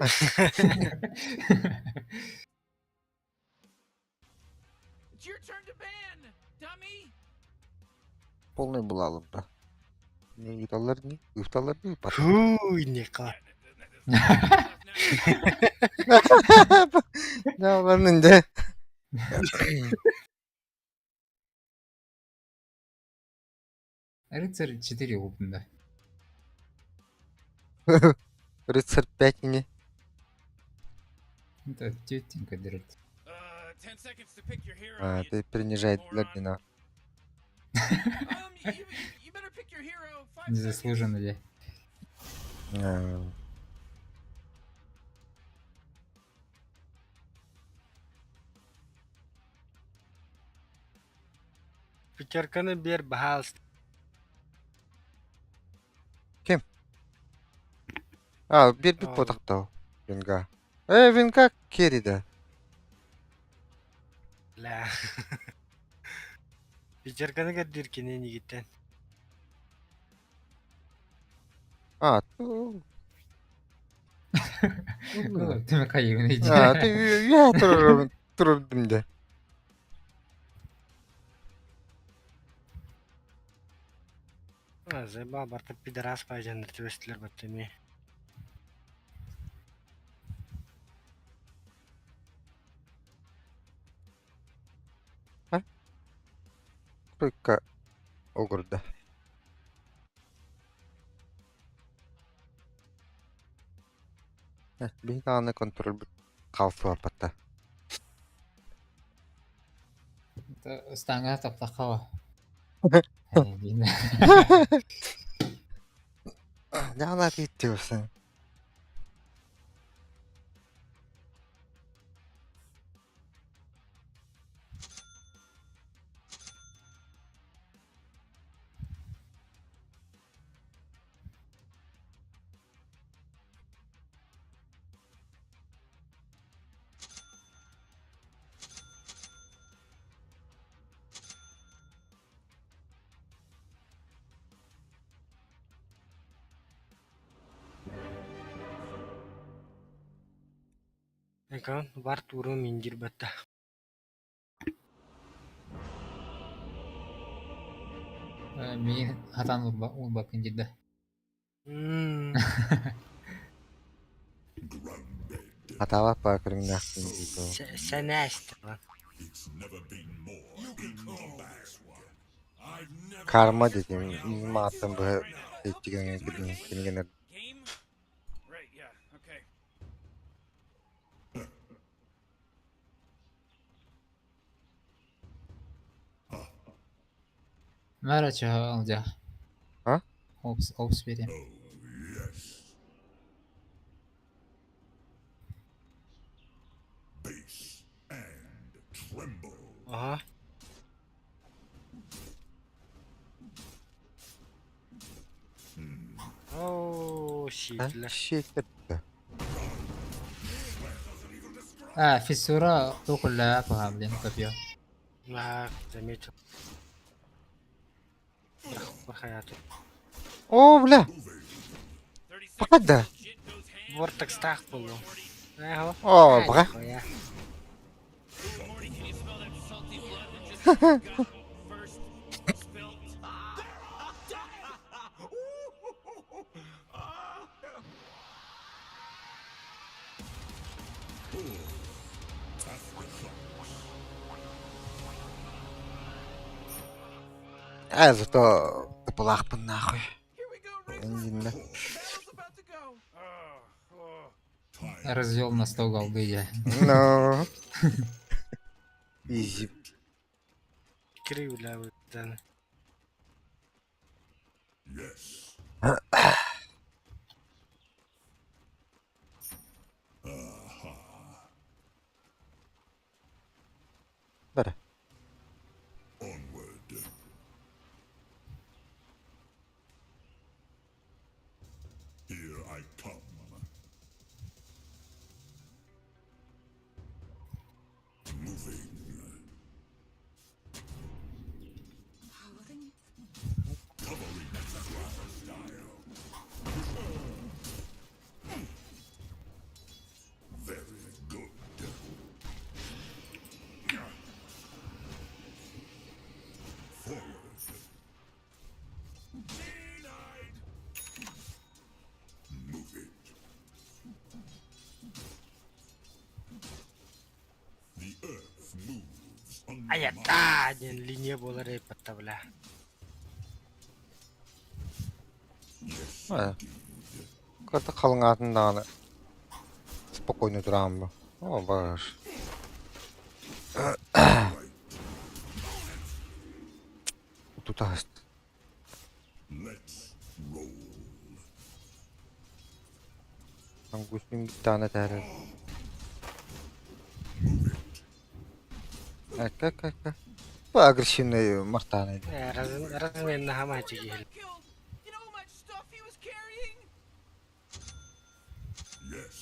It's your turn to ban, dummy. Полный bulalım da. Ne yıtalar ne? Yıftalar ne? Хүү ника. Ne yapalım de? Рыцарь 4 опында. Рыцарь 5 не. Это тетенька дырит. 10 seconds to pick your hero. А, you ты принижает moron. Дина. You better pick your hero. 5 seconds. Незаслуженно ли? Пятерканы бер, пожалуйста. А, bir Aa. potakta o. Vinga. Vinga кериде. Ла. Пятерканы кәддеркене нигиттен. А, Тіме қайығын ейді. а, ты я тұрдым де. Зайба барта пидорас пайжандар төстілер баттыме. Только огурда. Bir tane kontrol kalsı apata. Стаңа таптаққа. Ne anlatıyor diyorsun? Ekran бар туру миндир батта. Мен хатан ол бакын жеді. Hata var bakırın naksin gitu. Sen әсті lan. Karma dedim. İzme attım bu etkigen gidin. Game? Right, yeah, okay. Мәра чаға алжа. Ha? Опс берем. Aha. Ооо, шитлер. Şekil. Фиссура тоқылла пағамлен көпио. Заметил. Бір хаятı. O bля. 30 seconds. Покада. Shit goes ham. Вортекс так булу. Ага. O bra. Коя. Morty, can you smell that salty blood that just got first spilt? Зато плах по нахуй. Here we go, Инна. Battle's about to go. Развел на стол голды я. No. Easy. Кривля выдан. Bere. Here I come. Moving. Covering style. Аята, ден линия болар епатта била. Ha. Kırdı kalın altında spokojno duran bu. O var. Tutast. Let's roll. Angustin bir tane terör. Как. Bu agresivni martanıydı. Размен на хамачи гил. Killed. You know how much stuff he was carrying? Yes.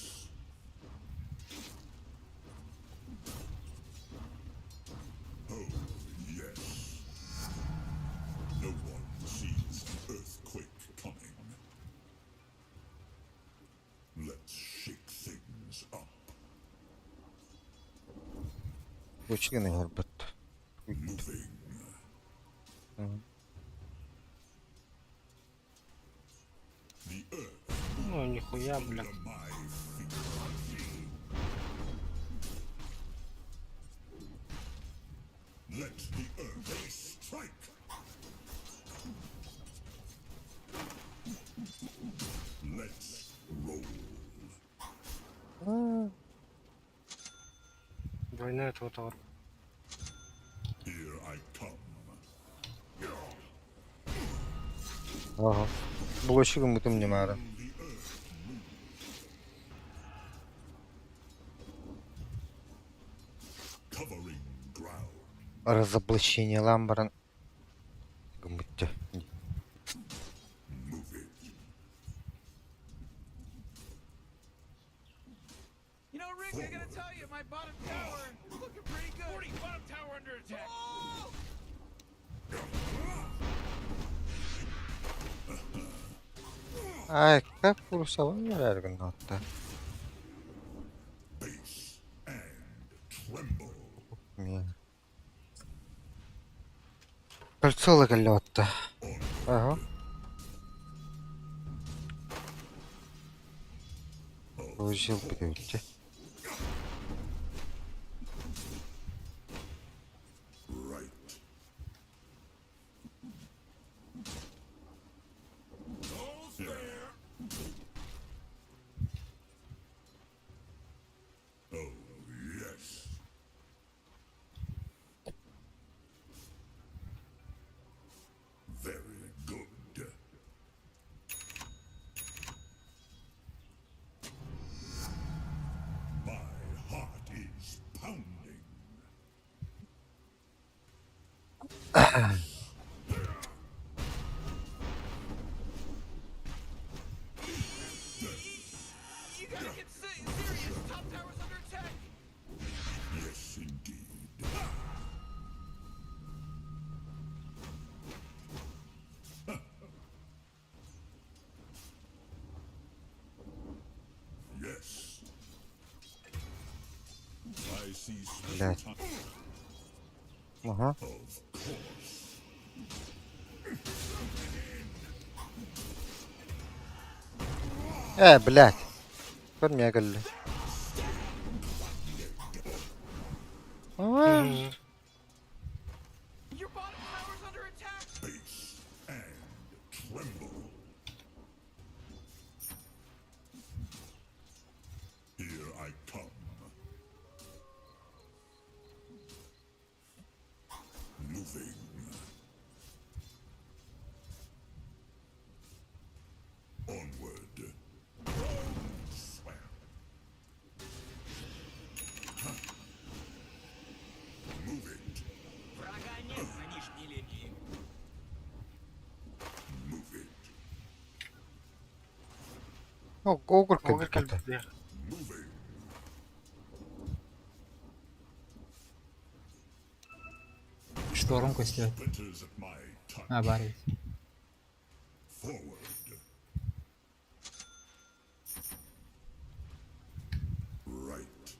Oh, yes. No one sees an earthquake coming. Let's shake things up. Bu çıkını herbet. Moving. The earth Ну, нихуя, бля. under my feet. Let the earth strike. Let's roll. Двойной тотал. Here I come. Aha. Bulaşık mutum nemara. Covering ground. Разоблачение ламбаран. Гмытте. Move it. You know, Rick, I gotta tell you, my bottom tower is looking pretty good. 40 bottom tower under attack. Oh! Ay, как vursa var ya her gün hatta. Base and tremble. Ya. Кольцо лагалёта. Ага. Получил блюдце. Right. All's fair. Oh, yes. Very good. My heart is pounding. You gotta get serious. Top tower's under attack. Yes, indeed. Yes. I see special Блядь. time. Ага. Of course. Блядь. Көрмей келді. Aa, Your bottom tower's under attack. Base and tremble. Here I come. Moving. Onward. Swam. Move it. Врага нет на нижней линии. Move it. Ogre Огр келді. келді. Moving. Шторм көстеп. Splinters at my touch. Ha, бар еді. Forward. Right.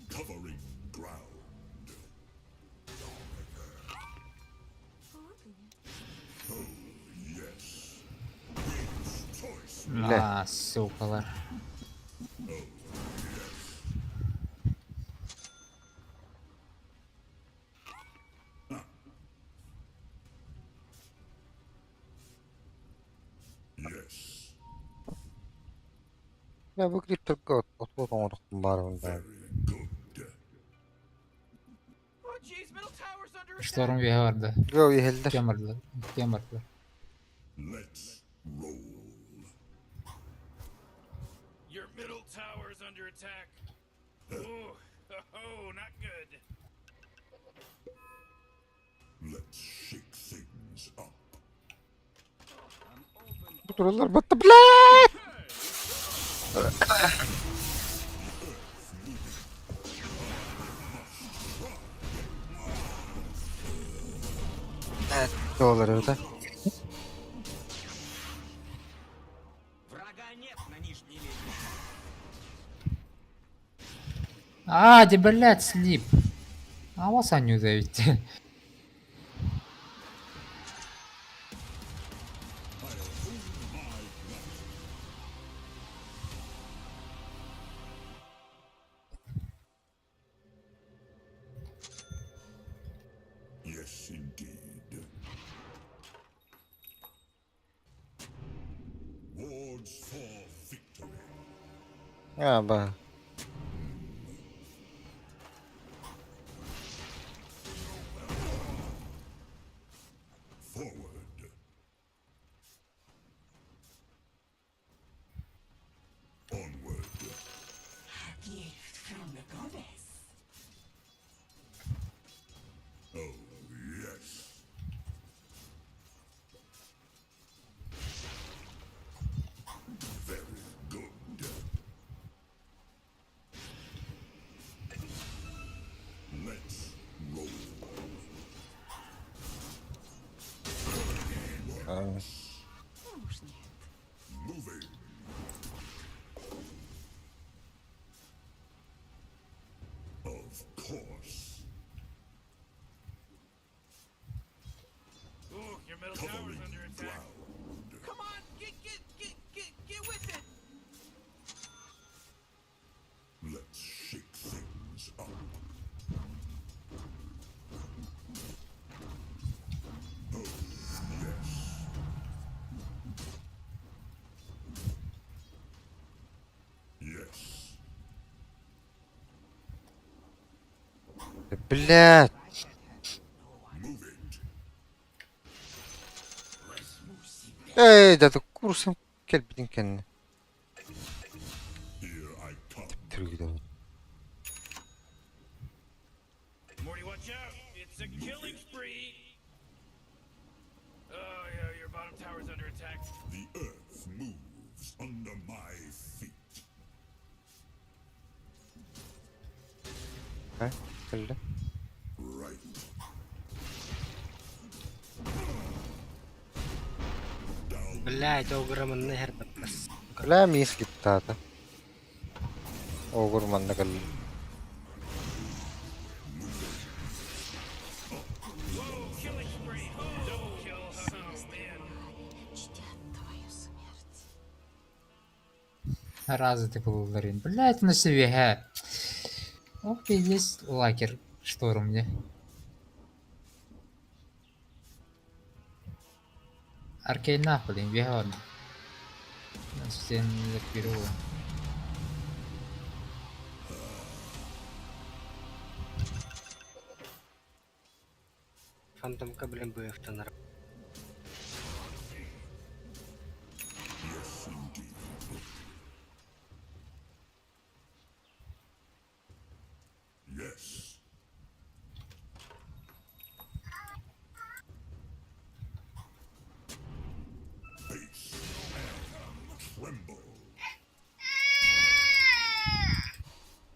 Covering ground. Aa, sukalar. Yes. Ya bu kriptorga oturup onuruktun bari bunda. Very good. Oh, jeez, middle tower's under attack. Storm bir vardı. Yo yeheldir. Kemirdiler. Kemirdiler. Let's roll. Your middle tower's under attack. Ooh, oh, not good. Let's shake things up. Bu durumlar battı bile. Evet, doğrular orada. Врага нет на нижней линии. Hadi блядь, слип. А вас они удавите. Yes, indeed. Wards for victory. Ya bak. Forward. Onward. Gift from the goddess. Oh, yes. Very good. Let's roll. Уж нет. Moving. Of course. Ooh, your middle Cover tower's me, under attack. ground. Come on, get with it. Let's shake things up. Oh, yes. Yes. Блядь. Move it. Ey dedi kursam gel bilin kendini. Here I come. Tür gidelim. Morty, watch out! It's a killing spree. Oh yeah, your bottom tower's under attack. The earth moves under my feet. Ha? Geldi. Right. Блядь, огромный herbatmas. Kula mis gitti hadi. Ogurman da geldi. Killing spree. Double kill. Oh man. Чтят твою смерть. Разве полдарин. Блядь, на себе, ха. Ох, есть лакер. Шторм мне. Аркейн нахуй, веган. Стен запирую. Фантомка, блин, БФ-то на Yes, indeed. Yes. Face and tremble.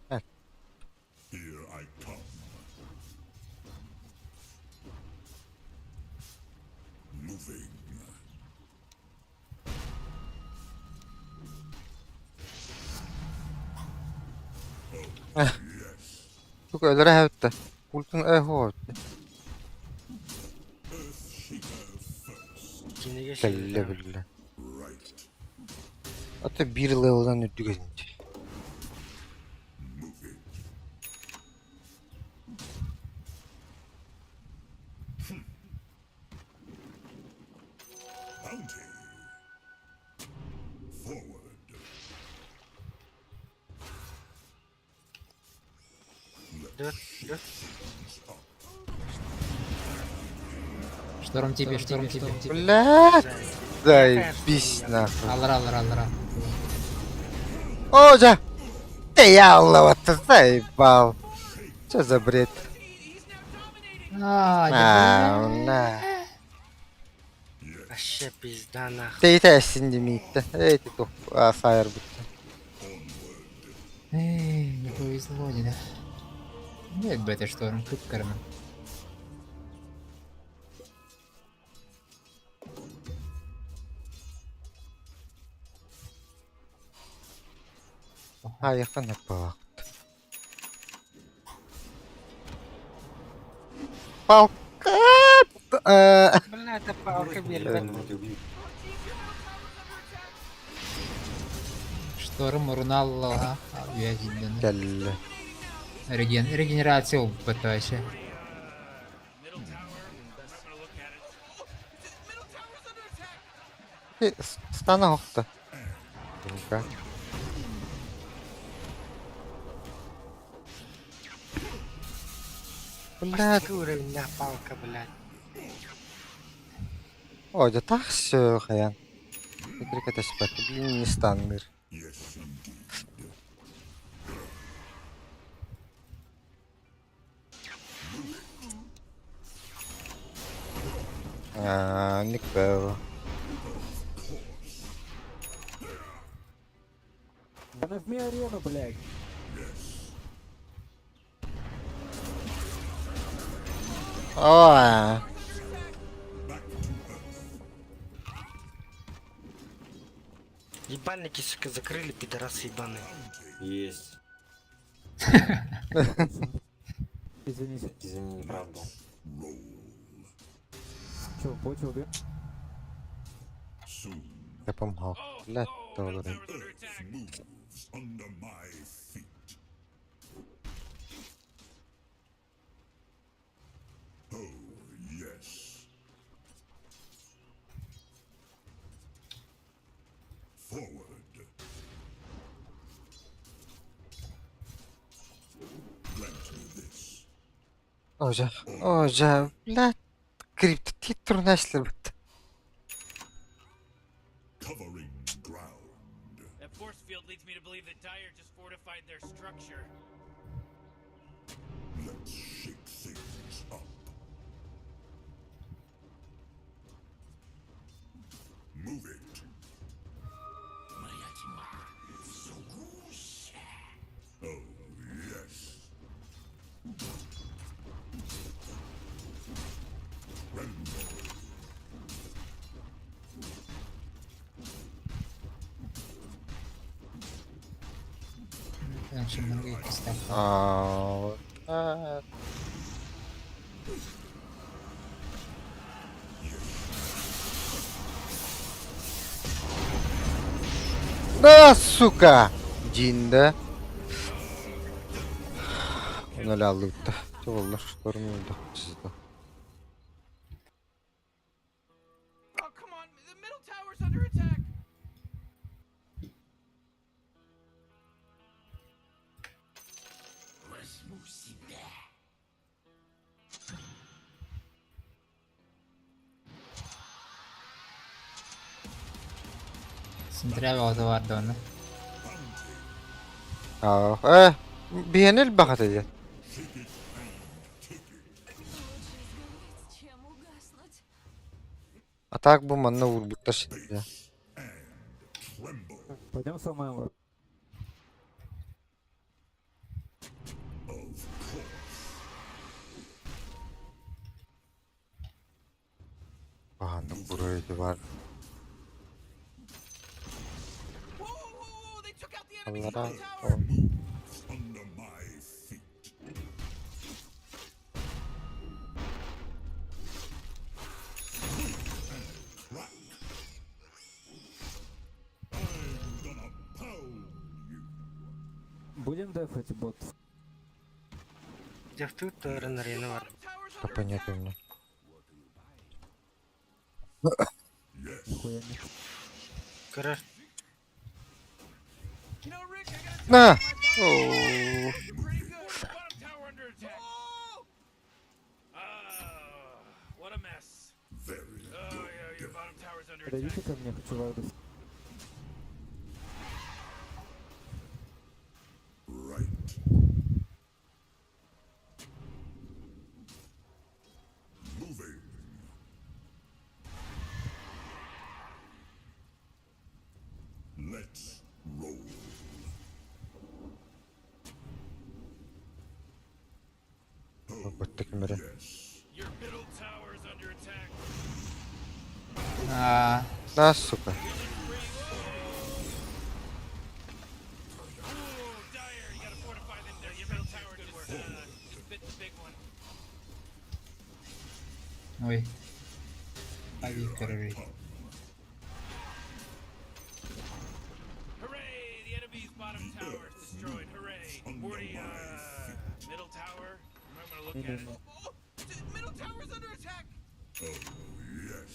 Heh. Here I come. Moving. Yes. Çok öyle hevette. Ultun eho. Earth shaker first. İkine Kelle geçelim. bille. Right. Ata bir level'dan öttük edince. Bounty. Forward. Dur, dur. Шторм тебе, шторм тебе. Блядь! Заебись нахуй. Алır алır alır al. Ожа! Да я ты заебал. Что за бред? Aa, На. Вообще пизда нахуй. Ты тесин демейте. Эй, ты тух. Сайр bitti. Эй, не повезло, не да. Нет бы это шторм, тут кармен. Ha yakın bak. Falkat! Бля, это палка бербет. Шторм урнал, ага. Я cidden. Gel. Регенерация опыта вообще. Middle tower. Let's gonna look at it. Oh, middle tower's under attack. Stana hokta. Ну-ка. Блядь. Какой уровень на палка, блядь. Ожа тахшы хаян. Фикрик это спать. Блин, не станмир. Yes, indeed. Ник Бэл. Да нажми арену, блядь. Ой. Ебальники, сука, закрыли, пидорасы ебаные. Есть. Извините. Извини, неправда. Че, почему убил? Soon. Я помогал. Блядь, Middle доллары. tower's under attack. Moves under my feet. Oh, yes. Forward. Grant me this. Ожа, блядь. Крипто, титру нашли бит. Covering ground. That force field leads me to believe that Dire just fortified their structure. Let's shake things up. Move it. Oh, yes. Ben şimdi bunu ilk istedim. Да, сука! Джинда. Он öyle aldı. Çok olur. Görmüyordu. Çizdi. Oh, come on. The middle tower's under attack. Sindirev oda vardı onu. Beğenil bak hadi. Чем угаснуть? А так bu manna vur bu taş ya. Пойдем сломаем. Bahanım buraya da var. Whoa, whoa, whoa! They took out the enemy's Allah'a middle tower. Under my feet. Crack. I'm gonna Будем дефать бот? Где в ту сторону арены бар. Tower's Та under понятия у меня. Нихуя нет. Көрөр. You know, Rick, I gotta На! tell Ооо. you, pretty good. Bottom tower under attack. Oh, what a mess. Very Oh, yeah, your bottom tower's under attack. Подойдите ко мне, хочу Вардус. right. Moving. Let's roll. Бöttük mürü. Yes. Your middle tower's under attack. Да, сука. Ooh, Dyer, you gotta fortify them there. Your middle tower just bit the big one. Ой. Погиб, короче. Hooray! The enemy's bottom tower is destroyed. Hooray! Morty, middle tower. You might want to look at it. Oh, middle tower's under attack. Yes.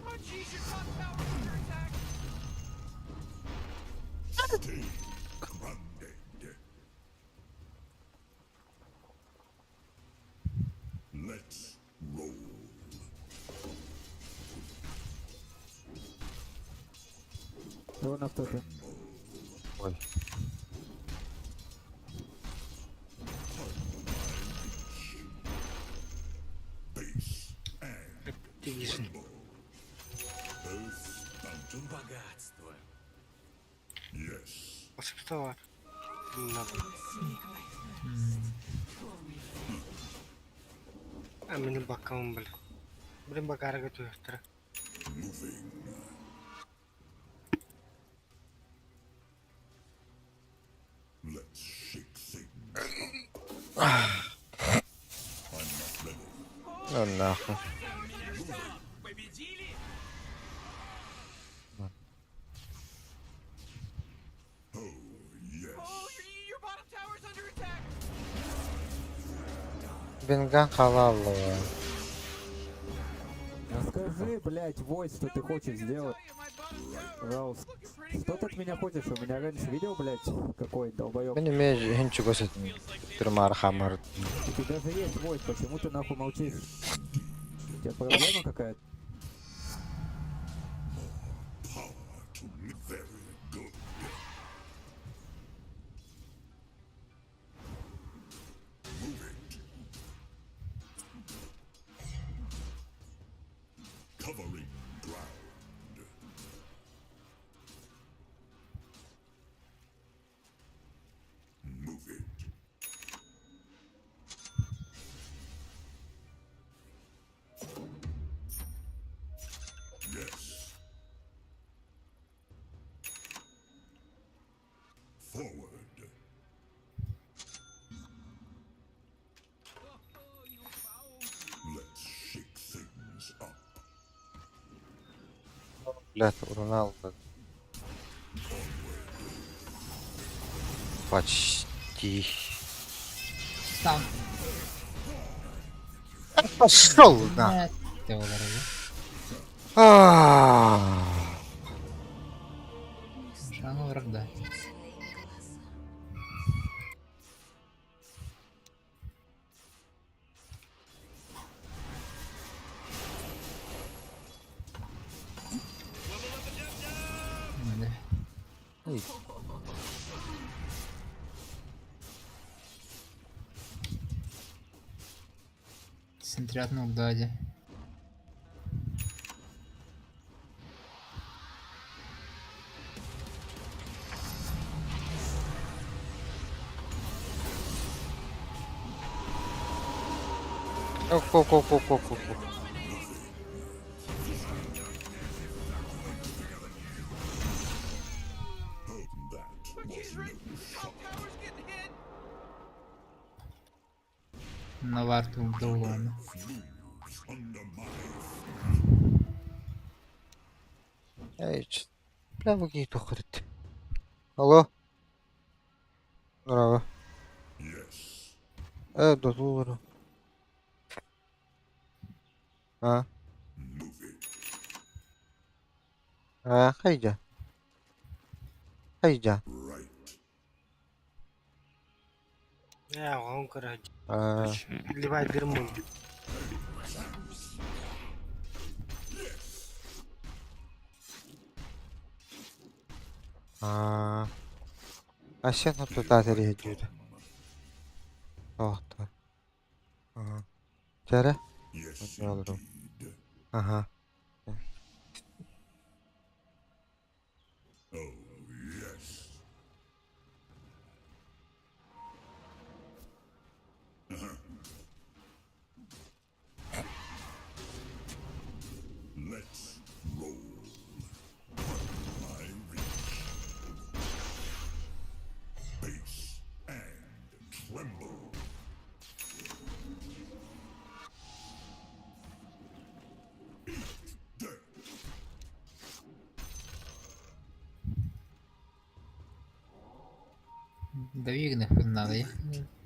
Oh, jeez, your top tower's under attack. Stay grounded. Let's roll. Его на топе. Ой. Base and Тигишн. both mountain. Богатство. Yes. Басыпта бар. Менің баққамын біл. Бірін бақарығы түйістірі. Moving. Let's shake things up. I'm not ready. Ну нахуй. Победили? Oh, yes. Oh, your bottom tower's under attack. Бенган халаллы. Расскажи, блядь, Войс, что ты хочешь сделать. Пожалуйста. Что ты от меня хочешь? У меня раньше видел, блядь, какой долбоёб. Benim hiç gösterdim. Durmar hamar. У тебя же есть Войс, почему ты нахуй молчишь? У тебя проблема какая-то? Power to me. Very good. Move it. Covering ground. Move it. Yes. Forward. Let's shake things up. Блядь, Роналдо. Почти. Там. Пошел на. Блядь, ты ударил. Шану врага. Да. Центрятнул Дади. Ку-ку-ку-ку-ку-ку. That Jeez, Rick, top tower's getting hit. На варту доллона. smooth. under my Hiç. Bля, выгей тухрит. Алло. Здорово. yes. Дозулар. А? Move it. Хайда. Хайда. Right. оған көрі А, либай дырмын. Сен туда зарядили. Охта. Ага. Тәрі? Yes, Ne alırım? indeed. Ага. Oh, yes. Let's roll. My reach. Base and tremble. Eat dirt. Двигных надо, я.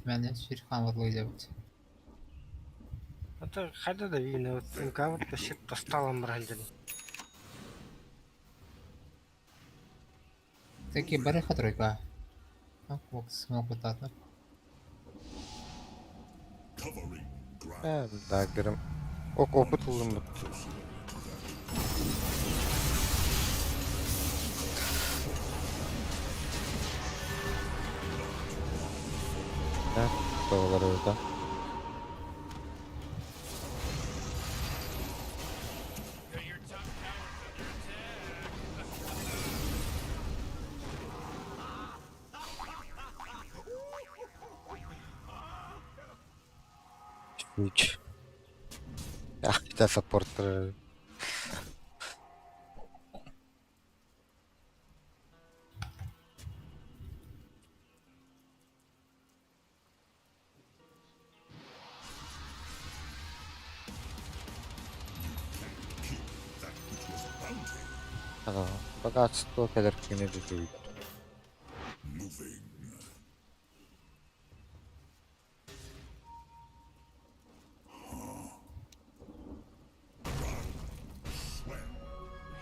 Мен сүйрхан барлығы деп. Ата қайда да үйіне өттің кәвір пешет тасталам бір әлден. Такі бәрі қатройка. Смог бұтаты. Covering ground. Dagger'ım. Опыт buldum bu. Ne? Doğrular orada. Your top tower's under attack. Hiç. Ya işte supporter. Богатство, подарки не дадут. Moving.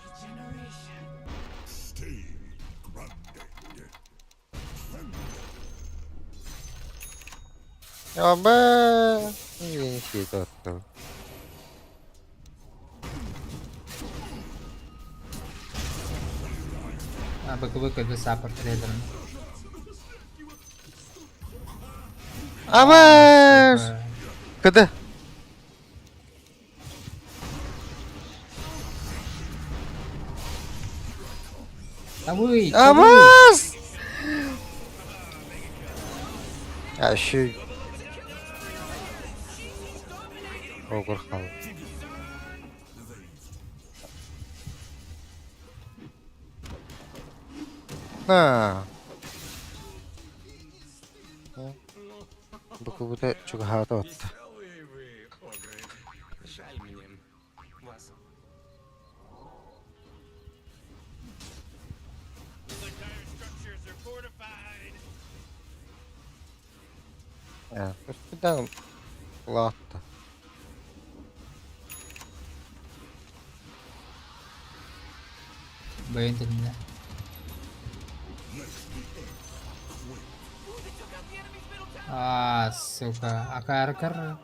Regeneration. Stay grounded. Ya be. Yeni şey attı. Бык это саппорт рейдером. Aman! Kıdı. Тавый! Aman! Ya şu... Ogur kaldı. Ha. Bu da çok hata attı. Жаль мне вас. The dire structures are fortified. Ya üstünden kulağı attı. Bayın dilinde. Сука. Акар.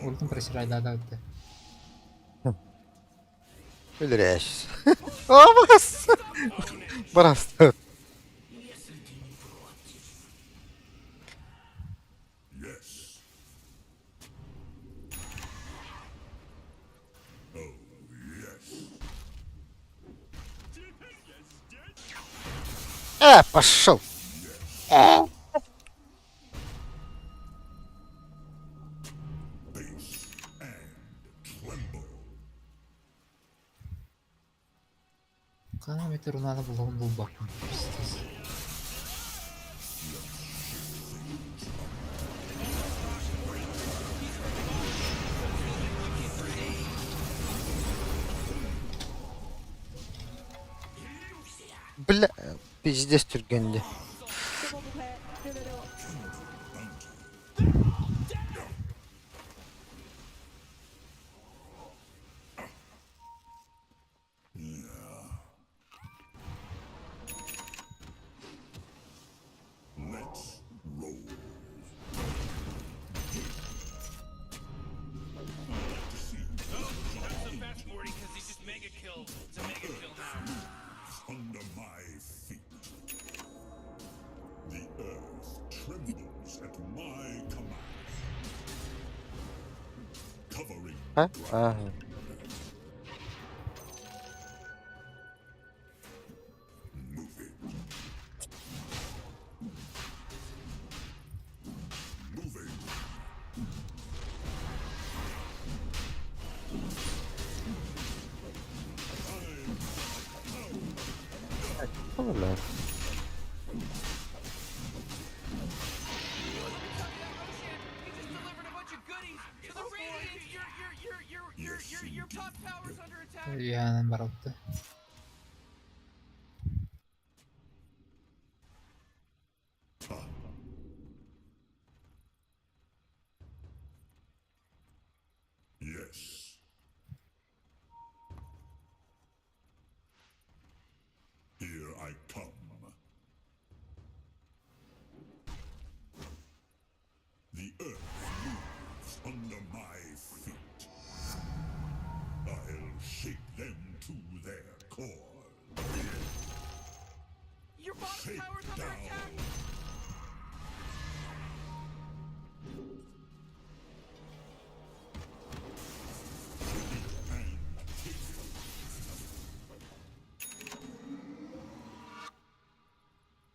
Ультим просирать да это. Öldür eş. Olmaz. Bastı. Yes. Oh, yes. Пошел. Base and tremble. Kana meter runada bulun bak. Бля, пиздец түргенде. Let's roll. Not so fast, Morty, because he just mega kill. It's a mega kill now. Under my feet. The earth trembles at my command. Covering Ha? Ah. moving. Moving. Öyle. He just delivered a bunch of goodies to the Radiant. Your top tower's under attack. Seviyenin baroktı. Yes. Here I come. The earth moves under my feet. I'll shake them to their core. Your bottom Shake tower's under down. attack.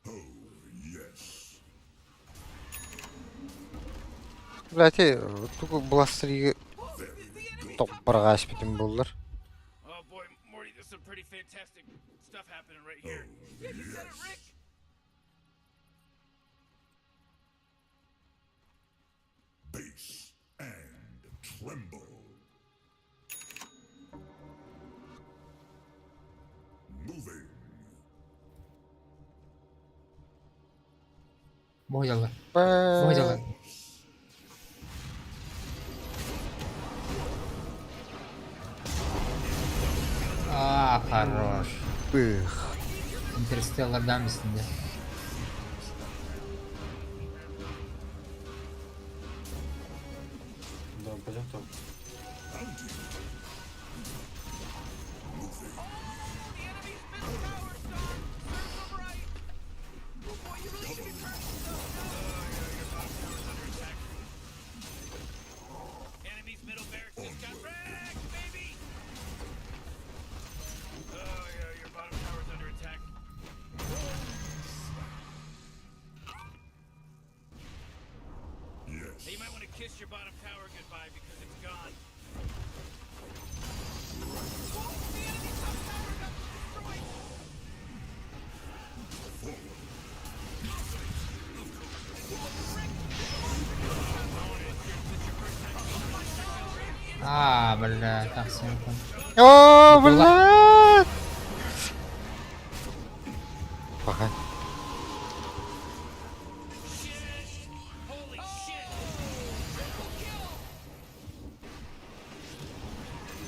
Oh, yes. Блядь, тугу бластыры Oh, the enemy топ top баргаш битим болдур. Oh boy, Morty, there's some pretty fantastic stuff happening right here. Yeah, you said it, Rick. Base and tremble. Moving. Boyalı. Be. Boyalı. Хорош. Bıh. Interstellar'dan misin de? Да, пойдем там. The enemy's middle tower, son. Serve them right. Oh boy, you really should be proud of yourself. Oh, yeah, your bottom tower's under attack. Enemy's middle barracks just got wrecked, baby. Oh yeah, your bottom tower's under attack. Yes. Hey, you might want to kiss your bottom tower goodbye because it's gone. Whoa, the enemy's top tower got destroyed. Бля, так себе. О, блядь! Ага. Holy shit!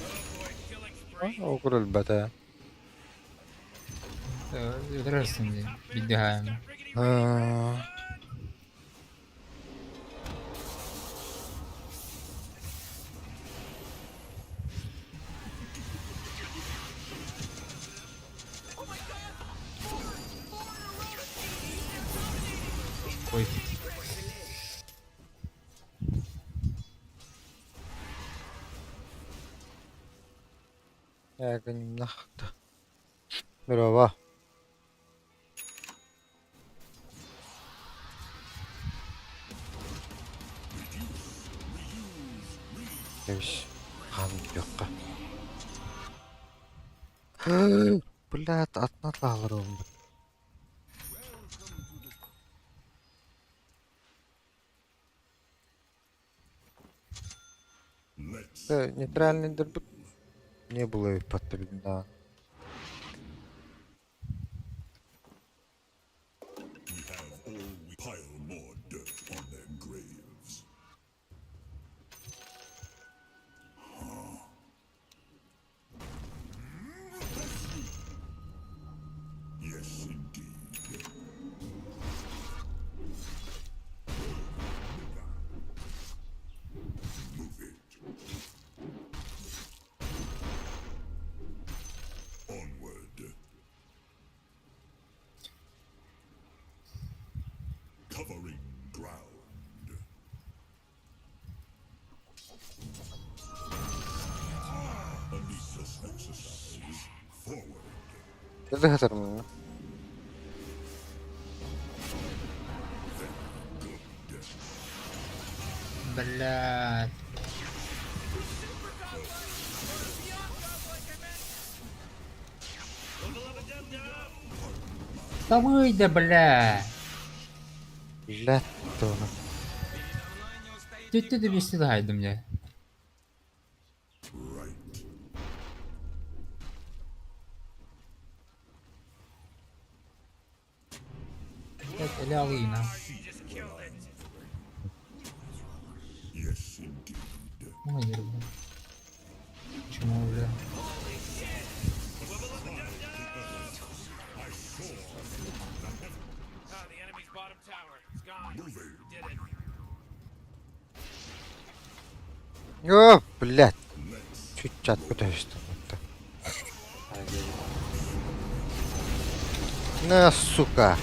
Oh boy, killing spree. Okur elbette. Öldürürsün diye. Bir daha yani. Ha. Koy. Yakın nakta. Merhaba. Demiş. Hanım yok. Блядь, atlatlar oldu. Let's Нейтральный дербут не было и подтверждено. Covering ground. A needless exercise. Forward. Jadi hazır mı? Блядь. Да выйди, бля. Letto. Ты довести дайду мне. Блядь, или алина. Yes, indeed. Ну, не люблю. Почему, бля? Ah, the enemy's bottom tower. It's gone. We did it. Ёп, блядь. Чуть отпутаюсь там. На, сука.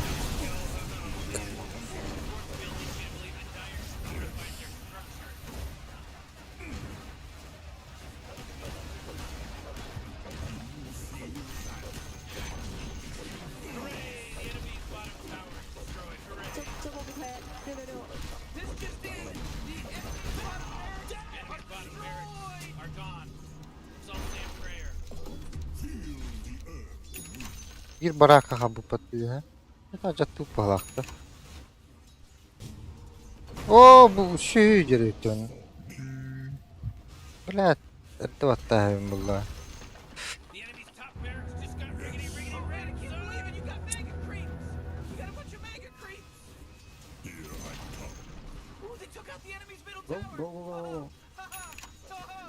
Are gone. It's all Sam Prayer. Bir барака хабу подбили, это же тупо лахта. О, bu şey gerekiyor. Блядь, это вот так было. The enemy's top barracks just got riggedy red. I can't believe it. You got mega creeps. You got a bunch of mega creeps. Ooh, they took out the enemy's middle Go, tower. go, go, go, go.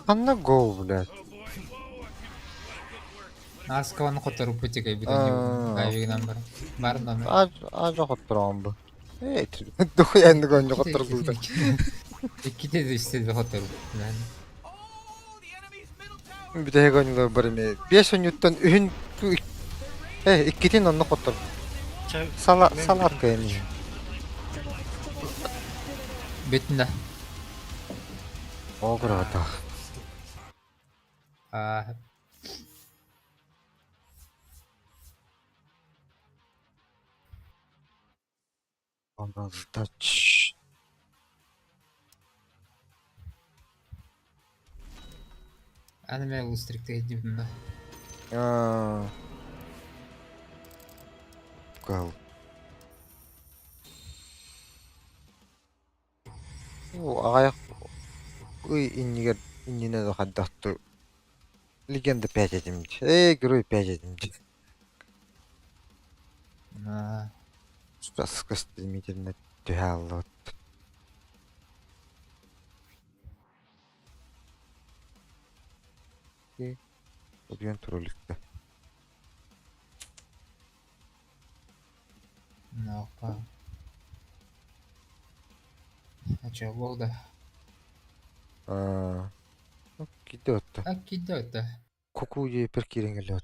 Анна гол, блядь. Oh boy. Whoa. What good work. Аскаван хотару путикай бутан гайвиг намбар. Бар намбар. Аж хоттром бу. Эй, дохуя энэ гонж хотргул. Икките дэстэй хотару. Oh, the enemy's middle tower. Bir de гонж барыны. 5 минуттан үн иккитин онно хотор. Салат кайны. Бетнда. Ограта. Аа. Ondan taç. Аниме устриктэй хэдивэн да. Гал. Аяк иннигер иннене да хаддатту. Легенда 5 edimci. Герой 5 edimci. Спасибо, стремительно тяжело. И убьем троллика. Нахуй. А чё, Волда? Gidiyor. А кидёт-то. Kokuyu perkiren geliyor.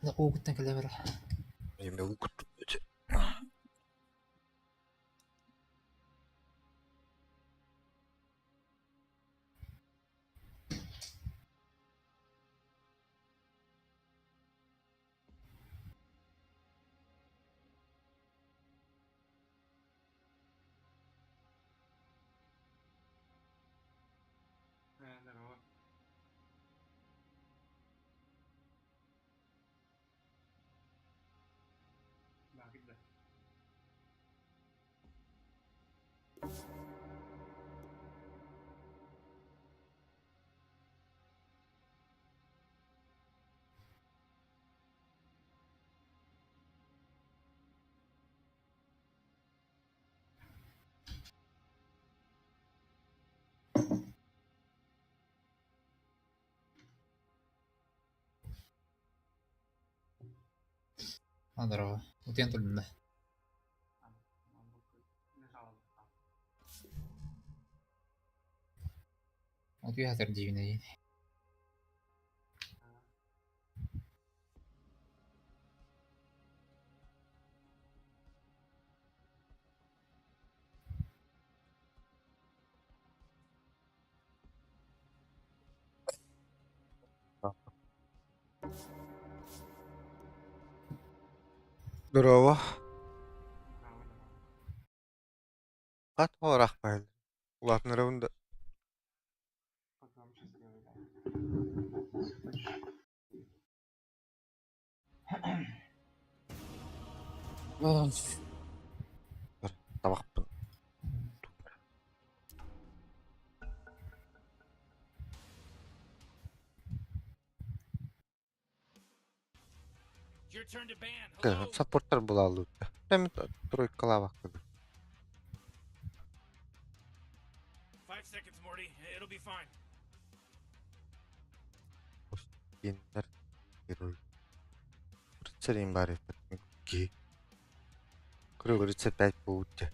Да угутна калебра. Yemeği ukuttum. Здорово. Багда. Здорово. Утен тулмда. Вот я хатар дивный. Здорово. Здорово, здорово. Кат олаrak bayıldı. Ulatın rıvında. Потом счастливый, да. Tabak. Your turn to ban. Hello. Supportlar bulalım. Hem troikala baktı. 5 seconds, Morty. It'll be fine. Yeniler. Герой. Рыцарь бari. Ки. Круг рыцарь 5 получится.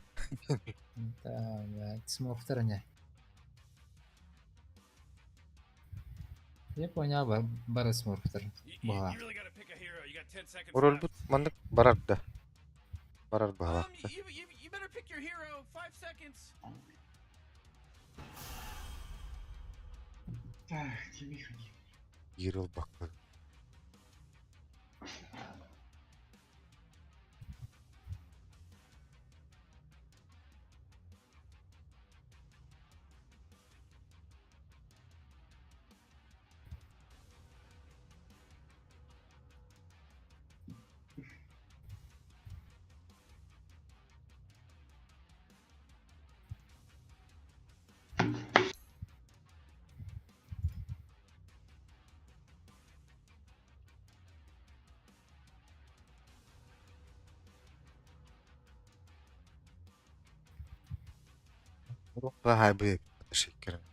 Да, блядь, смоктер не. Я понял, бары смоктер. Бага. You really gotta pick a hero. You got 10 seconds Орол left. бут мандык барар да. Барар багалакта. You better pick your hero. 5 seconds. Так, Тимиха. Гирил бакты. Vay be. Teşekkür ederim.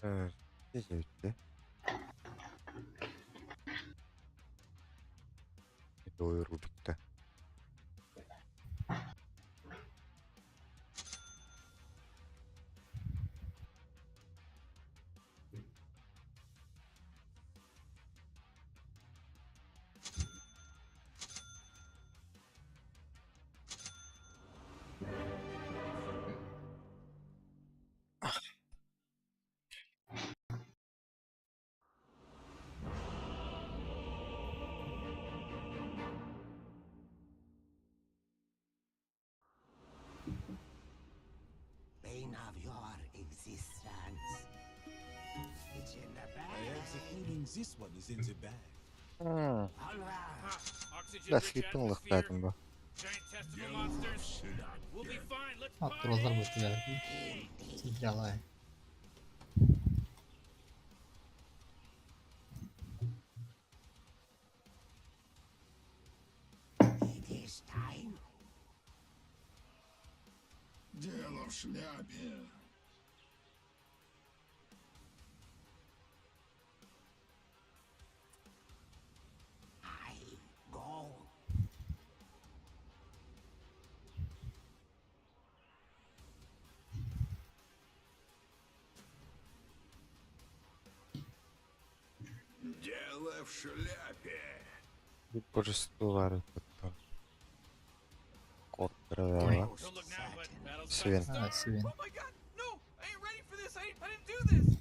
Evet. Gece bitti. Doyurulduk da. Bane of your existence. It's in the bag. Executing this one is in the bag. All Huh. right. Oxygen Biraz rich yapınlık atmosphere. zaten bu. Giant testicle monsters. We'll be fine. Let's Attırılır bu party. tüler. Silahlar. It is time. Дело в шляпе. I go. Дело в шляпе. Bir bojesi var. Kodları var. Don't look now, but battle's Sven. about to Ha, start. Sven. Oh my god, no! I ain't ready for this. I didn't do this.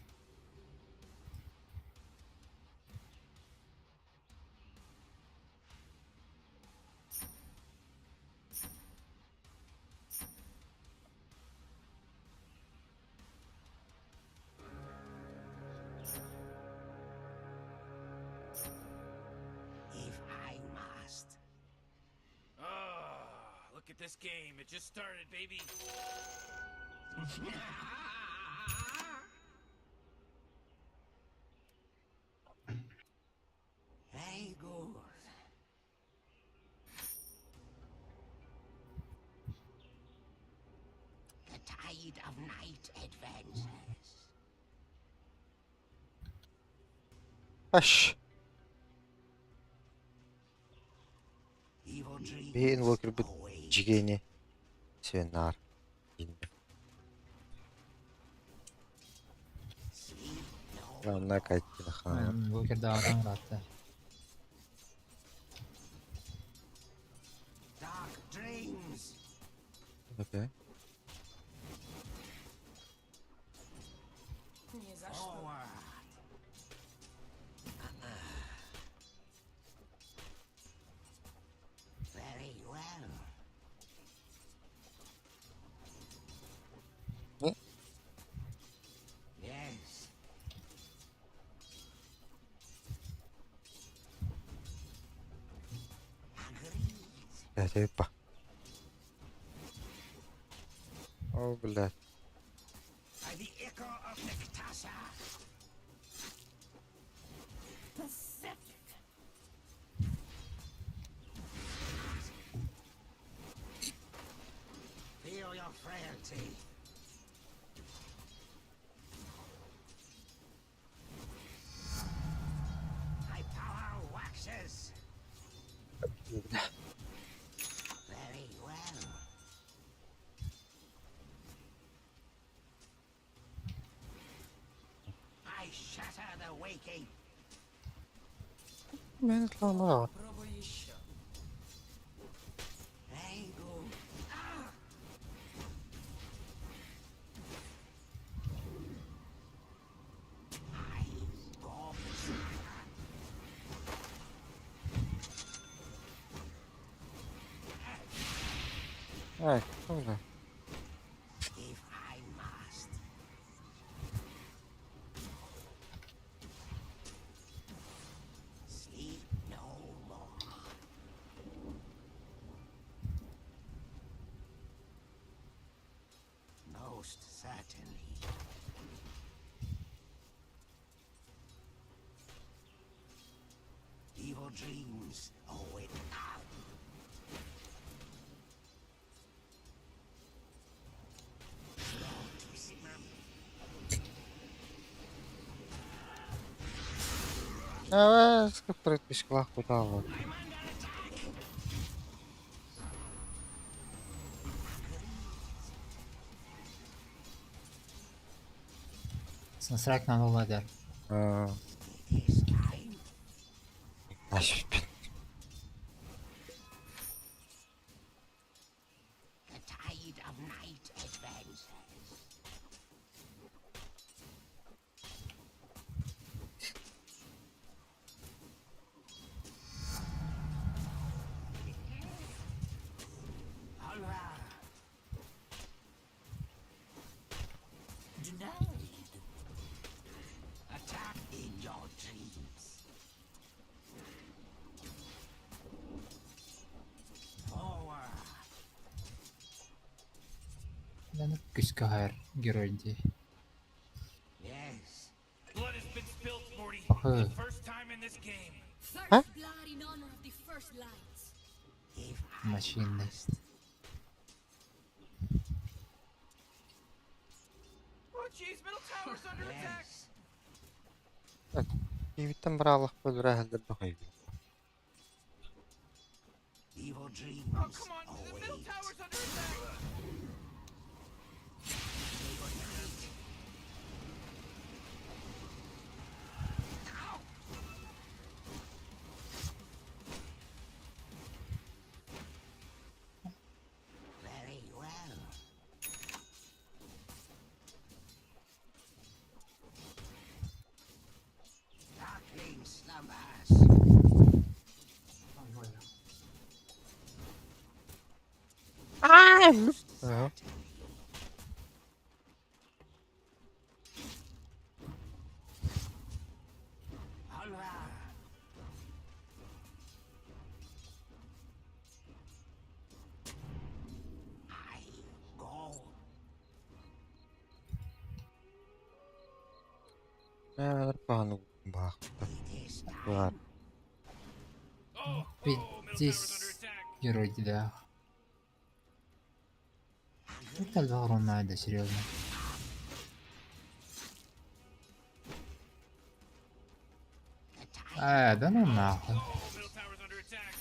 If I must. Look at this game. It just started, baby. Very good. The tide of night advances. Baş. Evil dreams Bir invoker bu await. cigeni. Svenar. Yine. Sleep no Yanına kayıttı. Ha. Bu kadar adam rahattı. Okay. Very well. Yeah. Yes. Agreed. يا تيبا. أو بالله. By the echo of Nectasa. Pathetic. Feel your frailty. My power waxes. Very well. I shatter the waking. ما نطلع مرة. Very good. Ah! I go. هاي والله. If I must. Sleep no more. Most certainly. Evil dreams await. Сколько пешкла куда вот. Сансрак на ладер. This time, Наш the tide of night advances. Alra. Denied. Attack in your dreams. Forward. Ben küskü hayır görüldü. Yes. Blood has been spilled, Morty. Okay. The first time in this game. Huh? Blood in honor of the first lights. If Machinist. Oh, jeez, middle tower's under attack. yes. يتم برالخ بالراه الدبقي. Evil dreams Oh, come on, the middle await. tower's under attack. Very well. Darkling slumbers. اه. Alra. I go. ما نربح نباخ. It is time. Var. Oh, Bir middle tower's diz under attack. görüldü de. Это البغرون ما عدا серьезно. ده انا ناخذ. Oh, middle tower's under attack.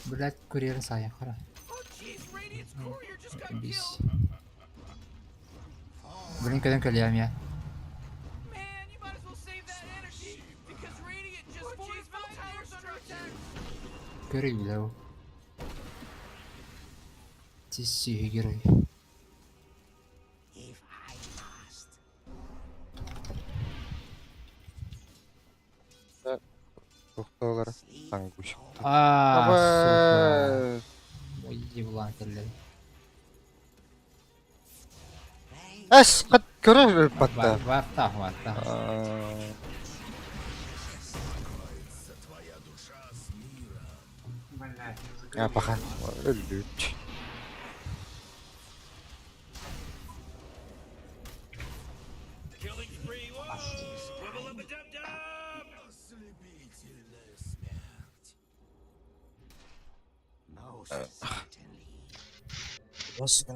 Блять, курьер саяхара. Oh, jeez, Radiant's courier just got Bis. killed. Блин, kadang kaliam ya. Man, you might as well save that energy because Radiant Görüy bile o. Tissüyü görüy. If I must. Doktorlara tanguş. Aaa, suka. Aba. Oy ulan kelleri. Es qad görür batta. Var tah var tah. Блядь, ну Ya bakın öldük. Killing spree. Whoa! Wibble up a dub dub. Most certainly. Nasıl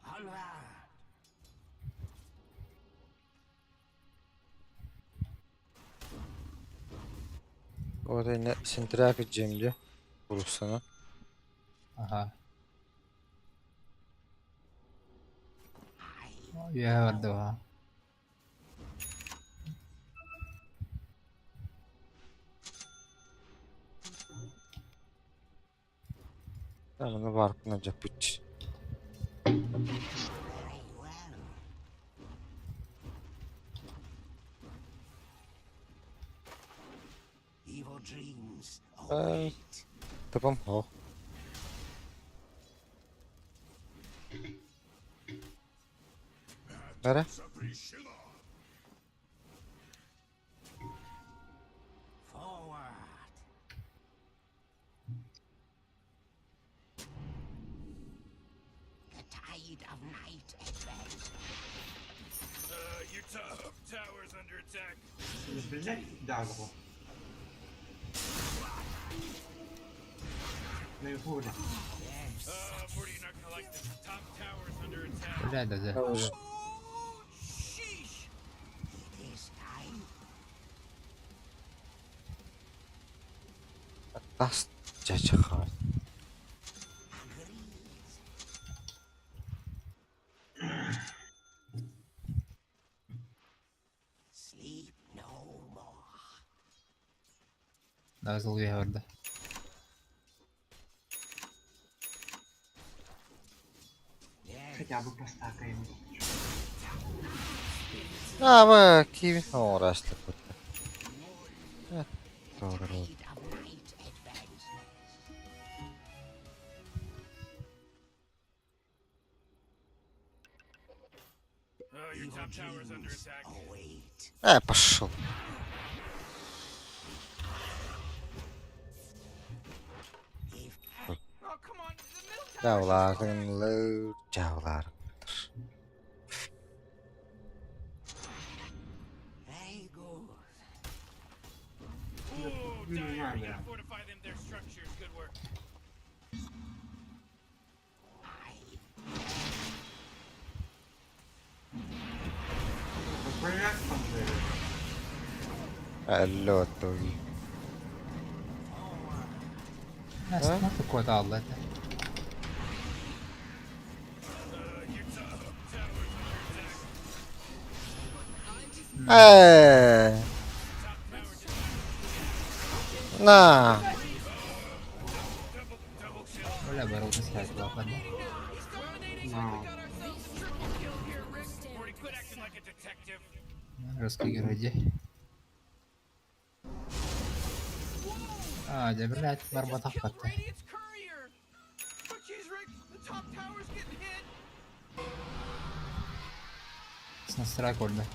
Onward. Orada yine sintirak edeceğim diyor. Vurursanı. Aha. Ya vardı o. Ben bunu varpına capıç. Very well. Evil dreams await. Tamam. Oh. Nere? Forward. The tide of night advances. Your top tower's under attack. блядь, да, его. Ну и хули. Morty, you're not gonna like this. Top tower's under attack. Öyle de. Oh, sheesh. It is time. Das cacıkar. Sleep no more. Nazıl ya orada. Хотя бы постакаем. Ama kim uğraştık burada. Heh, doğru. Tide of night advances. Your top tower's under attack. Await. Пошел. Oh, come on. The middle tower. Cavlarınlı cavlarındır. Very good. Oh, Dire, you gotta fortify them, their structures. Good work. Блядь, блядь. Hello toy. Nasıl kod aldı? Your top tower's under attack. Na. Double kill. Öyle baru sehat bakın. No. Morty, quit acting like a detective. Rızkı görece. Aa, cebirlet var batak battı. Radiant's courier. But she's Rick. The top tower's getting hit. Sen strike orada.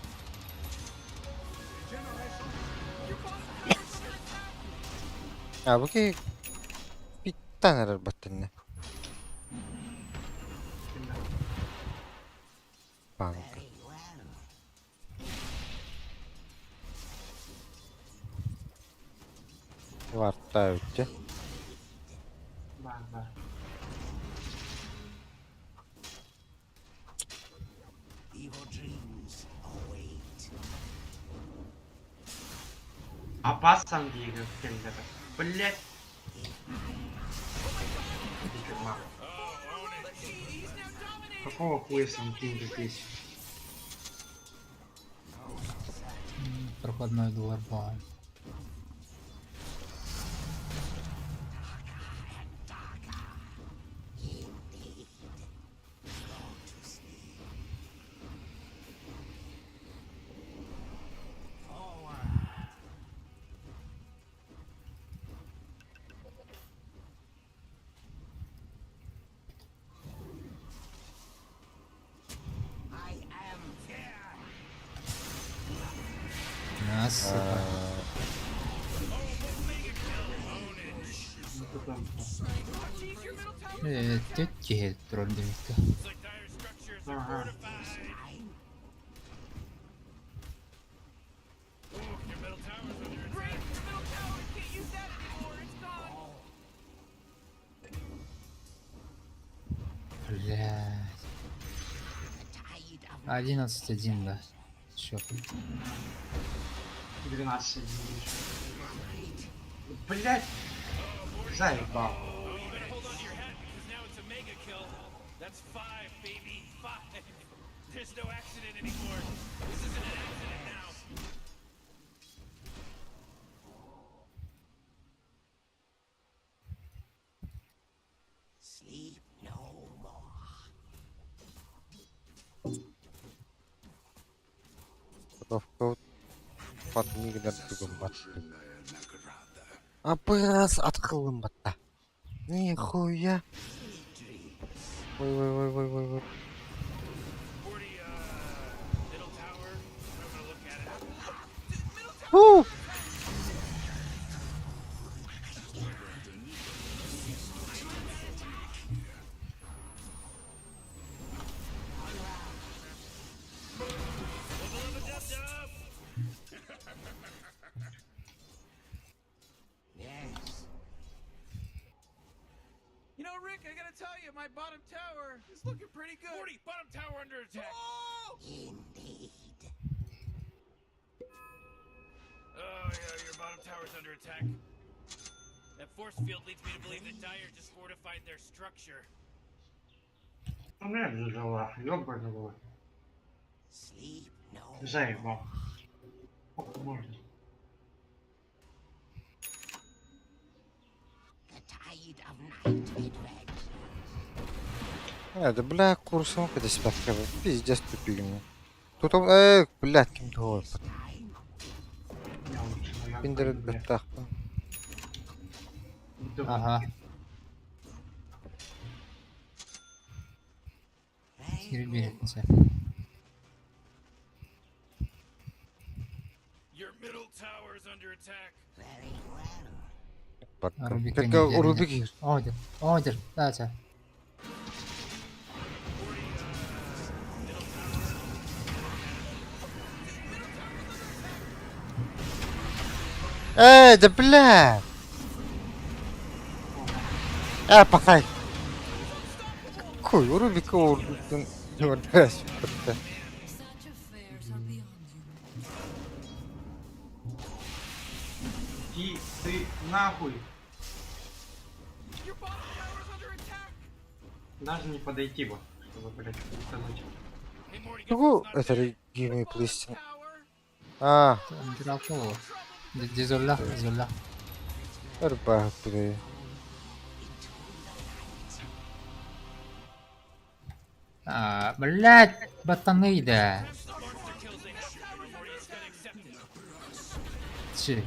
Ya bu ki bir tane batırını. Bank. Very well. Var da ötçe. Бар, бар. Evil dreams await. Опасен дейгі келдері. Блядь. На. He's now dominating. Какого хуя сам кинг здесь? Проходной двор бан. I am here. Насыпа. Ну, тут там. Тетки тролль демитка. Looks like dire structures are Ага. fortified. Ooh, your middle tower's under attack. Great, middle tower can't use that anymore. It's gone. Блядь. Tide of 11-1, да. Чё? 12 единиц. Блять! Заебал. Oh, you better hold on to your hat because now it's a mega kill. That's 5, baby. 5. There's no accident anymore. This isn't an accident now. sleep no more. Ровка подмигнет гумбатты. А раз открыл мата. Нихуя. Ой. 40, middle tower. I'm gonna look at it. У! Yes. You know, Rick, I gotta tell you, my bottom tower is looking pretty good. 40, bottom tower under attack. Oh! Indeed. Oh, yeah, your bottom tower's under attack. That force field leads me to believe that Dire just fortified their structure. Нет, зажила. Ёбаный было. Sleep no more. Заебал. Сколько можно? The tide of night advance. Да бля, курсом когда себя открывает. Пиздец тупик. Тут блядь, кем-то говорит. Я лучше, наверное, Пиндерет блядь. бетахпа. Ага. Хереберитница. Your middle tower's under attack. Very well. Рубика не Только у верно. Рубики. Одер, да, це. Да бля! Пахай! Какой у Рубика Such affairs are beyond you. Иди ты нахуй. Your bottom tower's under attack. Даже не подойти бы, чтобы, блядь, утонуть. Hey, Morty, guess Чего what's not это dead? регионы плестин? Tower. Дракула. Дизоля. Рба, бля. Блядь, ботаны, да. Monster kills ain't shit. Morty, you just gotta accept it. Чи.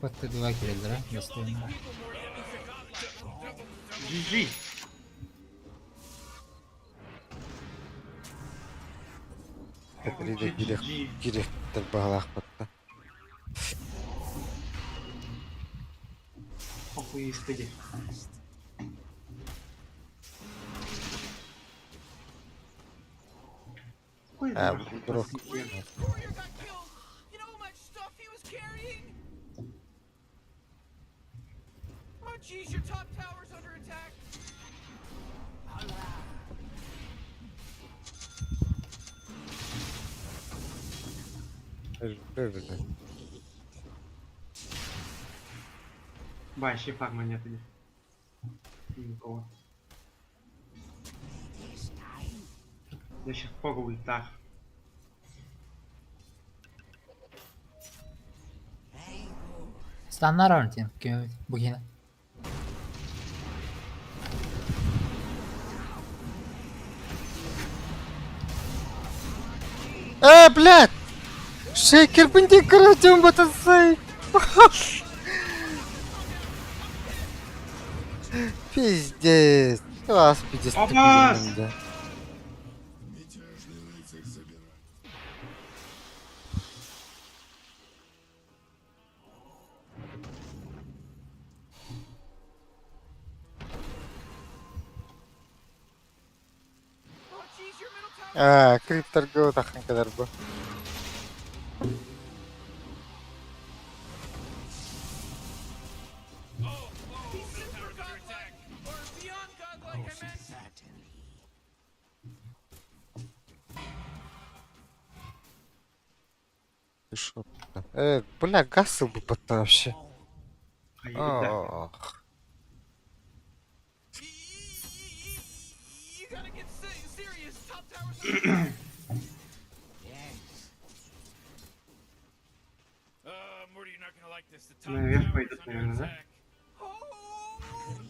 Потты 2 килля, достойно. GG. Катрида гирих талбагалах потта. Охуистыги. Хуй знает, Брок. Warrior got killed. You know how much stuff he was carrying? Oh, jeez, your top tower's under attack. Вообще фарма нет. Никого. До сих пор ульта. Stanlar Arntin. Bugina. Блядь! Шейкер перпендикулярен батасай! Пиздец! Класс, пиздец, ты Опас! пиздец, да. Oh, jeez, your middle tower. Криптор го тахан kadar bu. He's super godlike. Or beyond godlike, I meant. Certainly. Ты шо? Бля, гасил бы потом вообще. А еда. Ох. You gotta get serious. Top tower's Morty, you're not gonna like this. The top Наверх tower's пойдут, under наверное, да? attack. Oh,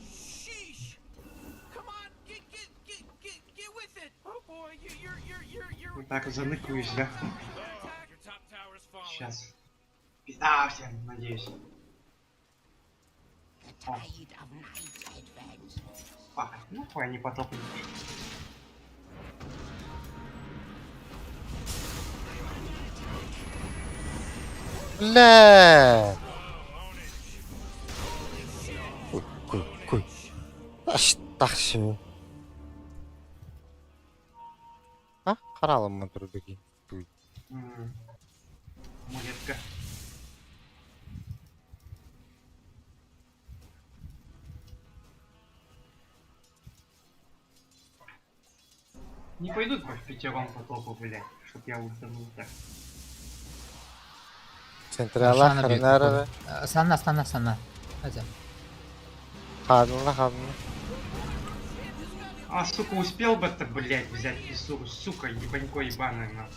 sheesh! Come on, get with it! Oh boy, you're. Вот так заныкаюсь, да? Your top tower's falling. Сейчас. Пизда всем, надеюсь. The tide of night advances. Фак, нахуй они потопали. Бля! Куй. Аш, тахши. Қаралым ма тұрдыки? Мулетка. Не пойдут в пятером по топу, блядь, чтоб я ультанул так. Централа Шана бьет, хренара. походу. Стана. Хотя. Хадна. А, сука, успел бы ты, блядь, взять пису, сука, ебанько ебаная, на.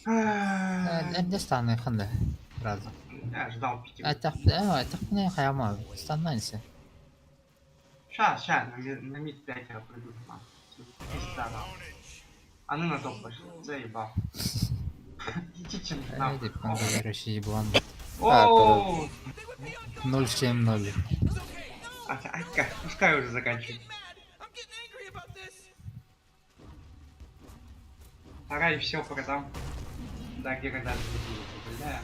Nerede stanı yakında? Biraz. Я ждал 5 минут. Tak ne kayama abi. Standan ise. Щас, на мид 5 придут, на. Пизда, да. А ну на топ пошли, заебал. Идите Öyle нахуй. deyip kanka her şeyi bulandı. Ооо! 0-7-0. Ай-ка, пускай уже заканчивает. I'm getting angry about this. Пора и все продам. Да, Геродан не бля.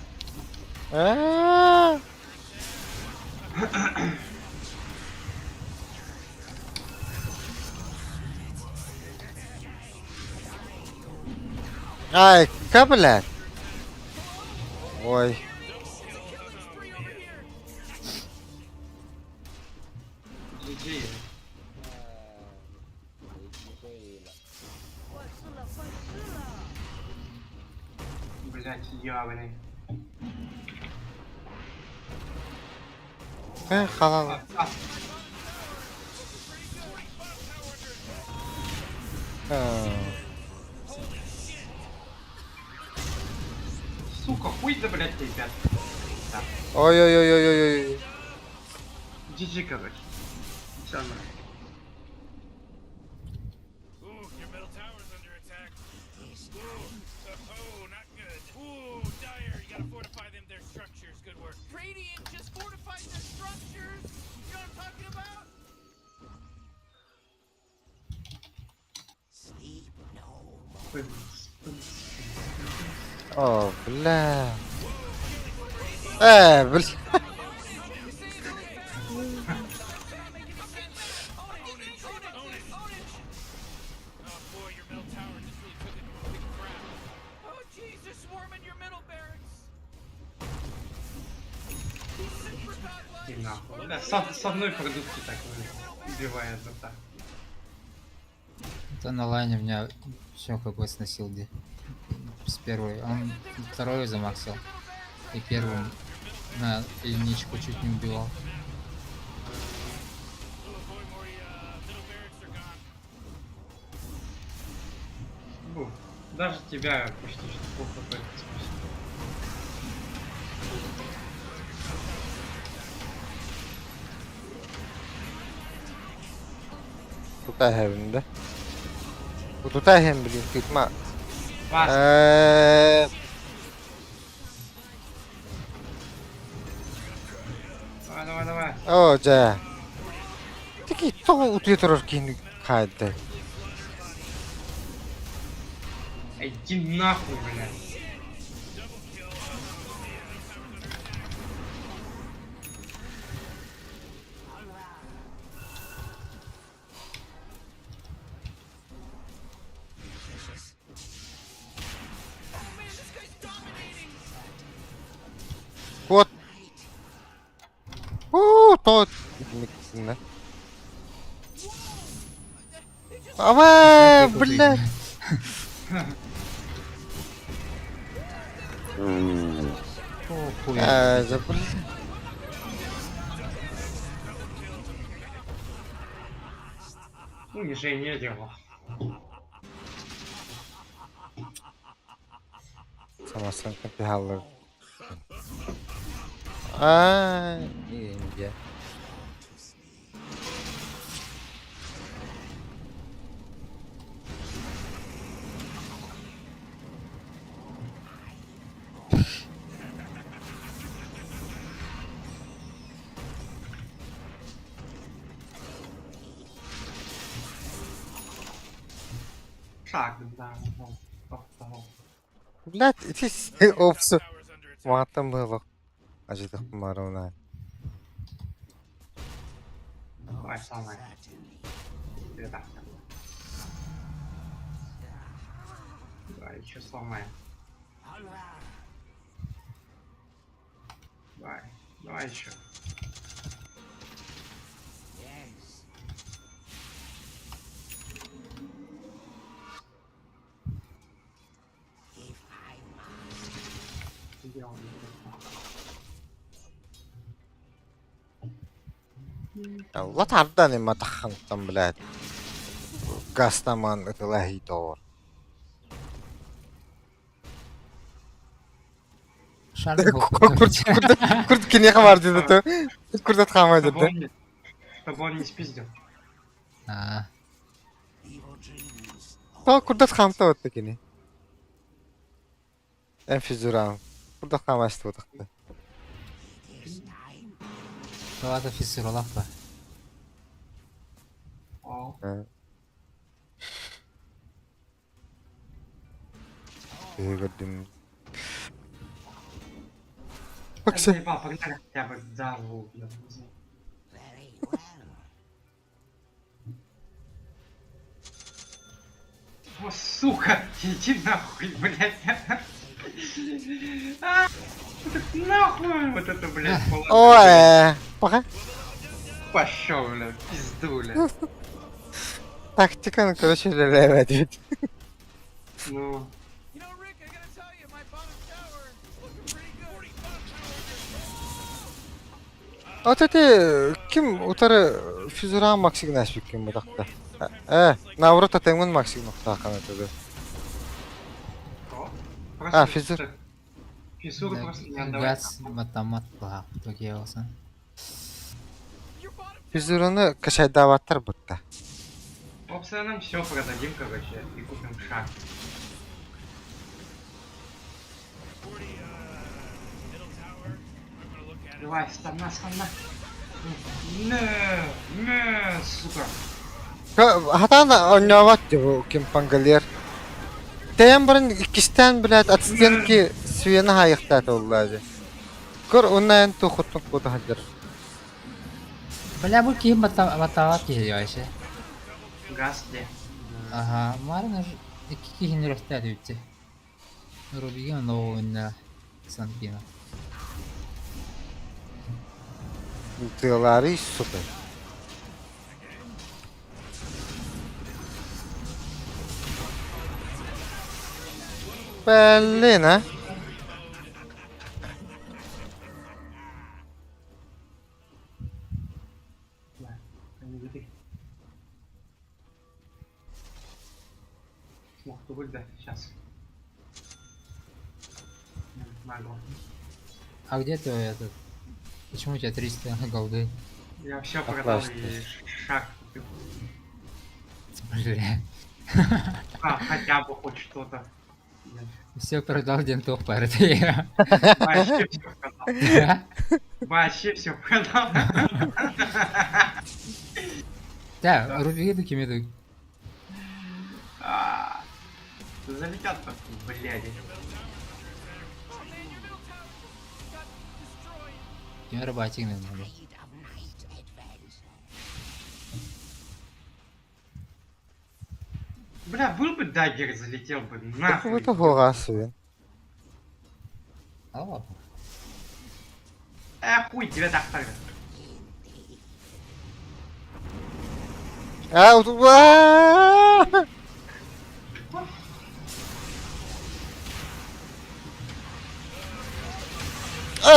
Ай, блядь? Ой. GG. Блять, явный. Халал. Сука, хуй да, блять, ребят. Да. Ой. GG, короче. Всё нахуй. Ooh, your middle tower's under attack. Oh, not good. Ooh, Dire, you gotta fortify their structures. Good work. Radiant just fortified their structures. You know what I'm talking about? Sleep no more. Хуй. О, бля. Бля. Oh boy, your middle tower just really took a big crap. Oh jeez, they're swarming your middle barracks. He's super godlike. И нахуй. Да, с одной продукции так убивает вот так. Это на лайне у меня все как бы сносил где. С первой. Он вторую замаксил. И первым на единичку чуть не убивал. Oh boy, Morty, middle barracks are gone. Даже тебя почти что пол хп спасибо. Tutar evinde. Bu tutar hem bileyim tutma. Вас, давай, давай. O ja. Tiki to utuyor turur ki kaydı. Иди нахуй, блядь. Вот. То. Ne? Ama блядь. О, хуй. Забыл. Унижение делал. Самасанка пигалır. Ay, ince. Шаг, да. Повторил. Блядь, эти опсы. Tower's under attack. Матом было. Ажидах маруна. Давай, самое. Это. Давай, еще сломаем. Давай, давай еще. Сделал, الله تعرضني ما تخنتم بلاد. Gastaman ытылахи тоор. Шарп Kurd kine kamar dedi to. Kurd atxama dedi. Чтобы он не спиздил. А, To kurd atxamta ottu kine. En fizuram. Kurd atxama istı otaqda. давай фиссуралах ба. О, Gördüm. я Bak sen. заебал, погнали хотя бы взорву. Very well. О, сука, иди нахуй, блядь. А, вот нахуй, вот это, блядь, O bak. пошел, блядь, пизду, блядь. Taktikanı karışırlar evet. Ну, You know, Rick, I gotta tell you, my bottom tower is looking pretty good. Otete kim utarı fizuram maksig nasbik kim bu takta. Navrata temun maksig nokta kanatı. что? А, физур. Физуру просто не отдавай. Газ матамат ба. Тоге olsan. Your bottom Fizurunu kaşaydavattır butta. В общем, все продадим, короче, и купим шаг. 40, middle tower. I'm gonna look at it. Давай, стана, стана. Не, сука. Hatana oynavat bu kim pangalir. Teyem birin ikisten bilet atisten ki suyunu hayıqtat olladı. Kor ondan tuxutun kodu hadir. Бля, бұл кейін батават келе айше. Газ где? Ага, марын уж iki kişinin röhtet ütü. Rubigen o oyunda santina. Tığları süper. Belli ne? Не веди. Смог ту да, сейчас. Могу. А где ты этот? Почему у тебя 300 голды? Я все продал Оплачь, и шаг купил. Бля. Хотя бы хоть что-то. Все продал дентов парты. Вообще все продал. Вообще все продал. Да, руби кимеду. А, Залетят просто, бляди. Кимера батигны надо. Need of night adventure. Бля, был бы даггер, залетел бы Так нахуй. вот того свин. О, Хуй тебе так ставят. Вот.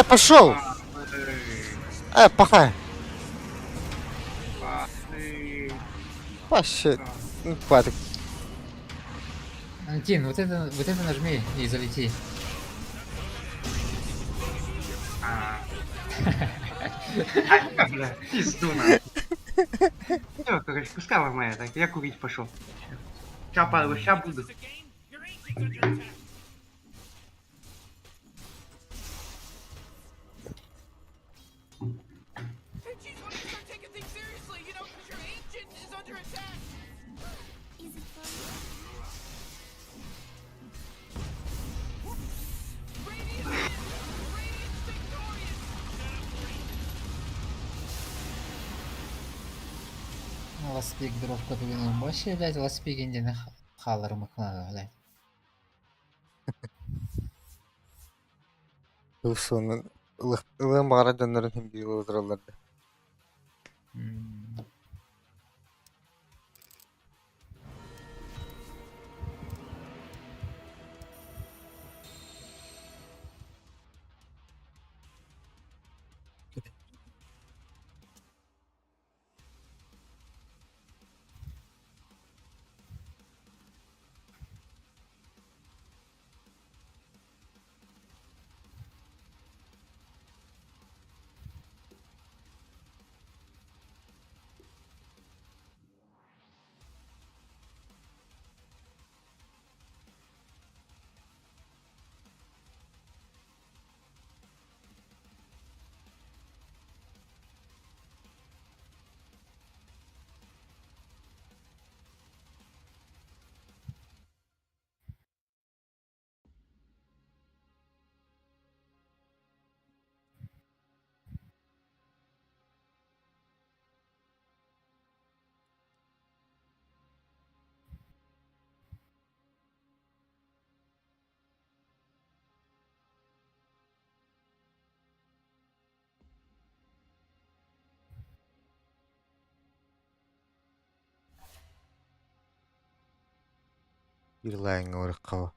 Пошел! Пахай! Вообще, ну хватит. Антин, вот это нажми и залети. Пизду нахуй. Все, короче, пускай моя, так я курить пошел. Ща буду. Your ancient's under attack. Hey, geez, why don't you start taking things seriously? You know, 'cause your ancient is under attack. Is it fun? Radiant's victorious. Ласпик дров катугінің башы, блядь, ласпик индені халар мықнаға, блядь. Ылсуның ылын бағара дөнөрүн хим бийил отыраларды. Bir лайыңа өрік қаба.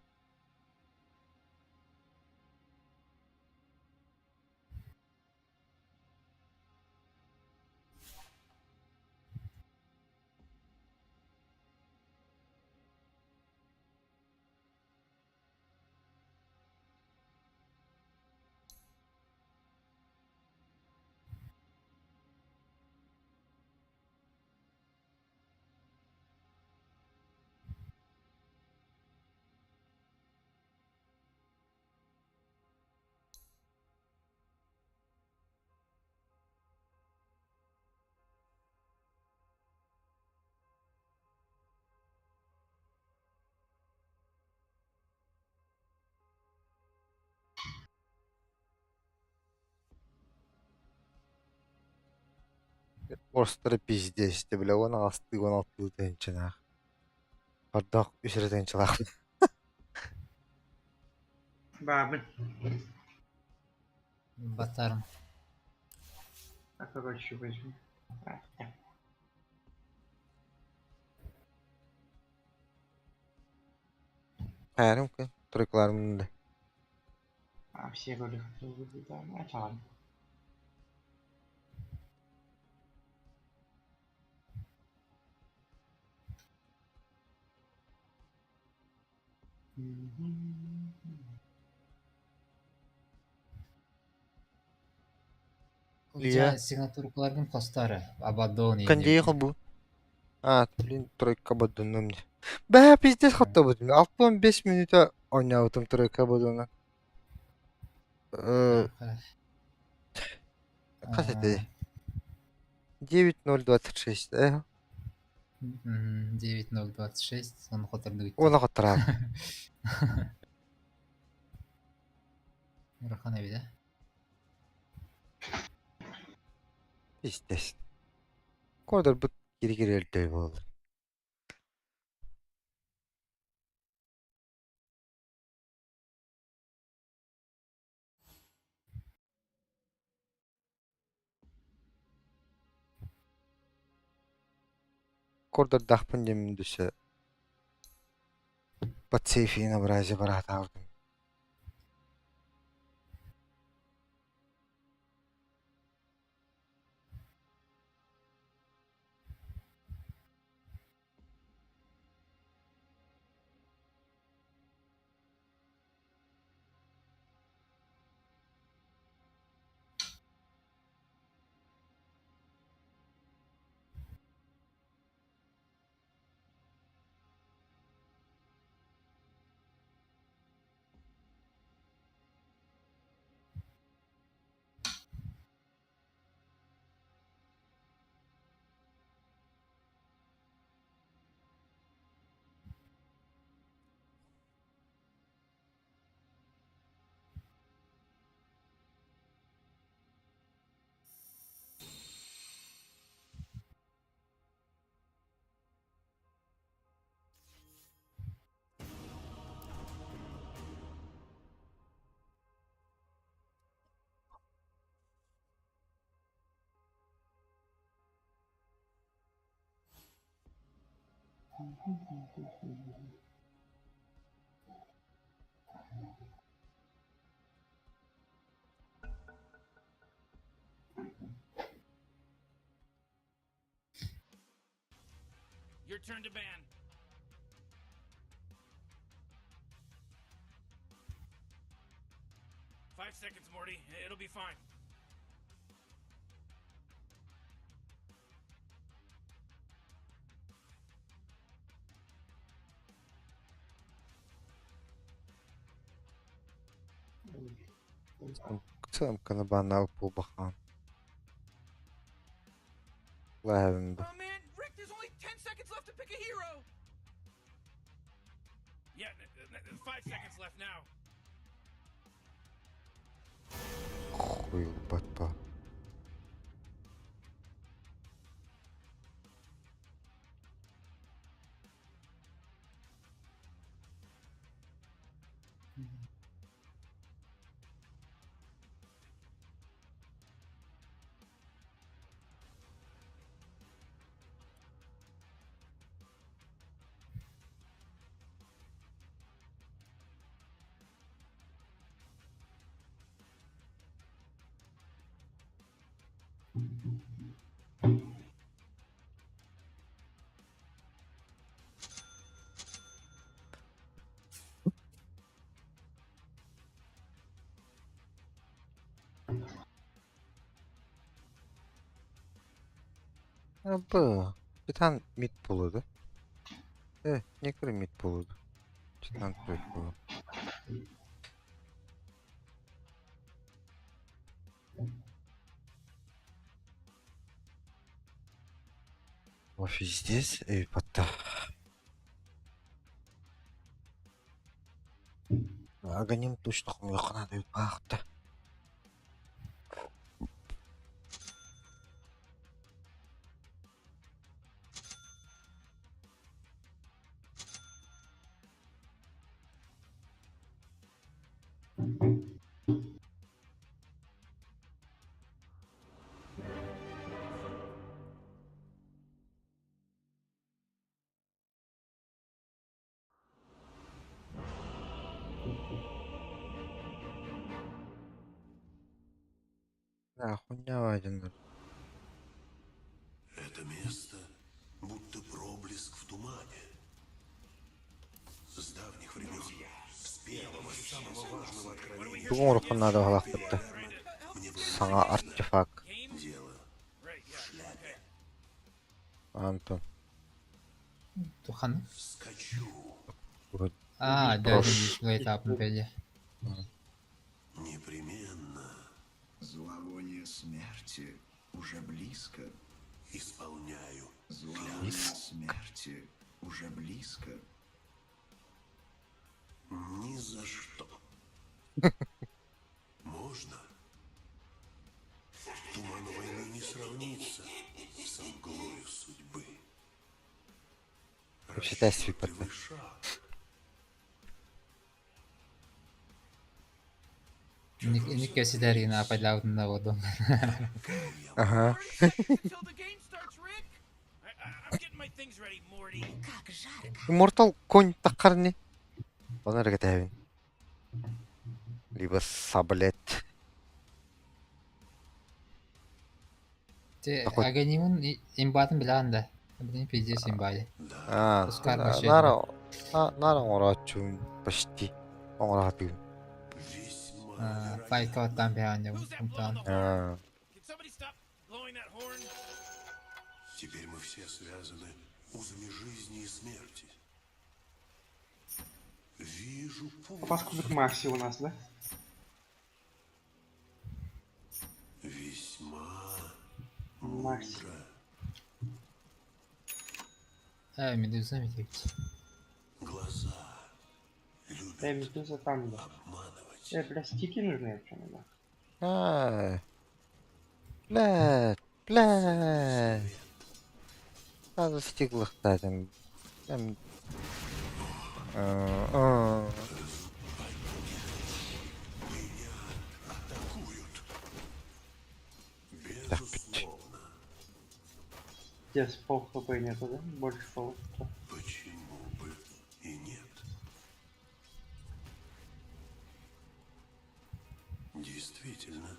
Орыстары пиздец, бля, он алысты, он алты тенчинах. Ардақ үсірі тенчилах. Бабы. Батарм. Так, короче, возьму. Хайрым ки, тройкларымды. Все роли хотел выбить, да, ну, это ладно. Iya. Сигнатуркалардын постары. Абаддон Кандей бу. А, блин, тройка бадуным. Бә, пиздец хатта бу. 65 минута ойнавытым тройка бадуна. Кас это? 9026. 9026. Он хотырды бит. Оны хатырак. Рахан эби да? Пиздец. Кордор бут кири-кири элдей болды. Кордор дахпын демін дүсі. Бат сейфиін абыразы барат алдым. Your turn to ban. Five seconds, Morty. It'll be fine. Самка на банал пулбахан. Ладно. Oh man, Rick, there's only 10 seconds left to pick a hero. Yeah, 5 seconds left now. Хуй бата. Абы, Титан мид болуды. Не кірі мид болуды. Титан тройк болуды. Офи здесь, бата. Аганим точно хуйқана деп бақты. Да, хуйня вадина. Это место будто проблеск в тумане. С давних времен, с первого самого важного откровения. Бүгін ұрқын надо ғалақтыпты. Саңа артефакт. Game Антон. Тухан. Вот. А, да, дисплей этапный пойди. Непременно. Зловоние смерти уже близко. Исполняю. Зловоние смерти уже близко. Ни за что. Можно? Туман войны не сравнится с мглою судьбы. Считай свипа. Расчетливый шаг. Никакая сидарина опадла на воду. Ага. Until the game starts, Rick. I'm getting my things ready, Morty. Как жарко. Immortal конь тақарни. Оны ргатавин. Либо саблет. Те Такой- аганимун имбатын биланда. Блин, пиздец имбали. Пускай машина. Нара орачун почти. Оңратыгын. Файт каваттан биян Who's that blowing the horn? Аа. Can somebody stop blowing that horn? Теперь мы все связаны узами жизни и смерти. Вижу путь. Паскудок Макси у нас, да? Весьма Макси. мудро. Медуза метить. Глаза любят Медуза там, да. обманывать. Бля, стики нужны, прям, да. Ай. Блядь. Сразу стиглых дадим. Прям. Безусловно. Здесь пол хп нету, да? Больше пол. Почему бы и нет? Действительно.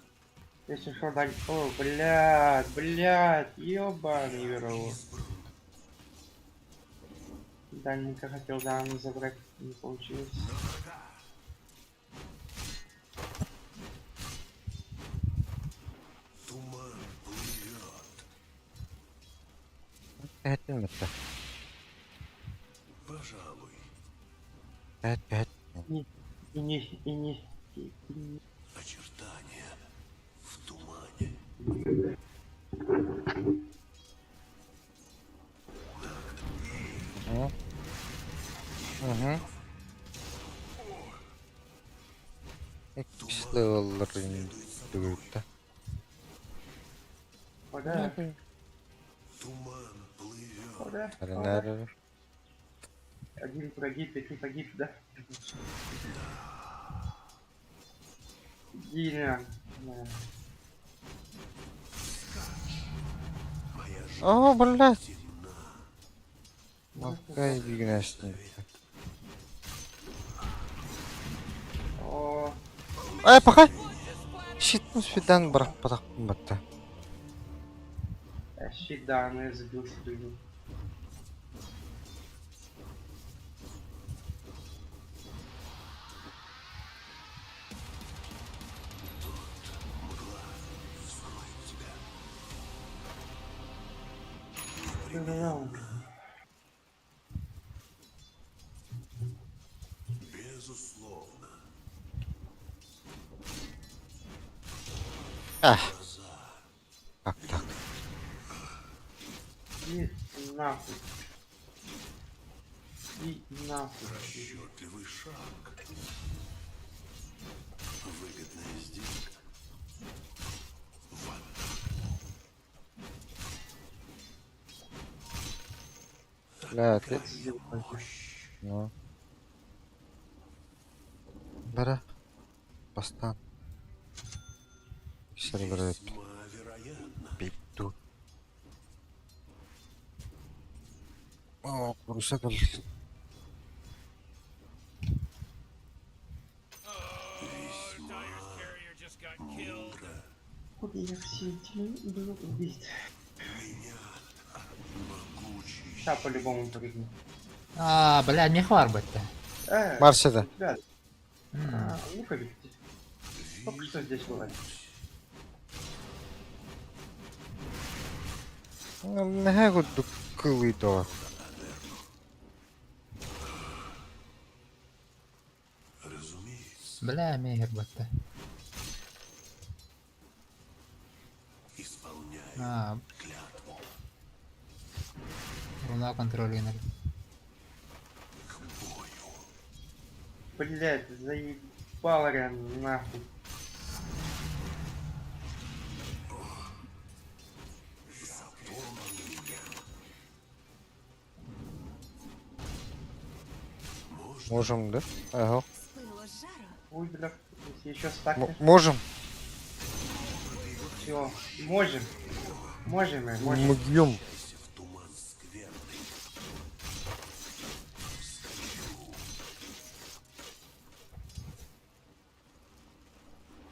Если что, дать... О, блядь, ёбаный веровод. Дальненько хотел Дану забрать, не получилось. Туман плывет. Пятин это. Пожалуй. Пять. И не... Очертания в тумане. Угу. X level'ların dövüldü. Вода, Туман плывет. вода, вода. Nerede? Один погиб, пять не погиб, да? Иди на. О, блядь. Какая дигнашная. О, Ай, пока. Щитну свидан брак потак бата. щит, да, но я забил сюда. Безусловно. Ах. Как так? И нахуй. И нахуй. Расчетливый шаг. Выгодная сделка. Бля, ты... Ну. Бара. Бастан. Сервер Весьма вероятно. пиду. О, курсакал. Oh, Dyer's carrier just got killed. Куда я все эти был убит? Сейчас по-любому прыгну. А, блядь, мне хварбать-то. Маршеда. Ребят, ну побегите. Только что здесь бывает. Не гуд кылыйдо. Разумеется, Бля, мегер батта. исполняю А, клятву. руна контроль инер. Блять, заебал реально, нахуй. Можем, да? Ага. Спыло с жару. Ой, бля, если еще стакнешь. Можем. Все, можем. Можем, мы, Мы можем. бьем. В туман скверный.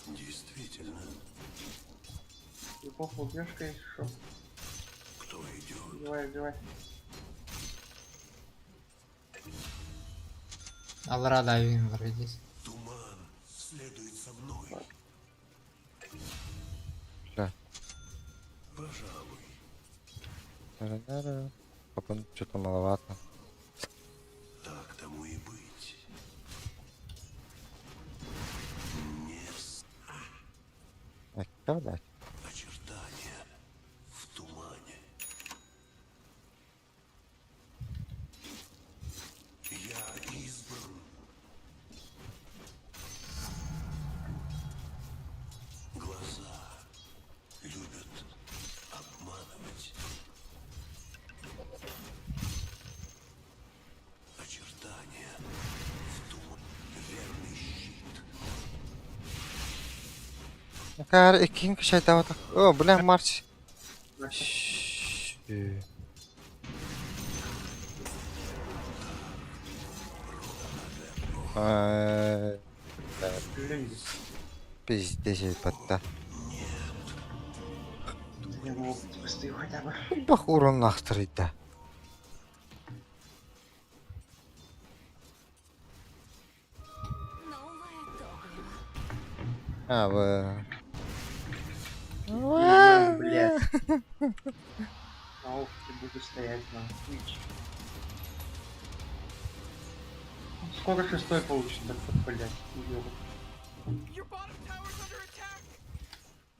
Действительно, Любовь убьешь, конечно, шо. кто идет? Давай. Алра дайвин бар здесь. Туман следует за мной. Да. Пожалуй, Потом что-то маловато. так тому и быть. Что дать? Очертания в тумане. Я избран. Глаза любят обманывать. Очертания в тумане. Верный щит. Кар икин кişi daha da. O, bilen marş. Люди. Пиздец, подта. Я могу быстрее хотя бы. Bak urun aktırıydı. Новое топливо. Ha bu. Блять. На опыте буду стоять на Twitch. Скоро шестой получится, так вот, блять. Your bottom tower's under attack.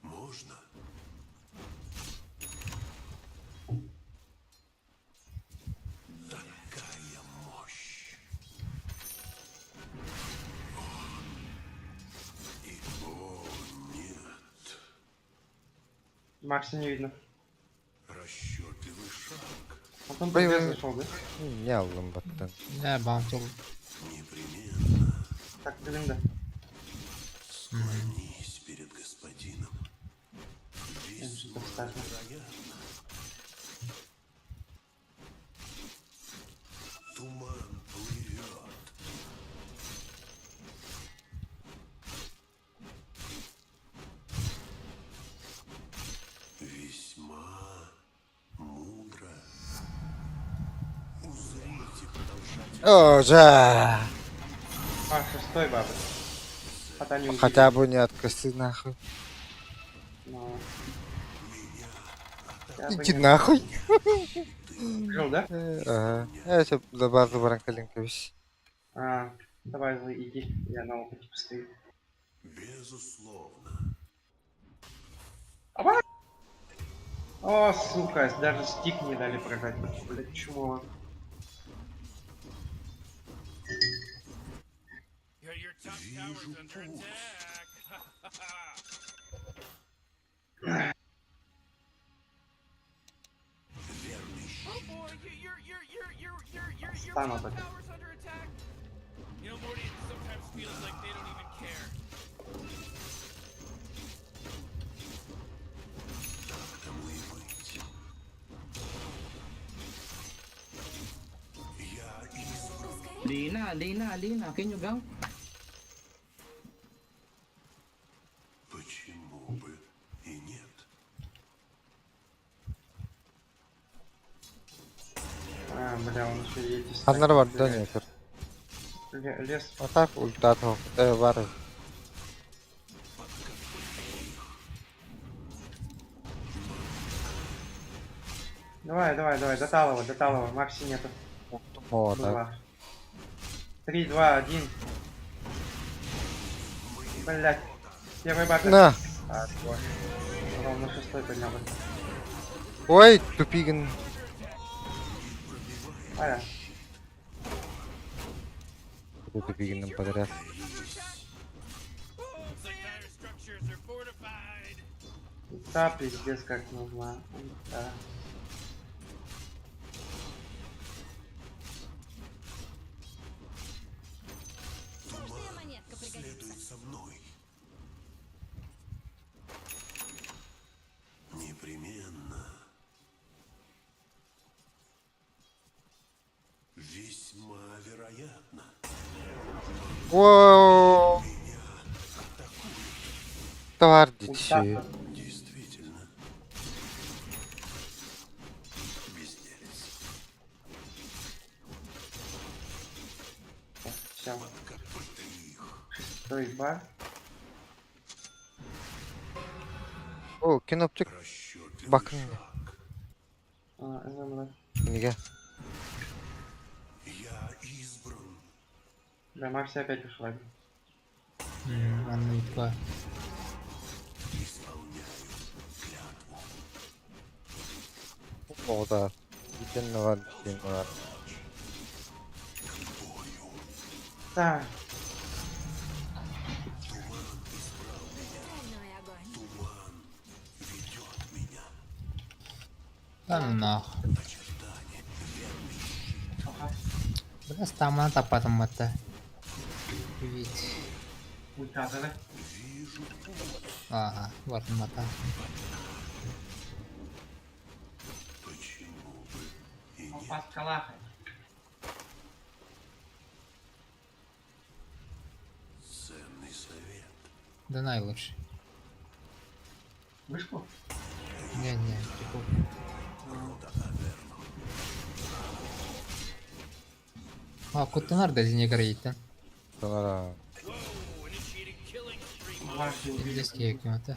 Можно? Такая мощь. И о, нет. Макса не видно. Расчетливый шаг. Потом Ой, ПГ ой. зашел, да? Ne aldım battın? Не, баунтил. Непременно Так, блин, да. склонись перед господином. Я Весь что-то вставил. вероятно. Туман плывет. Весьма мудро. Узрите продолжать. Oca. А, шестой баба. Пока не увидел. Хотя бы не откосы нахуй. Но... Я бы Иди не нахуй. открыл, да? Ага. Я тебе за базу Баранкалинкович. А, давай, иди. Я на опыте постою. Безусловно. О, сука, даже стик не дали прожать. Блять, чмо. Your top tower's under attack. Oh boy, your Стану top так. tower's under attack. You know, Morty, it sometimes feels like they don't even care. Так тому и быть. Я избран. Lina, can you go? Почему бы и нет? А, бля, он еще и эти Anlar var da блядь. ne Лес. Atak ulti atak. Var. Давай, до талого. Макси нету. О, так. Была. 3, 2, 1. Блять. Первый батл. На. А, вот. Ровно 6-й поднял. Ой, тупигин. Ая. Тупигином подряд. Looks like dire structures are fortified. Да, пиздец, как нужно. Да. Каждая монетка пригодится. Следуй за мной. Непременно. Весьма вероятно. Воу. Товар дичи. Действительно. Безделец. Все. Копыта их. 6-й бар. О, киноптик. Расчетливый Bakın. шаг. Önemli. Niye? Я избран. Да, Макси опять ушла. Анна Итва. Исполняю клятву. O da. Bütün ne var, bir şey var. Так. Стальной огонь. Туман ведет меня. Да ну нахуй. Ага. Бля, стамана тапатым это. Ведь. Ультазовый. Ага, вот мата. Почему бы и нет? Опас калахай. Ценный совет. Да найлучше. Вышку? Не, прикол. А, kutular da dine göre gittin. Sonra Whoa, initiating killing spree. Ваши убили. Eski hükümete.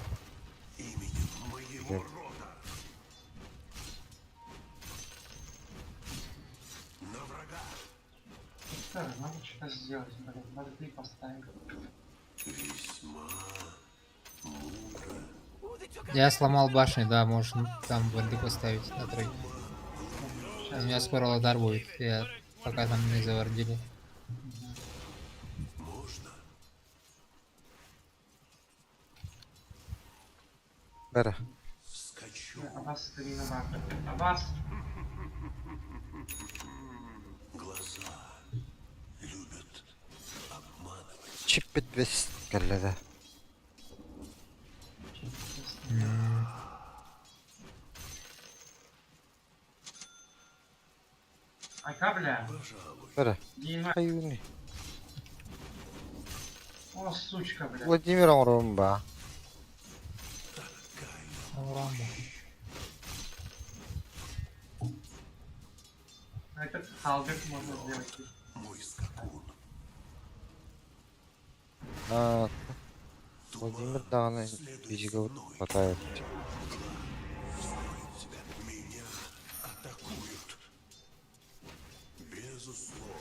Именем моего рода. На врага. Что, надо что-то сделать, блин. Надо ты поставить. Весьма мудро. Ooh, they took out Я сломал башню, да, можно там бонды поставить на тройку. У Сейчас. меня скоро ладар будет, я пока там не завардили. Можно. ver. Скачу. Аббас, ты не на Аббас. Глаза любят обманывать. Çip bitmez kellede. Айка, бля. Ver. Дима. Hayuni. О, сучка, бля. Vladimir Orumba. Рамбо. Этот халбек можно сделать. Мой скакун. Ha. Vladimir Dağı'nı fizika хватает. Меня атакуют. Безусловно.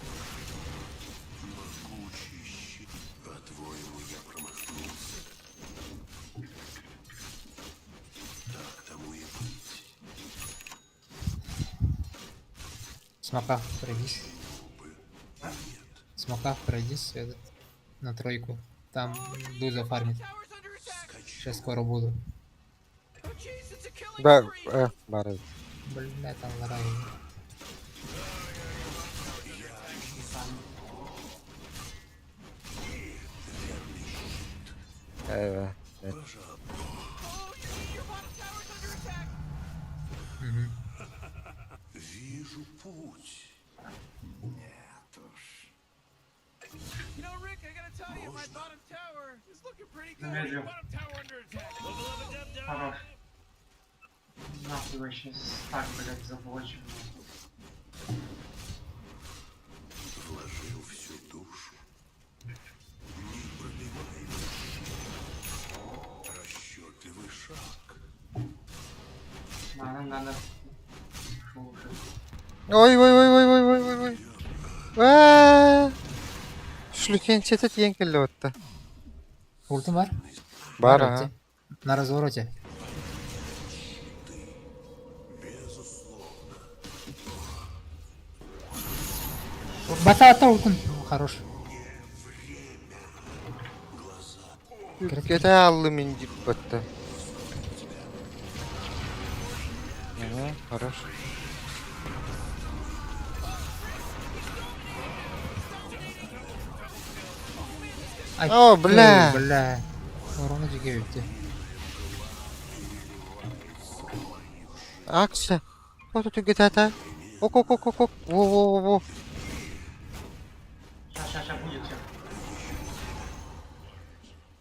Могучий щит. По-твоему, я промахнулся? Так тому и быть. Смока, пройдись. Смока, пройдись этот, на тройку. Там Дуза фармит. Towers under attack. Сейчас скоро буду. Oh, jeez, it's a killing Da, spree. bari. Бля, там ларай. Evet. Evet. Oh, shit, your bottom tower's under attack. Вижу путь. You know, Rick, I gotta tell you, my bottom tower is looking pretty good. Медленно. Bottom tower under attack. Level up a dub Хорош. Нахуй вообще так, блядь, заблочен. Вложил всю душу. Непробиваемый щит. Расчетливый шаг. Нам надо ушел уже. Ой. Ва! Шлюхенчеті ең келі отты. Ультим бар? Бар, На ага. развороте. На развороте. Бата ультим. Хорош. Кете аллы мен деп бітті. Ага, хорош. Ай, О, бля. Бля. Урона жеге өтті. Акция. Вот тут где-то. Ок. Во. Сейчас будет все.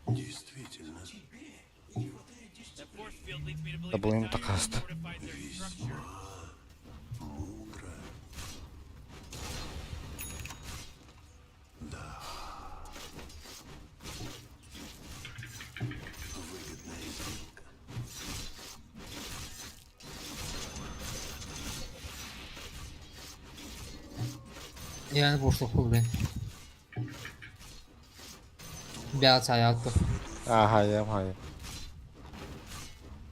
Действительно. That force field leads me to believe Да блин, that так Dire аст. fortified their structure. Yani boşluk bu ben. Beyaz ayakta. Hayır.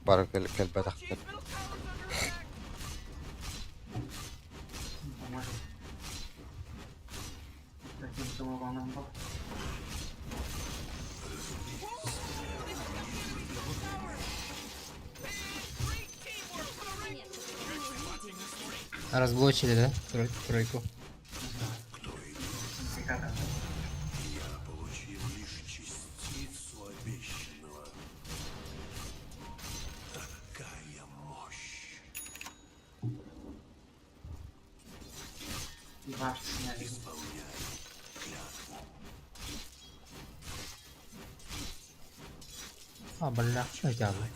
Бар кел бадақ кел. Поможет. Таким самованом был. Разблочили, да? Тройку. Нифига там. Получил лишь частицу обещанного. Такая мощь. И ваш сняли. А, бля, что я делаю?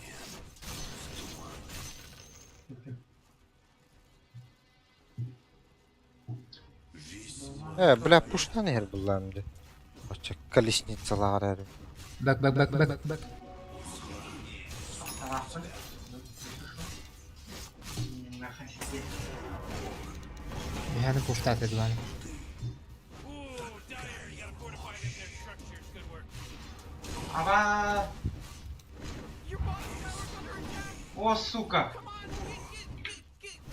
Бля, пуштан ер бұлланды. Очак колесницалар әрі. Бэк. Оставался. Нахуй сидеть. Yani pushtat edi bani. Ooh, Dire, you gotta fortify their structures. Good work. Ава! О, сука!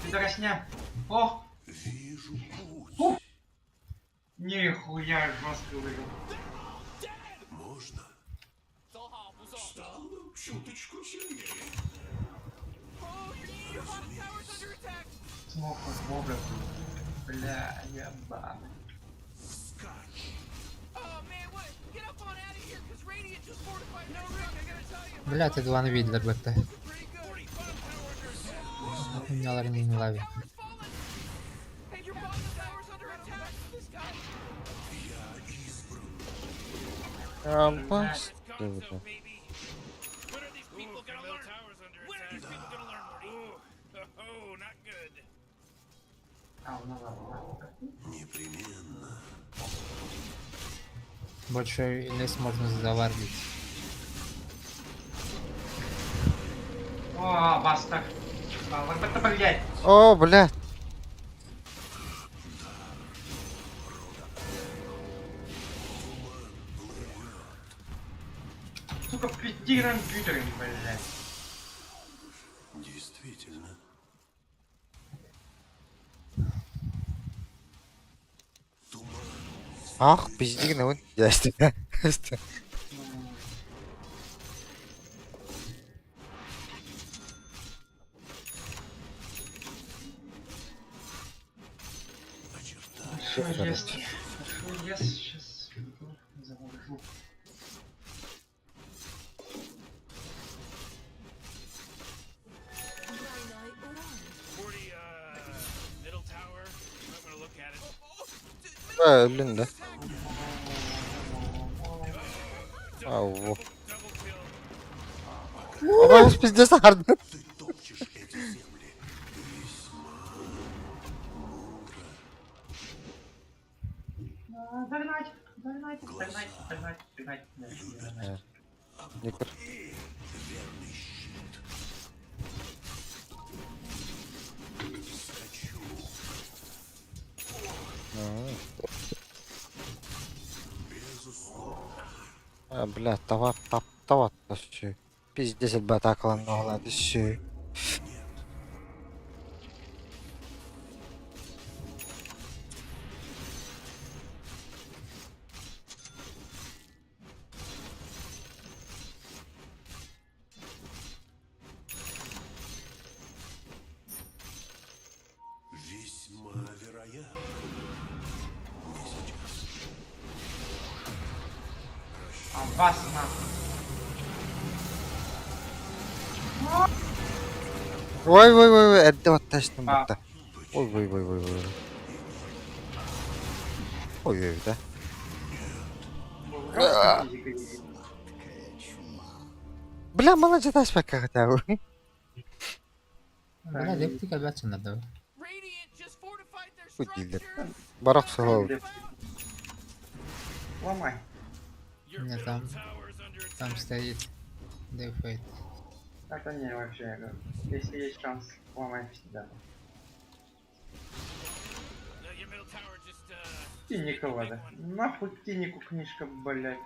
Пидоросня! О! Вижу путь. Нихуя жестко вывел. Можно? Стал чуточку сильнее. Смог от бога. Бля, ебан. Bля, ты два видел бэкта. Нялар не лави. Ампас. What are these people gonna learn? When are these people gonna learn, Morty? Oh, not good. А, ну ладно. Непременно. Больше лес можно заварить. О, бастер. А, вот это, блядь. О, бля. Сука, пидиром Питером, блядь. Действительно. Ах, пиздик на вон. Ясты. Хорошо, есть. Хорошо, есть. Сейчас завожу. Morty, middle tower. I'm gonna look at it. Öldün de. Ау. Double kill. Ama bizde sardı. Ты топчешь эти земли весьма Догнать. Никер. верный щит. Бля, товар тащи. Пиздец, бата кылангалады ши. Весьма вероятно. Опасно. Ой, это вот точно А. бата. Ой. Ой, да. Просто физика есть. Бля, молодец, аспект когда. Бля, лептик опять надо. Radiant just fortified their Удилер. structures. Барак сухого. Ломай. Your Нет, middle там- tower's under Там attack. стоит Дэйфейт. Это не вообще, я говорю. Если есть шанс, ломай всегда. No, your middle tower just Тинникова, да. Нахуй тиннику книжка, блядь.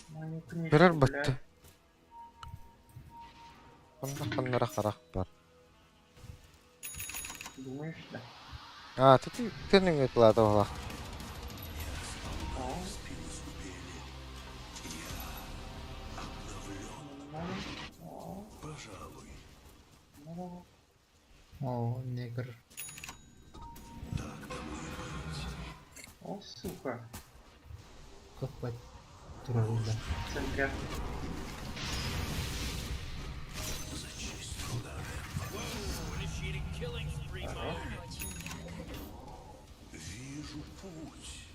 Мою книжку, Берер блядь. баттı. Bunlara karak var. Думаешь, да? Ты не кладывала. О. О. Пожалуй. Ну, О, негр. о, сука. Какой тролль, да. В центре. initiating killing spree mode. Вижу путь.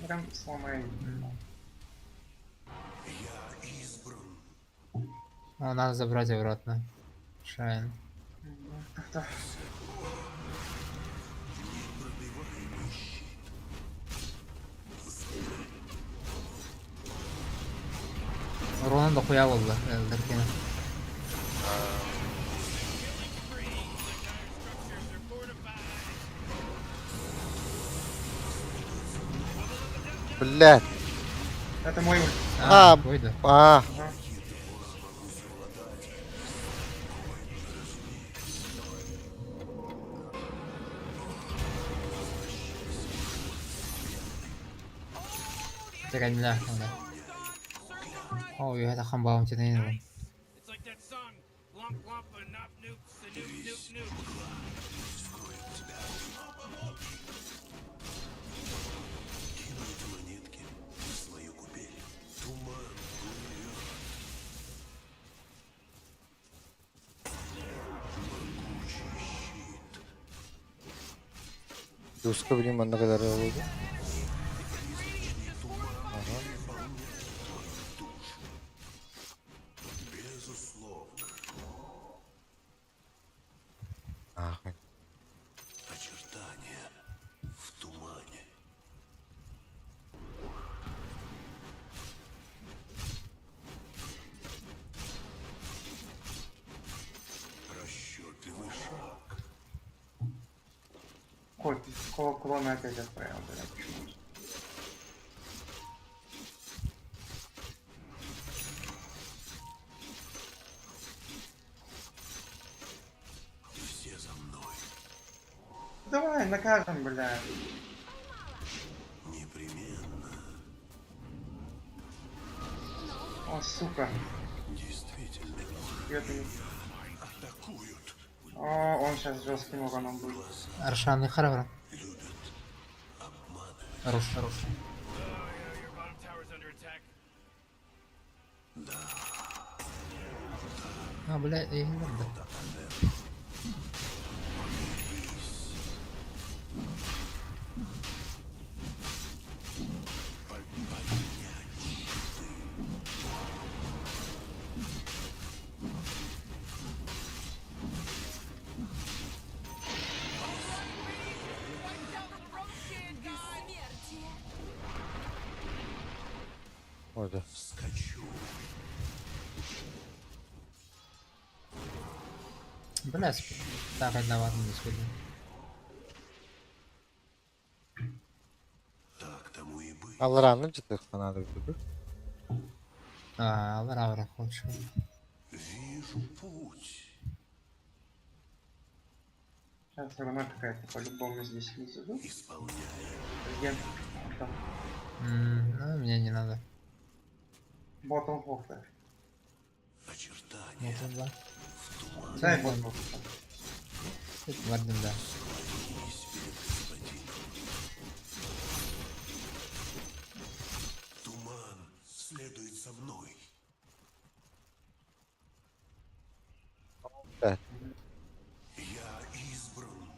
Прям сломай. Я избран. О, надо забрать обратно. Шайн. Кто-то. Урона дохуя болды, Элдеркина. Блядь. Это мой ульт. Бойда. Tekan nila. Oh, you had a kambawang tinayin. It's like that song, Glump Glump and Nop Nukes and Nuke. Кинуть монетки в свою купель. Туман плывет. Могучий щит. Duska bileyim ben ne kadar oldu. Безусловно. Ахуй. Очертания в тумане. Расчетливый шаг. Клона опять отправил, блядь. Почему? Все за мной. Давай, накажем, блядь. Непременно. О, сука. Действительно. Это не- Атакуют. О, он сейчас жестким уроном будет. Аршан и Харвар. Любят обманы. Хорош. Oh, yeah, your bottom tower's under attack. А, бля, я не знаю, да. Orada. Скачу. Бля, так одновато не сегодня. Так тому и быть. Алраны жытыктан алып жүрдү. Алар аврах лучше. Вижу путь. Сейчас равна какая-то по-любому здесь внизу. Исполняю. Реген. Там Ну, мне не надо. ботом хохта. Очертания. Вот два. Дай ботом. Варден, да. Туман следует за мной. Evet. Я избран.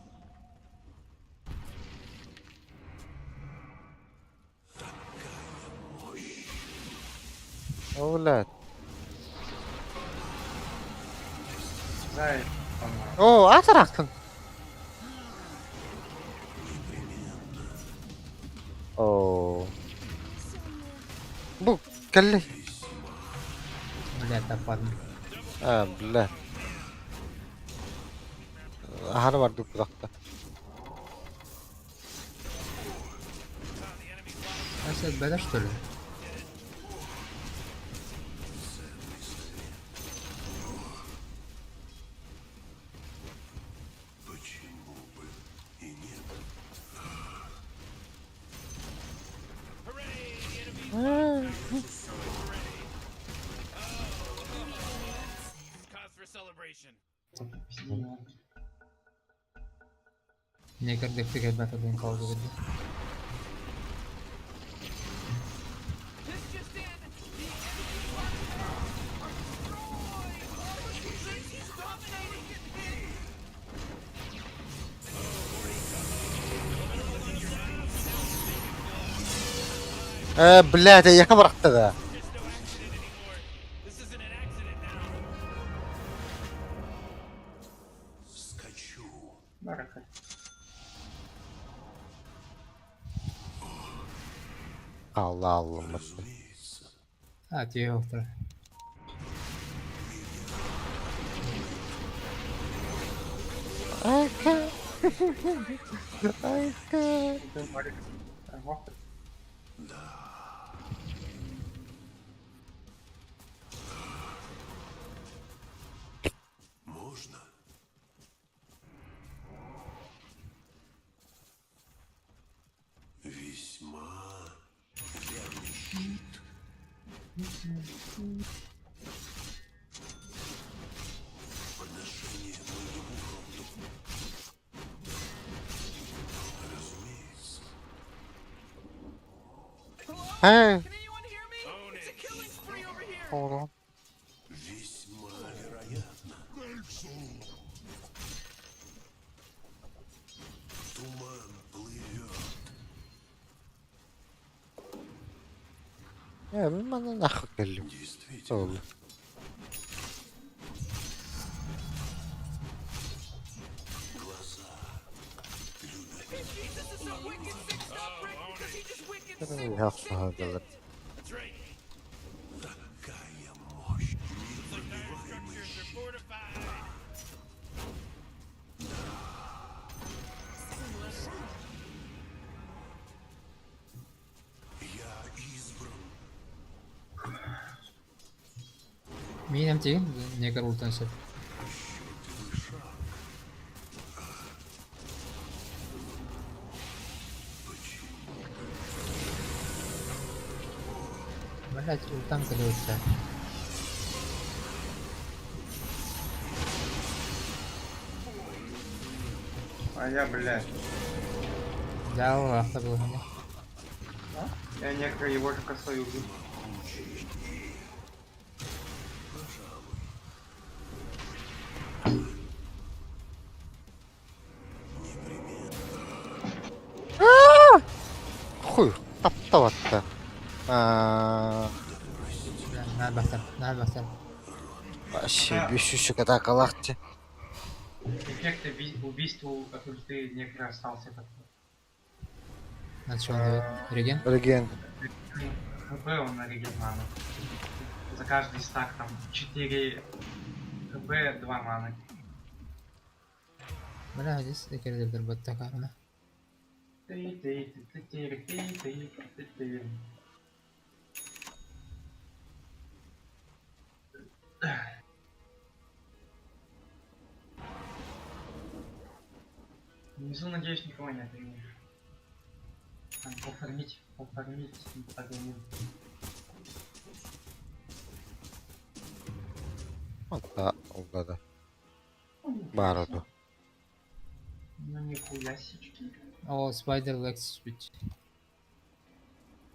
Oğlan. Дай. Oo, atarakın. Oo. Bu kelli. Блядь, топорно. Ha, billah. Ahar var bu kulakta. А сейчас беда, что ли? Почему бы и нет? Hooray! The enemy destroyed already. Cause for celebration. Мне как дофига ребята один колду видно. This just in. The enemy are destroyed. He's dominating it. Блядь, я камерахта да. There's no accident anymore. This isn't an accident now. Скачу. Барака. Allah Allah. Разумеется. А, Теохтер. Ayka. Ayka. Ты барик. Хохта. Можно? Весьма верный щит. Подношение моему роду. Разумеется. Hey. Can anyone hear me? It's a killing spree over here. Oğlum. Весьма вероятно. Туман плывет. Ya ben bana nakık geldim. Действительно. Oğlum. Глаза любят. Jesus is so wicked. Sick stop Rick because he just wicked Ben sick. de yapsa hadiler. That's right. Такая мощь. Structures are fortified. Я избран. Минем тиген, не корултан сеп. Блять, ультам колется. А я, блядь. Да, лахта был меня. Я некро его же косой убил. Хуй. Tapta battı. Надо бахтар. Вообще, бещущий когда калахти. Эффект убийства от ульты некро остался как-то. На что он дает? Реген? Реген. ХП он на реген маны. За каждый стак там 4 ХП, 2 маны. Бля, здесь такие дербат такарна. Внизу, надеюсь, никого нет. Там пофармить, погоню. Hatta oldu da. Бароду. Ну нихуя сички. О, Spider Legs Switch.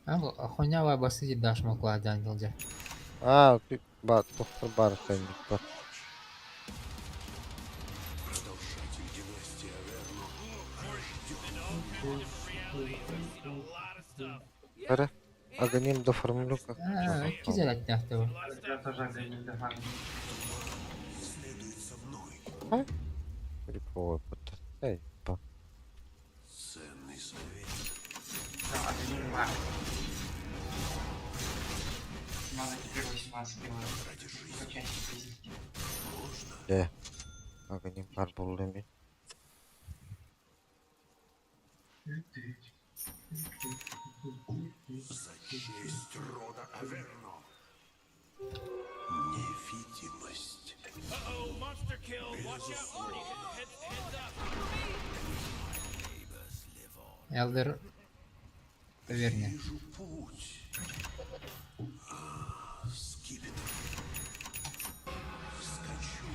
Охоняла басыди даш мокла дангылжа. Доктор бар сенник бар. Продолжатель династии Аверну Бәрі, агоним доформлю как. Güzel atlattı bu. Я тоже огоню дофармлю. следует со мной. Прикол, вот. Эй, па. Ценный совет. Да, огоню мар. Надо теперь 18 делать. По части позитив. Агоним бар болды мен. За честь рода Аверно. Невидимость. Uh-oh, monster kill. Watch out. Heads up. Elder Верни. Вижу путь. Скипетр. Вскочу.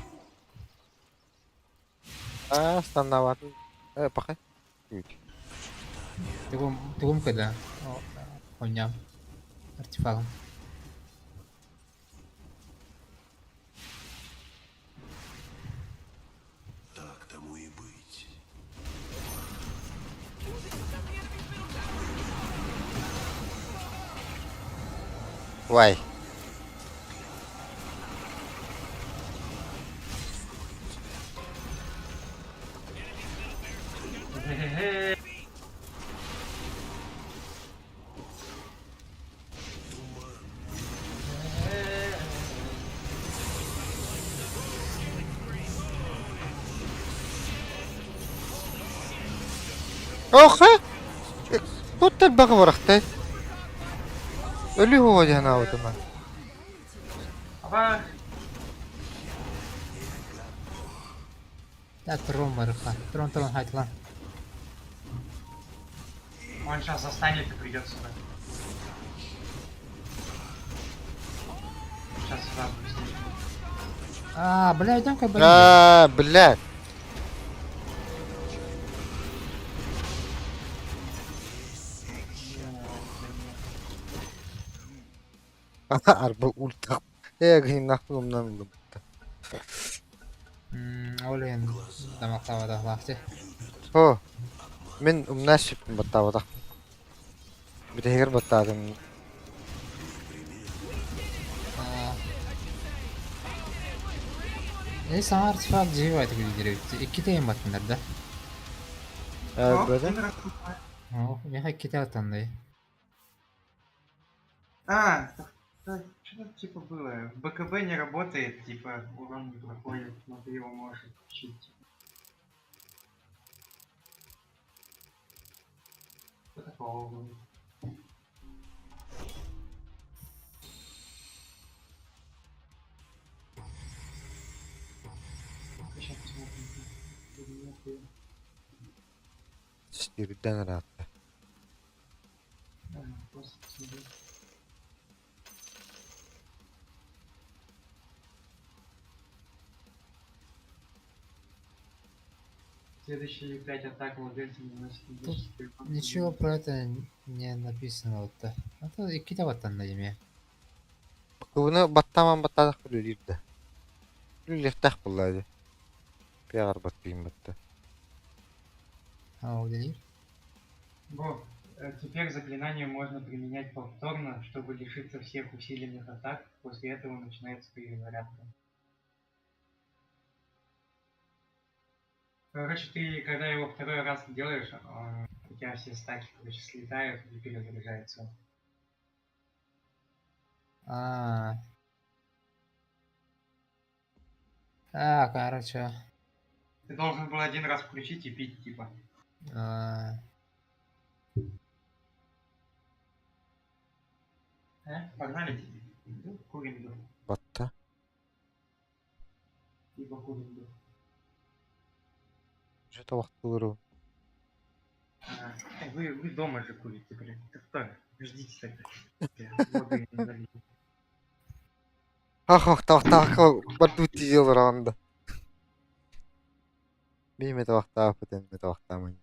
Становат. Пахай. Тugum kada. Охоням. Артефактом. Так тому и быть. Вай. Оха! Тут бага барахтай. Ölü hoca na otuma. Аба, Да, Трон марыха. Трон хать lan. он сейчас застанет и придет сюда. Сейчас сюда быстрее. Блядь, дай-ка, блядь. Блядь. Arba ulta. Ey aklımdan aldım. Олен дамақтава да лахты. О. Мен умнашып баттавада. Бирегер баттадым. Sana артефакт живо айтып билдирет. 2 тайм аттыңдар да. Böyle. Мен 2 аттандай. Что-то типа было. БКБ не работает, типа урон не проходит, но ты его можешь отключить. Что такого было? Сейчас посмотрим. Stirden rahattı. Просто посмотри. Следующие 5 атак владельцам наносят магические урон. Ничего про это не написано вот то. Это 2 да аттандай эме. Bunu battaman battadak lülirdi. Lülirtah bulladı. Piyar batayım battı. Удалир. Во, теперь заклинание можно применять повторно, чтобы лишиться всех усиленных атак. После этого начинается перезарядка. Короче, ты когда его второй раз делаешь, у тебя все стаки, короче, слетают и перезаряжается. Короче. Ты должен был один раз включить и пить, типа. Погнали. Курим. Батта. Типа курим. Что-то вақтылыру. Вы дома же курите, блин. Это кто? Ждите тогда. Воды не налили. Вақтақ, барту тизел ранда. Беймет вақтақ, бітен мет вақтамын.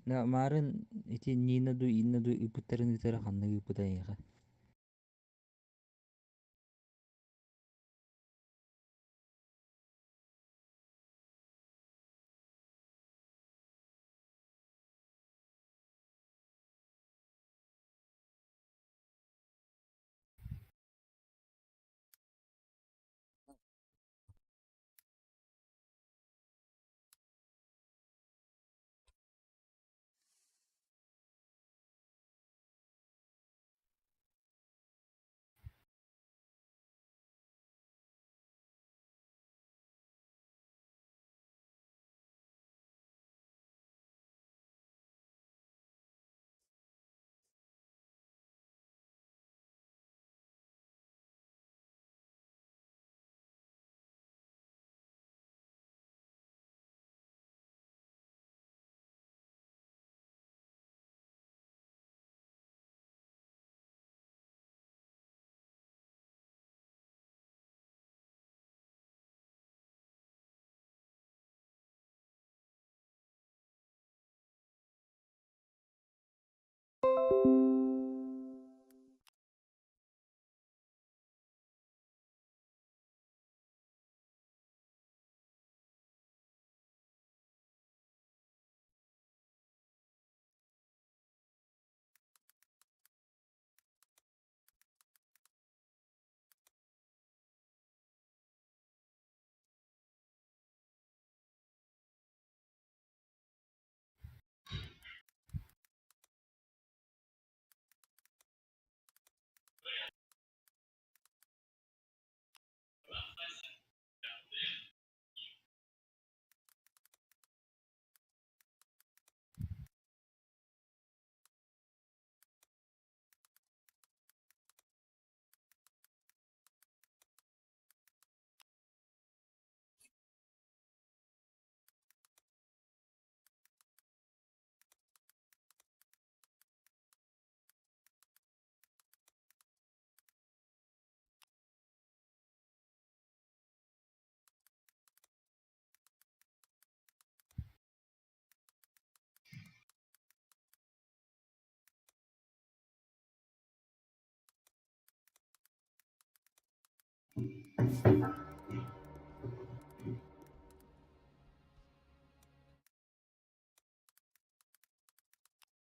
Марын эти Нина ду Инна ду ипуттарын итера ханны ипутайга.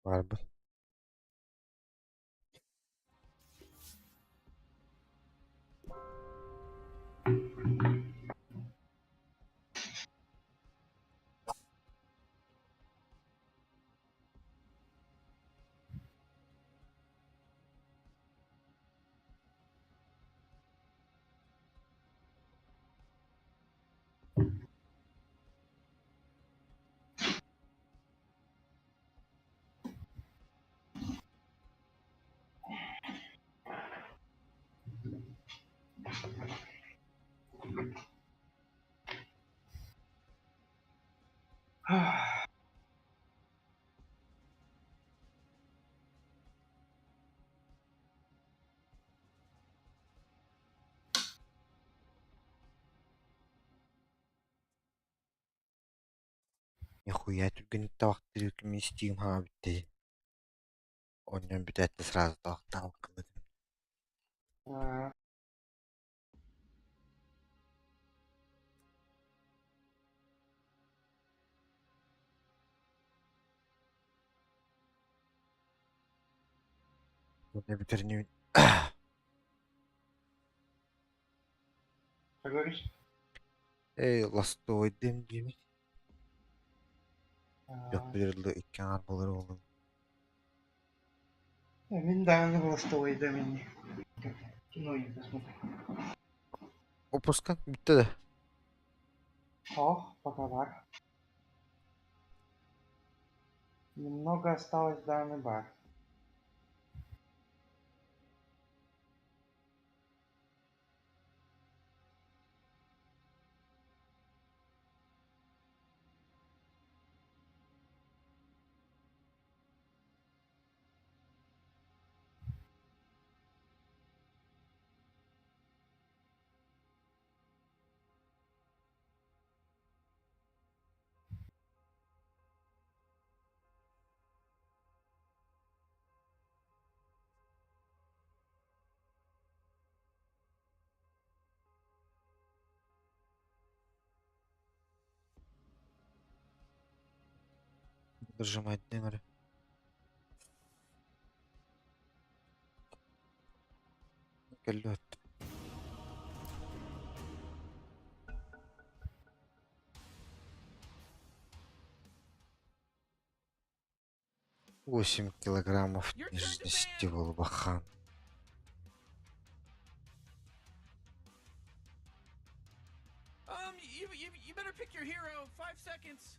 Var bu. Нихуя түрген тавақтыр өкім естейім ха бітті. Оннан бітәтті сразу тавақтан алқымдым. Онна бітеріне... Что говоришь? Эй, ластовый дым деймін. Yok bilirli ikkan arbaları oldu. Мен давно было с того и до меня. Кино не посмотрел. Опускан bitti de. О, пока бар. Немного осталось до данный бар. Дожимать номер. Лед. Восемь килограммов нежности Волбахан. You better pick your hero. 5 seconds.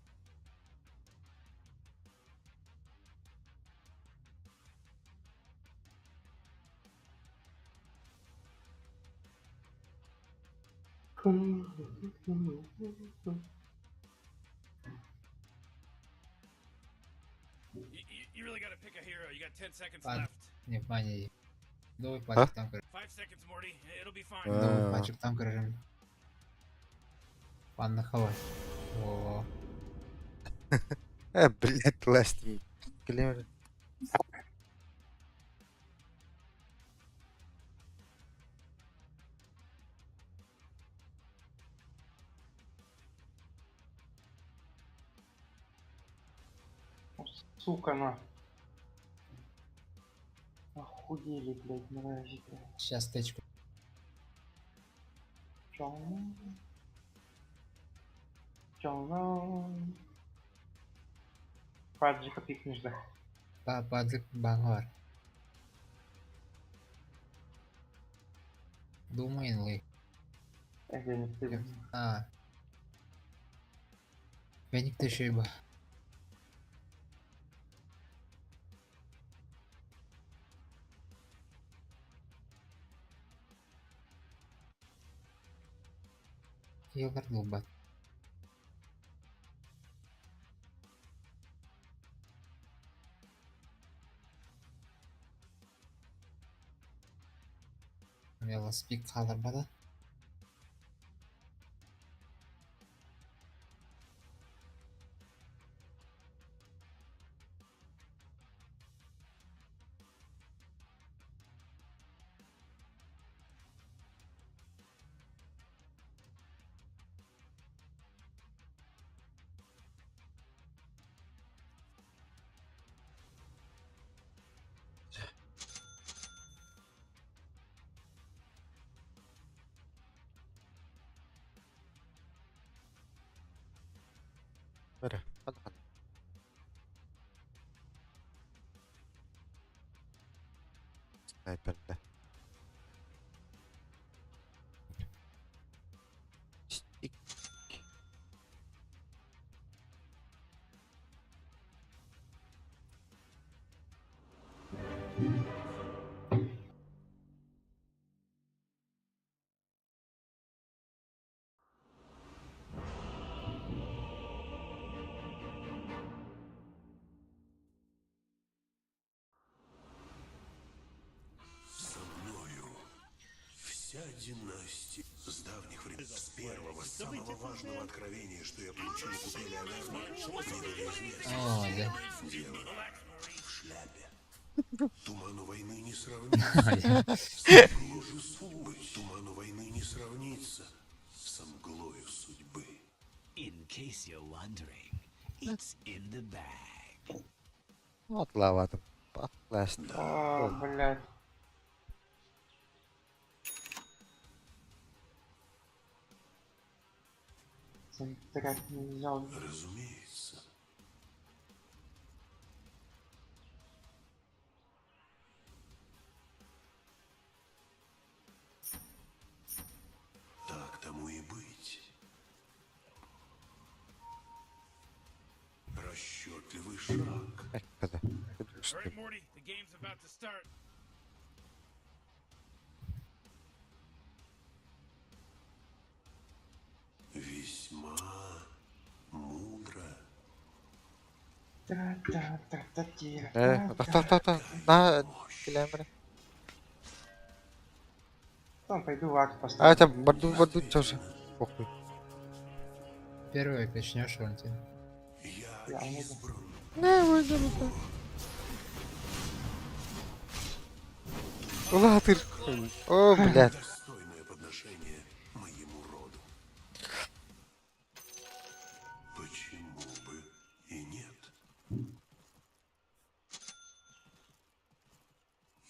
You really gotta pick a hero. You got 10 seconds Ладно. left. Внимание. Новый патчик танка. 5 seconds, Morty. It'll be fine. Новый патчик танка режим. Пан нахавай. Во. Блять, ластим. Клемер. Сука, на. Охуели, блядь, мрази. Сейчас течку. Чё? Паджика пикнешь, да? Падзик бангар. Думаем ли? Я не стыдно. А. Веник ты шиба. Йогурт луба. Велоспик қалар бада. Böyle. Hadi hadi. Sniper'de. Stick. Со мною вся династии. С давних времен, с первого, самого важного откровения, что я получил у купели Аверна, О, да. дело в шляпе. Туману войны не сравнится. А, С мглою судьбы. Туману войны не сравнится со мглою судьбы. In case you're wondering, it's in the bag. Atlamadım. Atlaştım. О, блядь. Центрат не взял. Разумеется. Так тому и быть. Расчетливый шаг. Kada. All right, Morty, the game's about to start. Весьма мудро. Ta. Daha kilemre. Потом пойду в арт А поставлю. это борду тоже. Похуй. Первый начнешь, Валентин. Я Я не избран. Ne vurdum da. Ulatır. О, блядь. Достойное подношение моему роду. Почему бы и нет?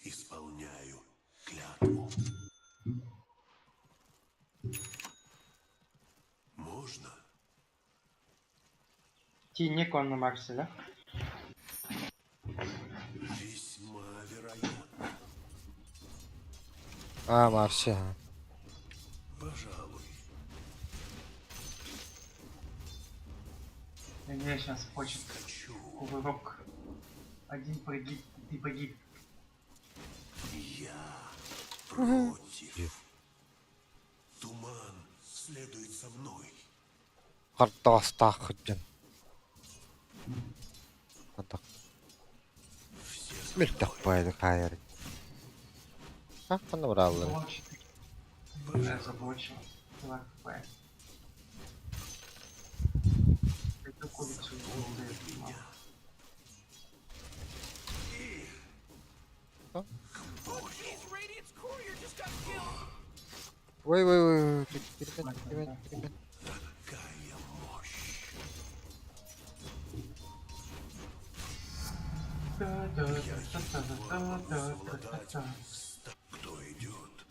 Исполняю клятву. Можно? Ти Никон на Марсе, да? Весьма вероятно. А, Марси. Ha. Пожалуй. Я сейчас хочет Хочу. кувырок. Один погиб, ты погиб. Я против. Туман следует за мной. Kardas takıcın. Kadak. Bir takpaydı hayır. Ha, bana vuralım. Я заблочил. Давай, купай. Пойду курицу и His Radiant's courier just got killed. Vay. Kirmen. Какая мощь. Кто идет?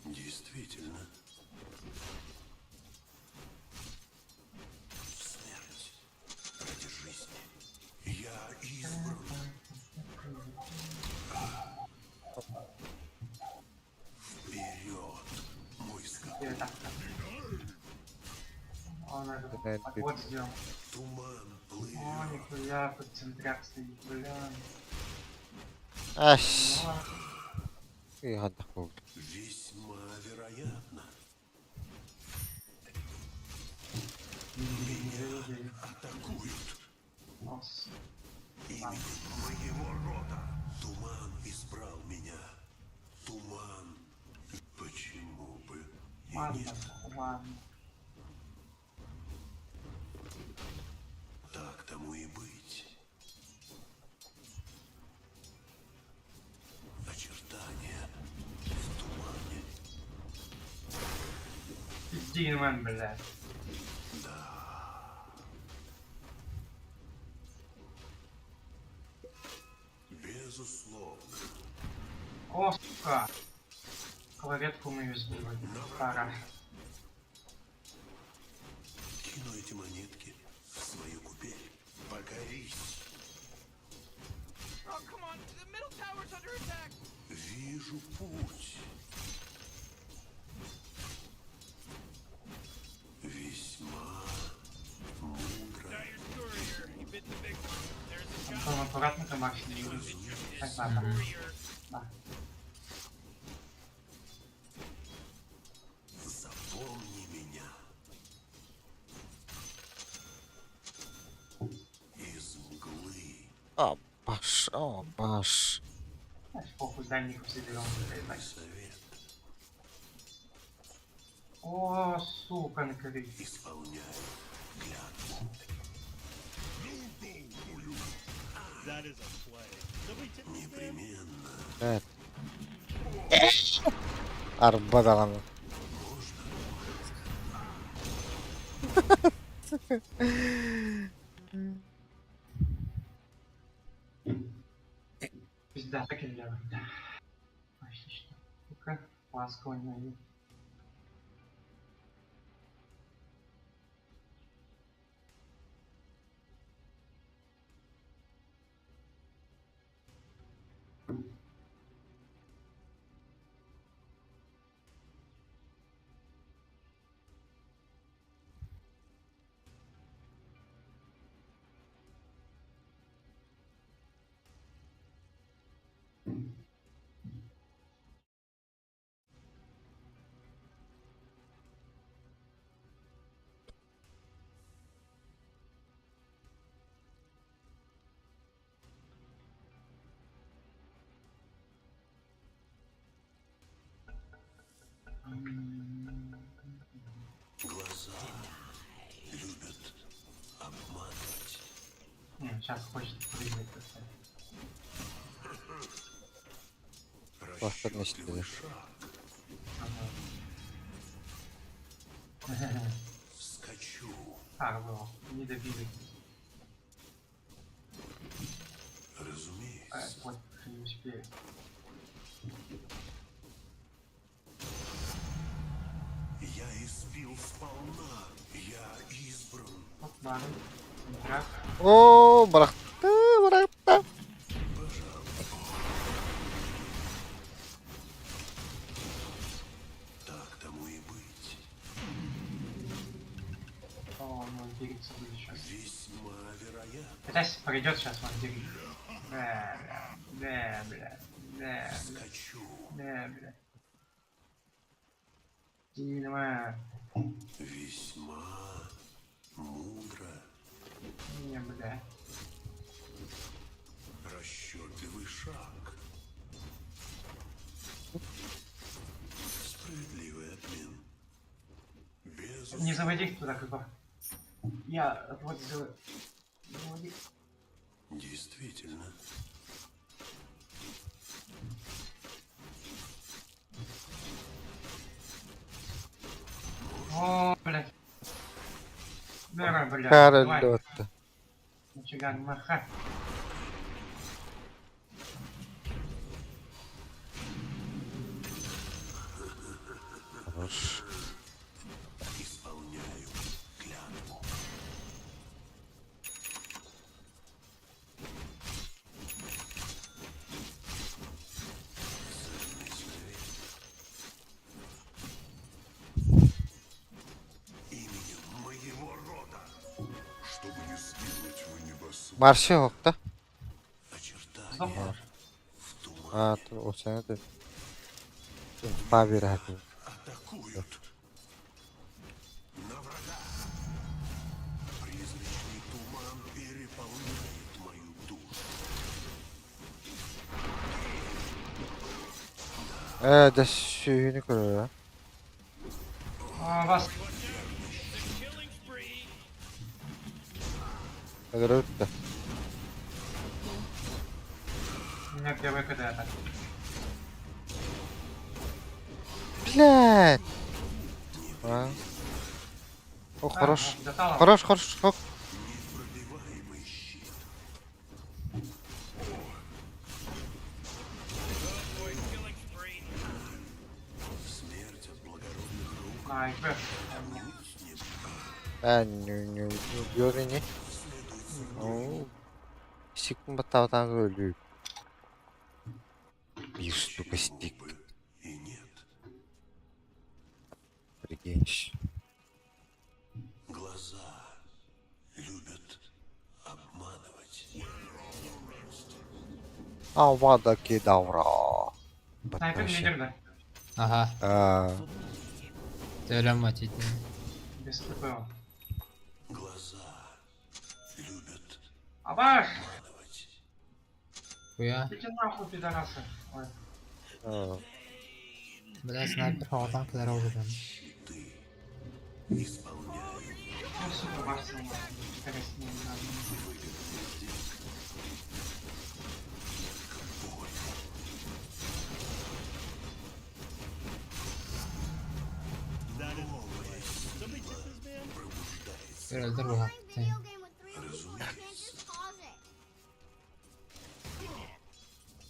Действительно. Смерть ради жизни. Я избран. Вперед, мой скот. Он этот Блядь, отвод сделал. Туман плывет. О, нихуя, под центряк стоит, бля. Aş. İyi hadi oldu. Весьма вероятно. Атакуют. Нос. Именем моего рода. Туман избрал меня. Туман. Почему бы и Ладно, нет? ладно. Так тому и быть. Очертания в тумане. Пиздинмен, блядь. Безусловно. О, сука. Клаветку мы сбили. Пора. Кину эти монетки в свою купель. Покорись. Oh, come on, the middle tower's under attack. Вижу путь. Весьма мудро. Dyer's courier, he bit the big one. There's a shot. Антон, аккуратно ты Макс не Anyone видишь. interested? Так, ладно. Courier. Да. Запомни меня. Из мглы. Aa, baş. Aa, baş. Похуй, дальников соберем. Совет. О, сука, накрыть. Исполняю клятву. Непременно. Evet. Arba dağını. Пизда, так и делаем. Почти что. Ну-ка, ласково найди. Глаза любят обманывать. Не, сейчас хочет прыгать. кстати. Başka işte. Ага. Скачу. Было. Не добили. Разумеется. Вот, не успели. Я испил сполна. Я избран. Вот, ладно. Игра. Oo bıraktı bıraktı. Так тому и быть. О, ну, дериться будет сейчас. Весьма вероятно. Хотя придет сейчас он дерить. Да, бля. Скачу. Да, бля. Сильно. Весьма мудро. Не, бля. Расчетливый шаг. Справедливый обмен. Без Не заводи их туда, как бы. Я вот сделаю. Заводи. Действительно. О, блядь. Давай, блядь. Давай. Karolottu. Нифига, маха. Hoş. Исполняю клятву. Ценный совет. Именем моего рода. Чтобы не скинуть в небосвод. Marşı yok da. Очертания в тумане Ha dur o sene de. Tabi hadi. атакуют. На врага. Призрачный туман переполняет мою душу. De suyunu kırıyor ya. О, вас. Killing spree. Öldü. У меня первый КД так. Блядь. Ha. O хорош. Достала. Хорош, хорош, хорош. Непробиваемый щит. Boy, killing spree. Смерть от благородных рук. А, ИП. Будь не Ben görünü. Oo. Siktim batavdan ölüyor. Bir штука стик. бы и нет. Прикинь. Глаза любят обманывать. Havadaki davra. Снайпер лидер, да. Ага, Aa, söylemedi. Без КП. Глаза любят Абаш! обманывать. Хуя. Идите нахуй, пидорасы. Ой, О, Бля, снайпер хаватан кедер oldu. ну сука, ваш сын, пидорас, не надо. Öldür bu hakkı. Video game with 3 people, you can't just pause it.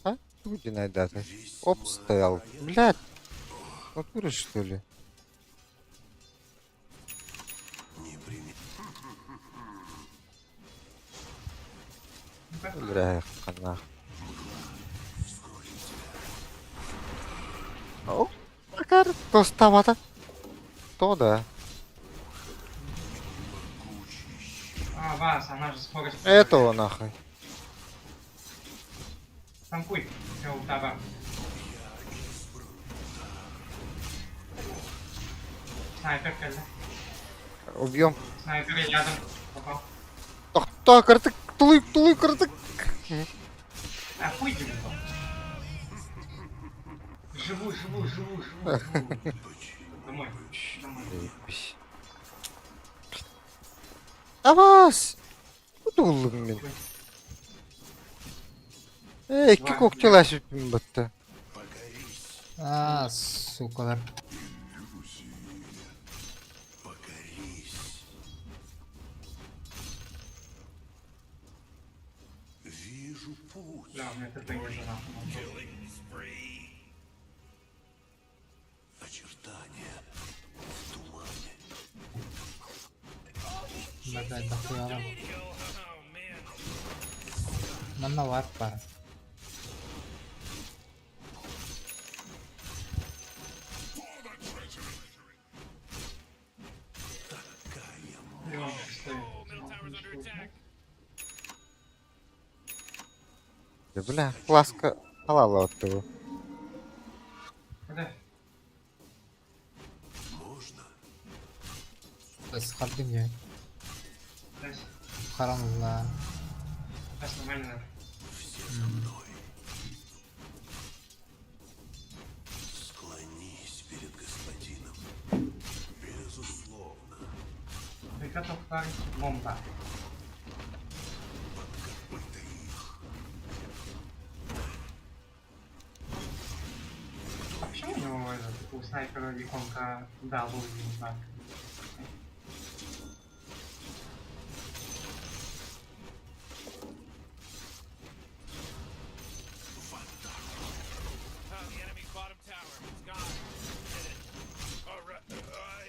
а? Люди найдаты. Оп, стоял. Блядь. Вот дура, что ли? Бля, хана. О, макар, то ставата. То да. А, вас, она же скорость. Этого нахуй. Танкуй, я у тебя. Снайпер, когда? Убьем. Снайпер рядом. Попал. Тохта, картык, тулы, картык. А хуй тебе то. Живу. Домой. Заебись. Авас! Куда улыбмен? Эй, iki kokteyl bir battı. Aa, sukalar. Вижу путь. Да, у меня ТП не за нахуй. Очертания в тумане. Блядь, да хуя lan. Oh man. Bunda var para. Лёнка стоит. Middle tower's under attack. Бля, ласка халала от того. Куда? Можно? Biz kaldım ya. Здесь. Karanlığa. Сейчас нормально. Склонись перед господином. Безусловно. Приготовь парить. Бомба. А почему у него этот, у снайпера иконка дал знак? The enemy's bottom tower. It's gone. Did it.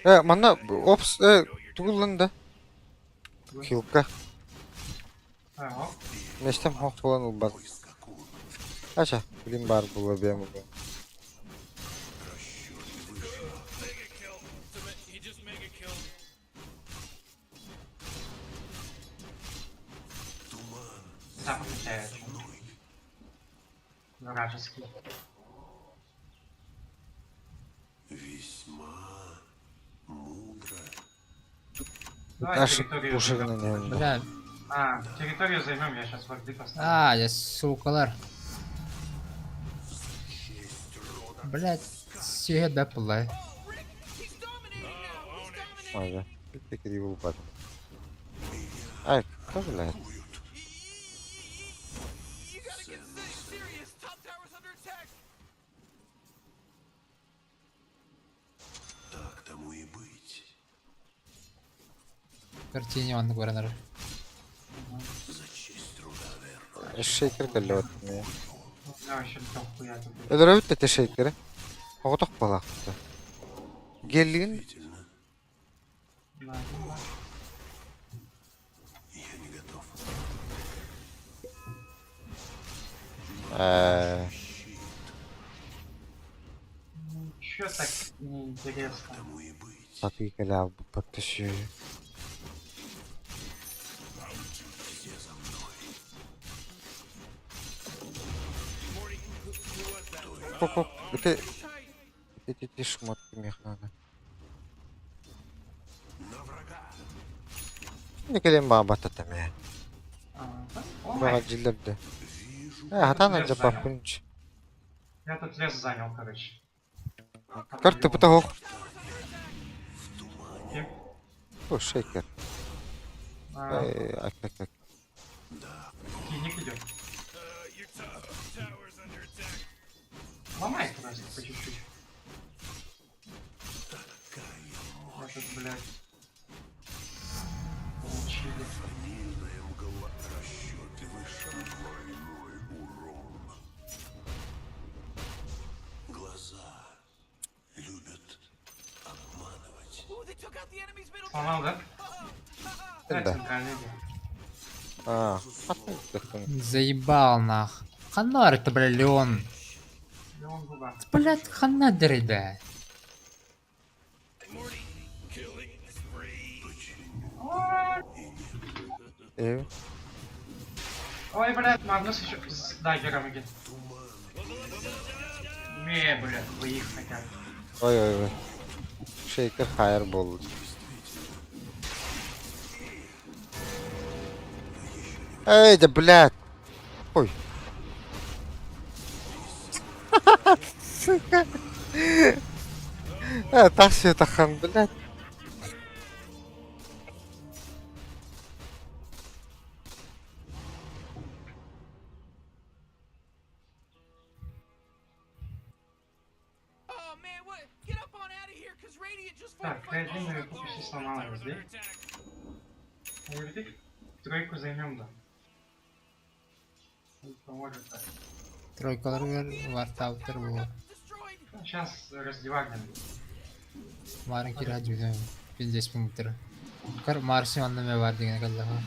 Alright. Mana ops tugulunda. Kilka. А, оп. Neştem hoq falan olmaz. Aşa, bilim var bu benim bu. Mega kill. He just mega killed. Так, получается. Вражеский. Весьма мудро. Давай Наш территорию пушерный займем. не. Bля. А, территорию займем, я сейчас варды поставлю. Aa, ya sukalar. Блядь, сиhet be pulay. Vay be. Bir tek iyi bulmadım. Ay, kabul et. You gotta get serious. Top tower's under attack. Так тому и быть. Картине он görünür. За честь труда, Вер. Eşeğir kelle otmuyor. Я вообще там хуя тут. Öldürüp de teşekkürü. Oğutuk balaktı. Gelin. Действительно, Да. я не готов. Чё так неинтересно? Тому и быть. Dakikalar bu patlaşıyor. Hop. Öte şmot demek надо. На врага. Ne kelime baba tatame. А, да? О, Bana cillerde. Хатана Лес же занял. папунч. Я тут лес занял, короче. Кор ты потом. Кем? О, шейкер. Ак. Киник идет. Your tower's under attack. Ломай просто по чуть-чуть. Этот, блядь. Получили. Глаза любят обманывать. Ooh, they took out the enemy's middle Сломал, да? Да. Центральный иди. Хатан. Заебал нах. Ханар это, бля, Леон. Леон Губа. Блядь, хана дырда. killing spree. Ой, блядь, Магнус еще с даггером идет. Блядь, вы их хотят. Ой. Шейкер хайер был. Эй, да блядь. Ой. Сука. Так все это хан, блядь. Oh man, what? Get up on out of here, cause Radiant just Так, fortified all креативную our почти goals. сломалась, Tower's да? under attack. Ульрик, тройку займем, да. Он поможет так. Тройкалар вартаутер был. Destroyed. Сейчас раздеваем. Марын кирать жүдем. 50 минуттер. Кар Марси аннаме бар деген каллаха.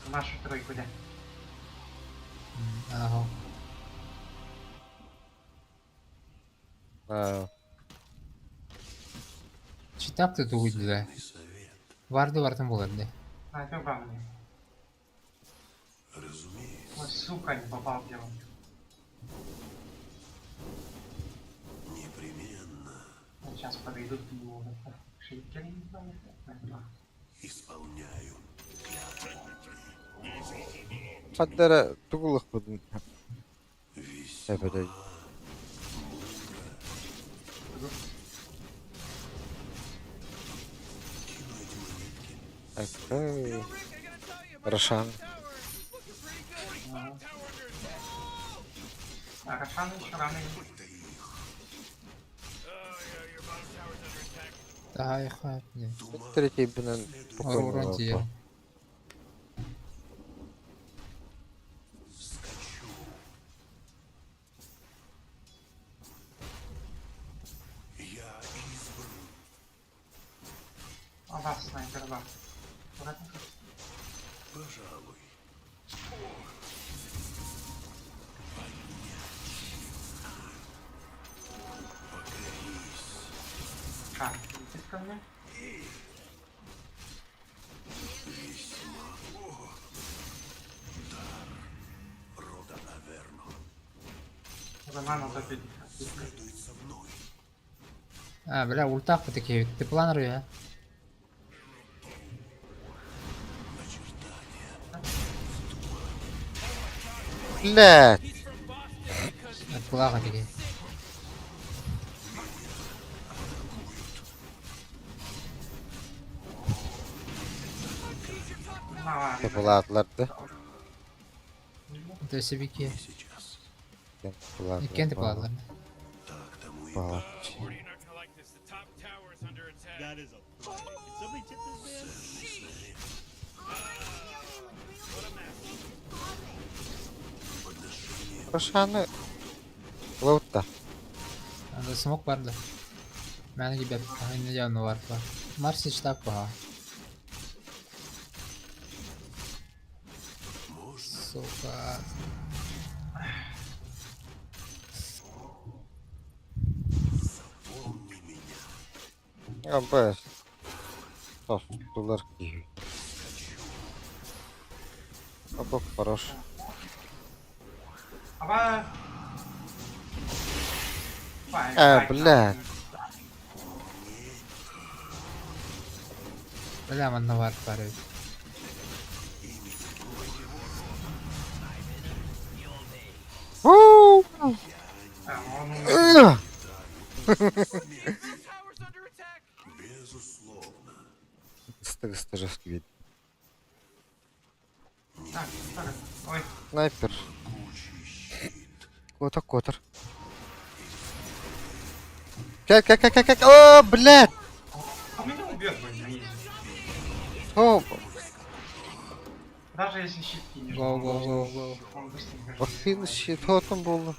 Нашу тройку, да. Ага. Читап тут уйду да. Варды бартын болады. А, это вам мне. Вот сука, не попал в дело. Непременно Вот сейчас подойдут к нему. Шейкер не знаю. исполняю. Хаддара тугулах будun. Эпедей. Окей. Рошан. А Рошан еще рано не будет. Daha yaxşı. Третий бинен Aurora diye. спокойно. Я избран. А вас снайпер, да. Аккуратно. Пожалуй. Так, летит ко мне. Рода Аверно. Роман утопит. Следует со мной. Ha, bля, ультах по такие. Ты планер я. Блядь. Плаха такие. Ну ладно. Тепладларды. Это себеки. Сейчас. Иккен планер. Так тому и Палат. You're not gonna like this. The top tower is under attack. That is a fight. Did somebody tip this man? Рошаны. Лоутта. Anda smoke var da. Məni gibi aynı yanı var. Mars hiç tak baha. Сука. Абе. Тулар киви. Опа, хорош. Ава. Блядь. Бля, манна var парень. Middle tower's under attack. Безусловно. Ста жорсткий від. Так, так. Ой, Снайпер. Котер. Как. О, блядь! а меня убьет, блин, на изи. О, Даже если щитки не Гоу, жму, гоу, гоу, гоу. он быстренько bakayım shit totem buldu.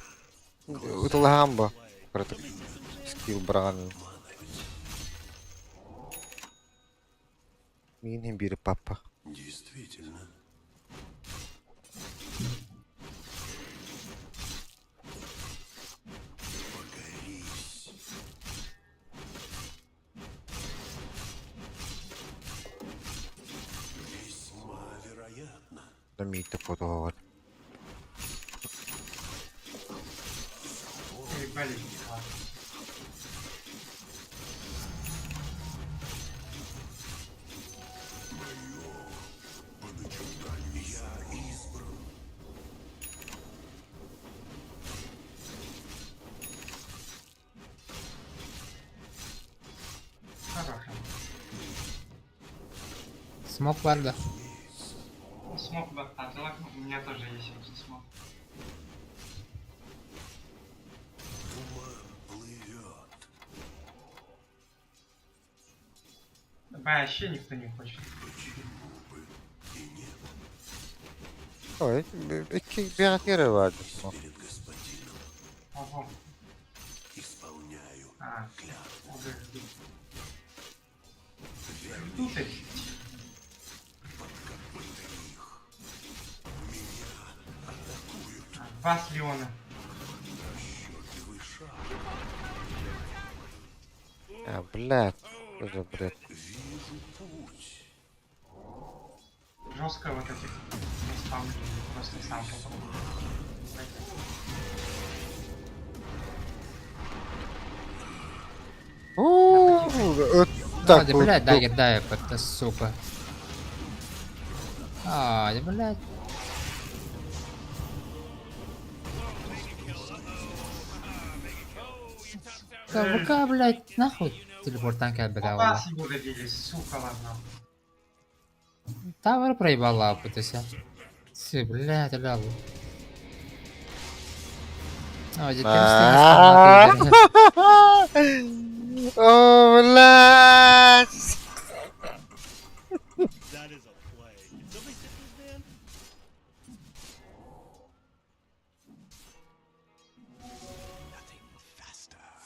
Utulağım bu. Kritik skill bırakın. Minin biri papa. Действительно. Покорись. Весьма вероятно. Замітьте фотоговор. Ой, болезнь, ладно. Хорошо. Смог var da. Смог бы отзывать, у меня тоже есть один смог. Плывет. Вообще никто не хочет. Oy, bir yere vardı. Перед господином Ого. исполняю А, клятву. уже жду. Жду ты. Два с Леона. Расчетливый шаг. Ya блядь. Что за бред? Вижу путь. Жестко вот этих не спамлю, просто сам попробую. Так, Hadi блядь, дай это, сука. Ай, блядь. КВК, блядь, нахуй. Телепортан кәлбәдә Опа, валла. с его добились, сука, ладно. Тавр проебал лапу, ты ся. Все, блядь, лягу. Ой, диким О, блядь.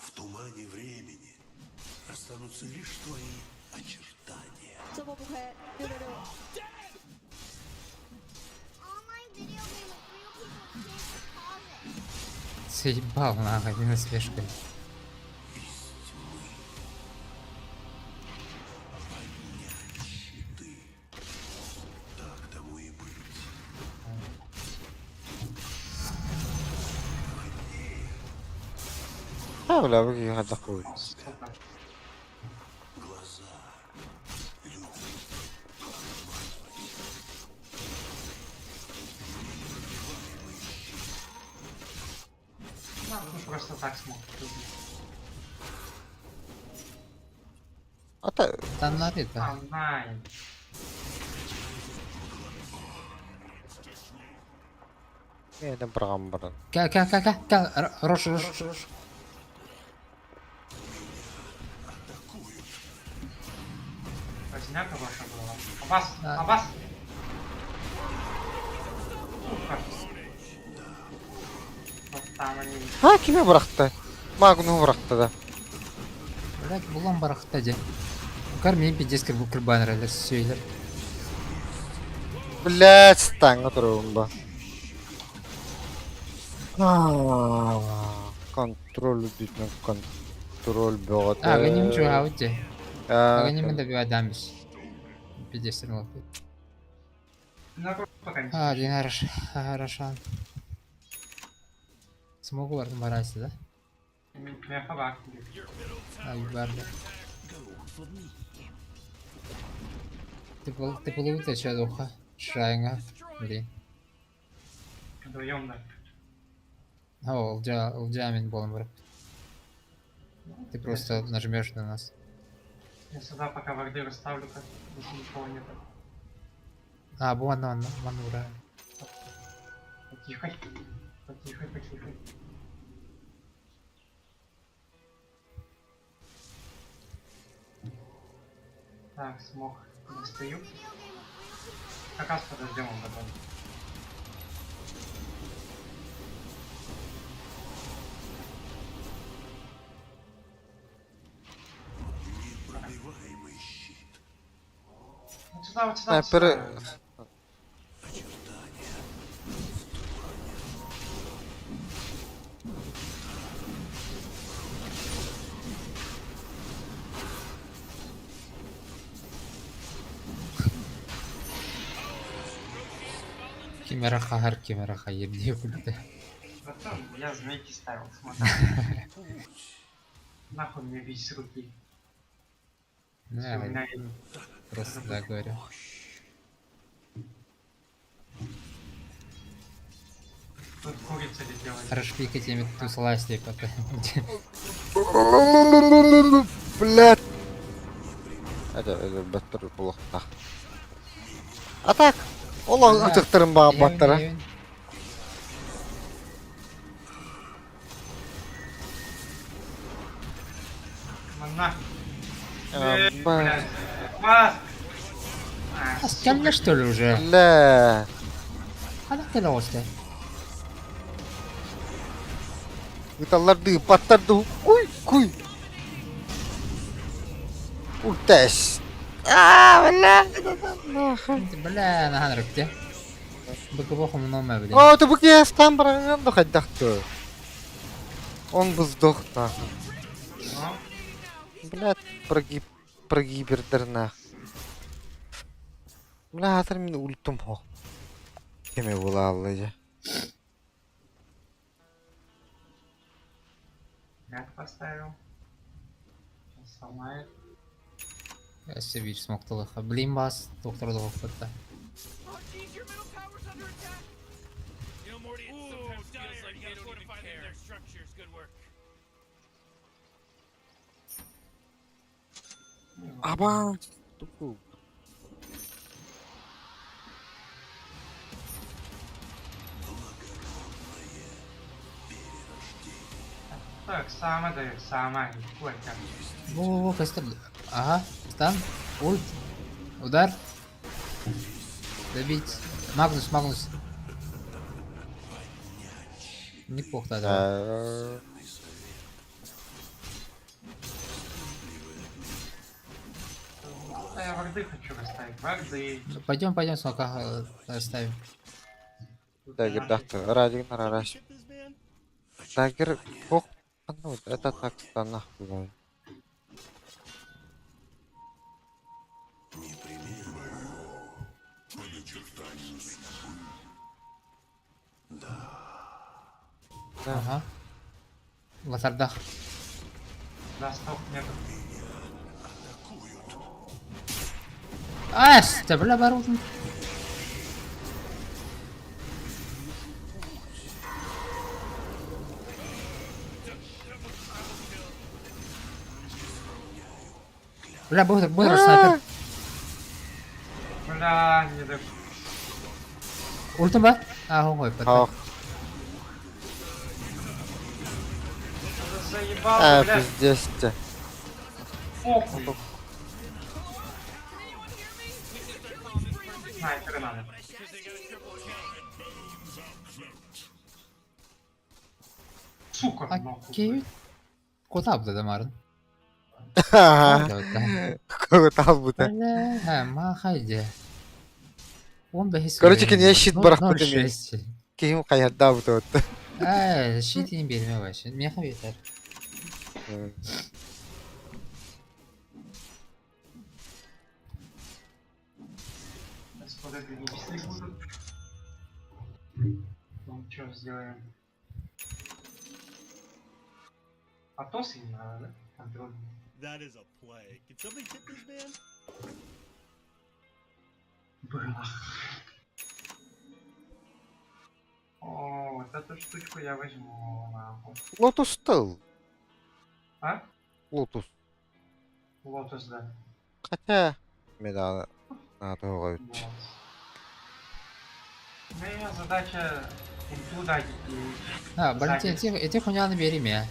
В тумане времени останутся лишь твои очертания. Online video game with real people can't pause it. Съебал нахуй, не слишком. Щиты. Так тому и быть. Ha bla bu hada koy. Сука. Глаза. Ну, тут просто так смог. Ata Танlar это. Онлайн. yine bırakın. Кал, Рош. Возняка ваша была. Абас, Да. Абас. Сука. Вот там они. Ha kime bıraktı? Magnu bıraktı da. Блядь, булам барахта де. Карми пиздец кырбанралар сөйлер. Блядь, stanga duruyorum bu. Kontrol düzgün kontrol бөгөт. Аганим жо аудже. А, Аганим да би адамбыз. Пиздец вот. На пока не. Дин хорошо. Смогу бар барайсы да? Я хабак. Ай барды. Ты полута чё духа? Шрайнга. Блин. Вдвоем, да. Улжа мен болом бар. Ты просто нажмешь на нас. Я сюда пока варды расставлю, как если никого нет. А, вон он, Манура. Потихо. Потихо, потихо. Так, смог. Достаю. Как раз подождем его потом. Непробиваемый щит. Вот сюда, вот сюда. А, вот сюда. Очертания. Кимера Хагар, ебни куда. Потом я змейки ставил, смотри. Нахуй мне бить с руки. Да, У меня есть просто да, говорю. тут курица летела. Расшпикать ими ту сласти пока. Блядь. Это баттыр булакта. А так, олар Бля, ытыктырын бага баттыра. Мана. Ба. Блядь. Вас! А, Остальные что ли уже? Ля. А так ты лоста. Гыталларды паттарды. Куй. Утас. Бля. Бля, нахрен где? Быковоху много блин. О, ты буки стан бараган да хайдахты. Он бы сдох нахуй. ну, Блядь, прогибердер нахуй. Бля, хатыр мен ультум хо. Кеме бола аллайжа. ряд поставил. Сейчас сломает. Я себе смог толыха. Блин, бас, доктор Лохотта. Oh, geez, your middle tower's under attack. You know, Morty, it sometimes feels like they don't even care. Their structures. Good work. Аба. Так, сама дает, сама. Сколько? Во, костер. Ага, стан. Ульт. Удар. Добить. Магнус. Неплохо тогда. Да, я варды хочу расставить. Варды. Пойдем, сколько ставим. Дагер дахты. Радик нарараш. Дагер бог. Ну, это так станах было. Ага. Лазардах. Да, стоп, нету. Ась, да бля, оборудован. Бля, быстро снайпер. Бля, не да. Ультим ба? А, ой, Ах, Заебал, бля. пиздец. Похуй. Снайпера надо. Сука, нахуй. Окей. Куда буде дамарın? Ха-ха. Какого там будет? Бля, махайди. 15 Короче, конечно, щит барах Ну, буде мен. 0.6. Ким каярда будет? Щитini берме вообще. Меха yeter. Господа, не часы будут. Ну, что сделаем? Атосы не надо, да? Контроль. That is a play. Can somebody tip this man? Бля. О, вот эту штучку я возьму, нахуй. Лотус стыл. А? Lotus. Лотос, да. Хотя медали надо говорить. Вот. Моя задача ульту дать и А, блин, эти хуйня наберем я.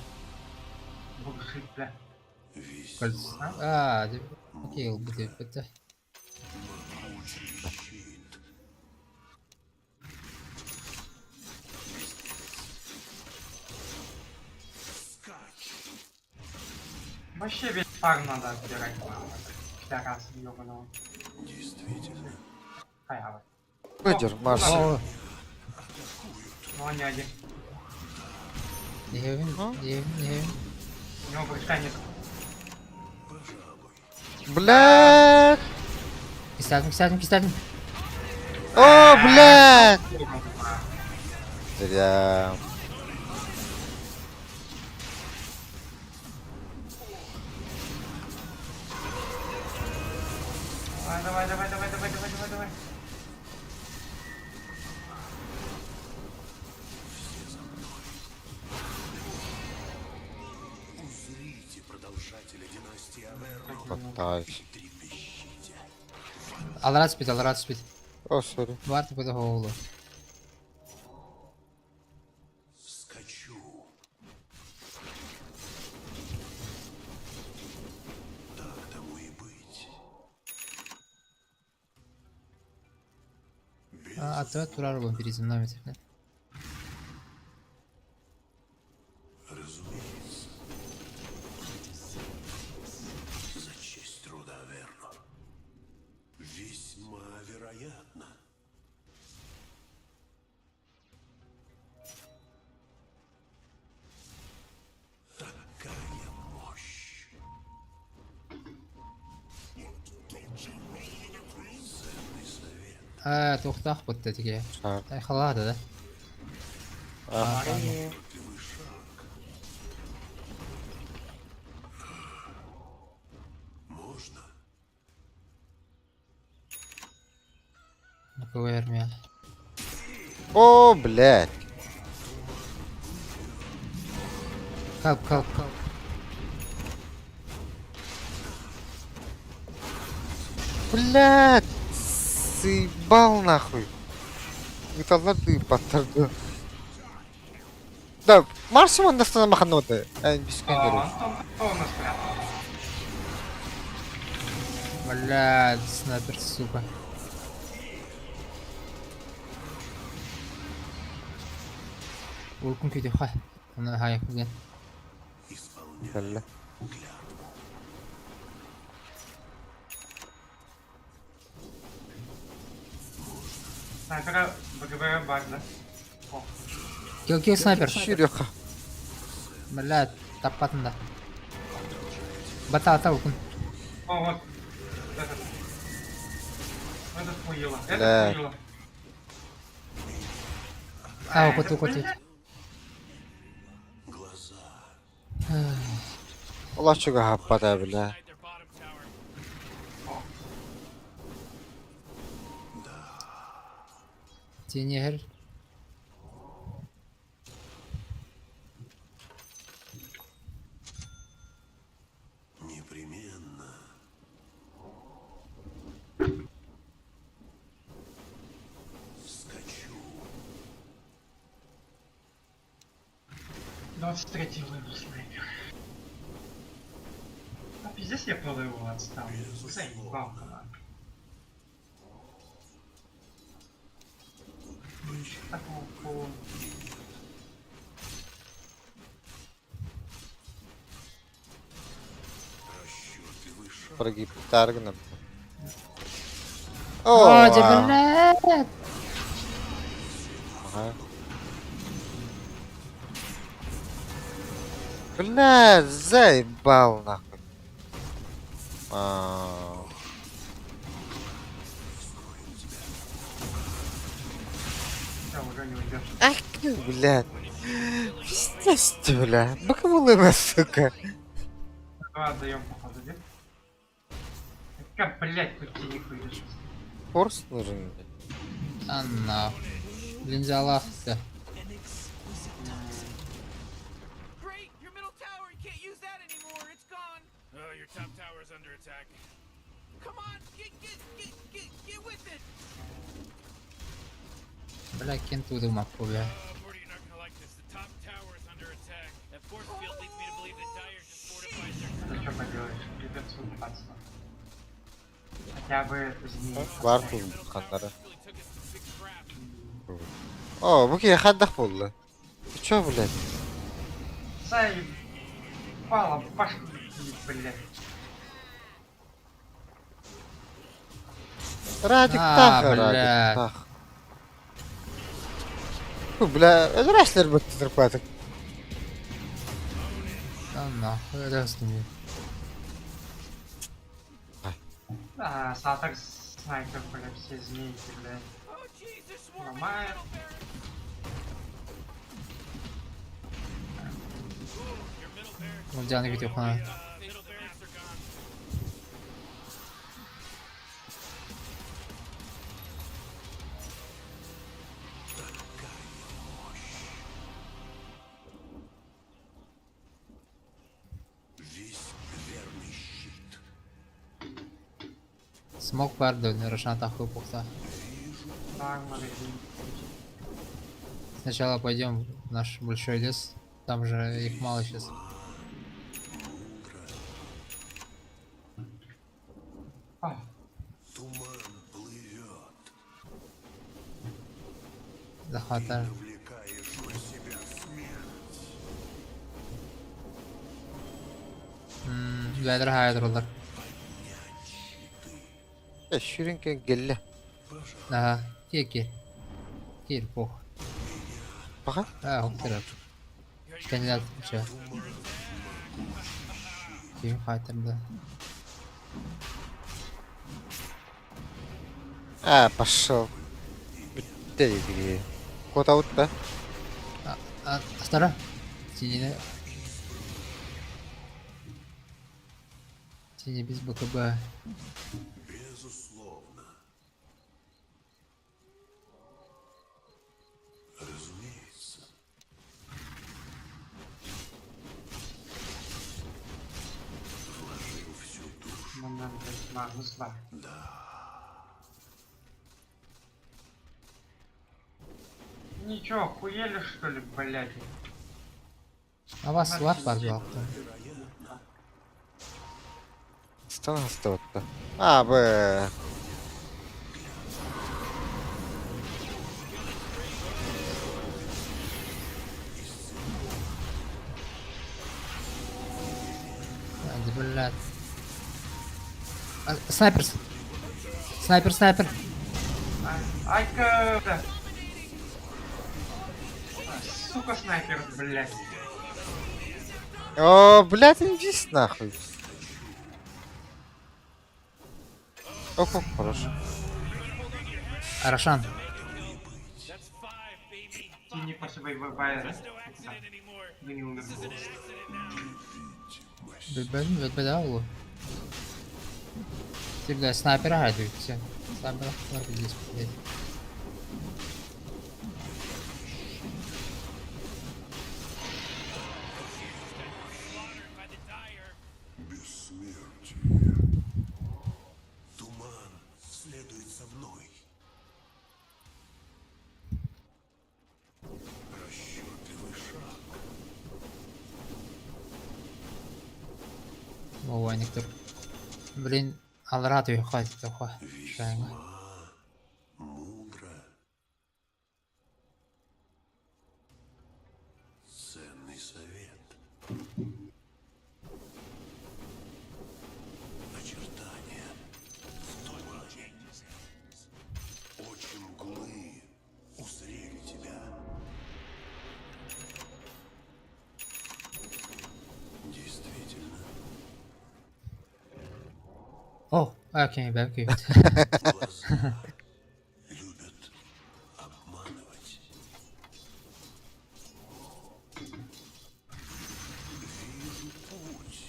бугшить, бля. Кольцо. А, окей, будет это. Вообще весь фарм надо отбирать. Пидорас ёбаного. Действительно. Хаявы. Выдер, Марс. О, Ну, они один. не гевин. У него прыжка нет. Блядь! Кистатин. О, блядь! Зря. Давай. Узрите продолжателя династии Аверо. Пытаюсь. Алрат спит. О, сори. Варты под голову. Скачу. Так тому и быть. А то тураром перед мной. Разумеется. За честь труда Аверно. Весьма вероятно. Такая мощь. Ценный совет. А, тухтах вот такие. Шар. Ай, халата, да? А, Первый шаг. Можно? КВР меня. О, блядь. Калп. Блядь! Съебал нахуй. Металлар ты батырды. Да, Марсимон настана махануты. А, без конеров. Кто у нас прятал? Блядь, снайпер, сука. Улкун күйде, хай. Она хай, где? Бля. Снайпера БГБ баг, да? О, Кил снайпер. Ширеха. Блядь, таппатын да. Бата улкун. О, вот. Этот. Этот хуило. Бля. Этот хуило. А, укут. Allah çok happada bile. Inside their bottom tower. Тенегер. Непременно. Скачу. 23-й левел снайпер. А пиздец я по левелу отстал. Заебал, канал. Ничего такого по... Расчеты выше. Прогиб таргнем. О, О, блядь. ага. Бля, заебал нахуй. Всё, уже не уйдешь. Ах ты, блядь. Пиздец ты, бля. Боковулына, сука. Давай отдаем походу, нет? Как, блядь, тут тени выйдешь? Форс нужен. Анна. Линзалах, да. Great! Your middle tower! You can't use that anymore! It's gone! under attack. Come on, get with it. Бля, кенту думал, бля. Morty, you're not gonna like this. The top tower is under attack. That force field leads me to believe that Dire just fortified their. Ну что поделаешь, придется убиваться. Хотя бы змеи. Var tuzun kanları. Oo, bu ki haddaq buldu. Çö bilet. Заебало, башку, блядь. Radik Aa, tak, bля. radik tak. Bu bile ödüreşler bittidir patik. Да нахуй, раз мне. Да, Саток снайпер, блядь, все змейки, блядь. Ломает. Ну, Диана видео хана. Middle barracks are gone. Смог барды, Рошан атаку пухта. Так, магазин. Сначала пойдем в наш большой лес. Там же их мало сейчас. А, Туман плывет, Захватаем. влекаешь на себя смерть. Бәдір хайдырылар. Şirinken gelle. Ага, кел. Кел, пох. Bakın. Хуктырып. Кандидат че? Кем хайтырды. Пошел. Bitti dedi. Kod out da. Астара. Сине. Сине без БКБ. Безусловно. Разумеется. Вложил всю душу. момент, блядь, Магнус 2. Ничего, охуели что ли, блядь? А вас лап позвал. Stan hasta oldu. Abi. Блядь. Снайпер. Снайпер. Ай-ка, бля. Сука, снайпер, блядь. О, блядь, иди нахуй. Оп, хорошо. Рошан. Ты не пособай вайбайра. Вы не умер. Беда улу. Ты, блядь, снайпера хайдует, все. Снайпера здесь, блядь. Бессмертие. Туман следует за мной. Расчетливый шаг. Ой, никто. Блин, алрату ее хватит, такой. Весьма мудро. Ценный совет. Очертания в тумане. Очи мглы узрели тебя. Действительно, О, окей, окей. глаза любят обманывать. Вижу путь.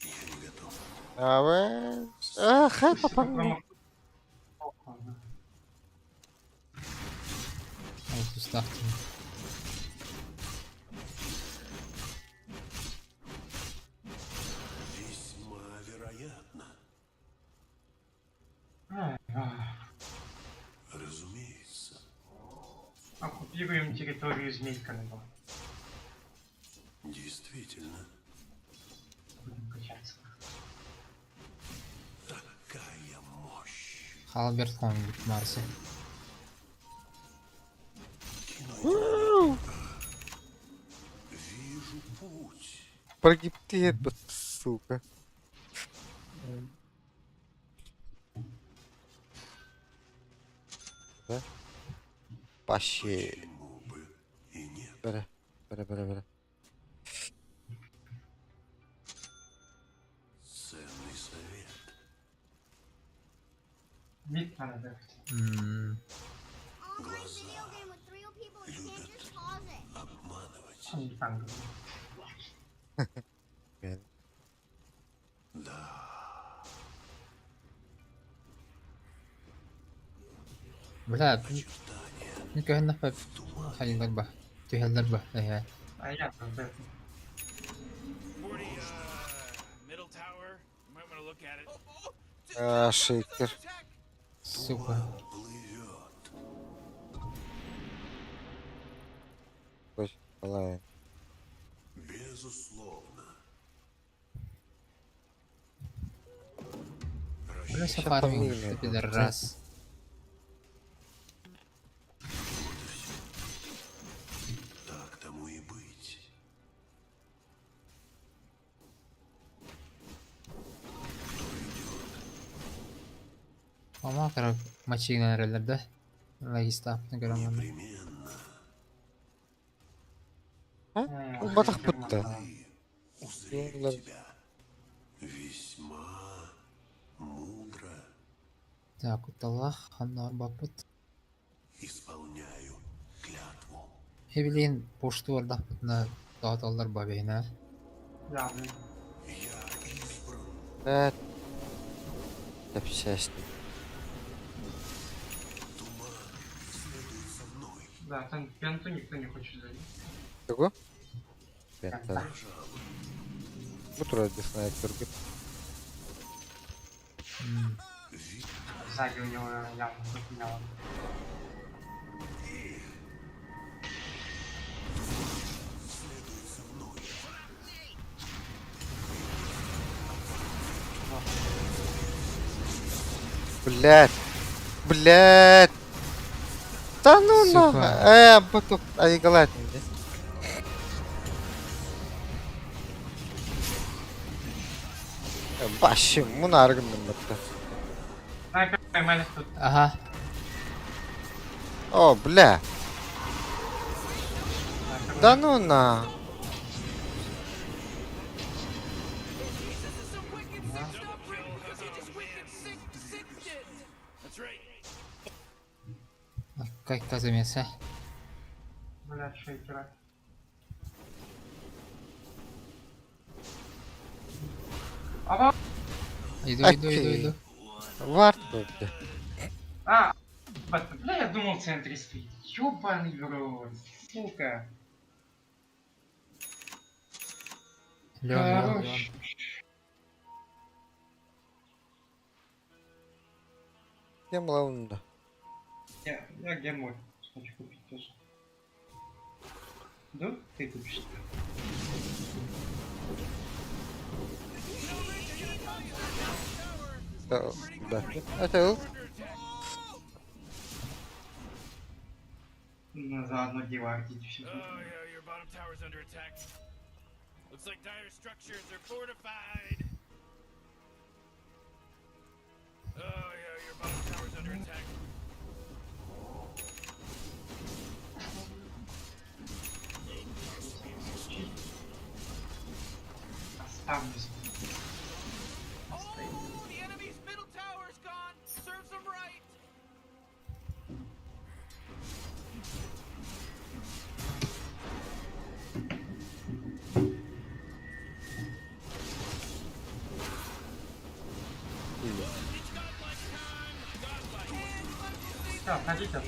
Я не готов. Abi. Hay papam. Вот уставьте. оккупируем территорию Змейканова. Действительно, Будем качаться. такая мощь. Халберт Хонгут Марси. Вижу путь. Прогибтеет, вот, сука. Да? Паще. Почему бы и нет? Бля. Ценный совет. Мид надо дать. Online video game with real people and can't just pause it. Обманывать. Не там говорю. Блин. Бля, не кайна пап. Халилар ба. Тюхеллар ба. А я тут это. 40, middle tower. You might want to look at it. Шейкер. Сука. Плывет. Ой, лайн. Безусловно. Бля, Ща фарминг, фамилия, ты да. пидорас. Так тому и быть. Ama kara maçı generallerde. Lagistap'ını göremem. Непременно Батах путта. узреть Ну, да. тебя. Весьма мудро Так, уталах, ханна бапыт. исполняю клятву. Хевилин пошту варда на дağıtallar babeyne. Я, Я избран. Да. Топчастый. Туман следует за мной. да, там пенту никто не хочет залить. Кого? Пента. Пента. Вот вроде снайпер. Сзади у него явно запиняло. Следует за мной. Блядь. Да ну Сука. нахуй. Батук, айгалат инде. Башым, муну аргындым бутта. Снайпер поймали тут. Aha. О, бля. Снайпер Да ну на. That's right. Как казамеса. блядь, шейкера. Ага. Иду. Вард бля. А, бля, я думал в центре стоит. Ёбаный в рот, сука. Лён. Хорош. Кем лаунда. Я гемор хочу купить тоже. Да? Ты купишь. Да. Это Ну, заодно девардить все. Oh, yeah, your bottom tower's under attack. Looks like dire structures are fortified. Oh, yeah, your bottom tower's under attack. Оставлюсь. Oh, the enemy's middle tower's gone. Serves them right. Все, отходите,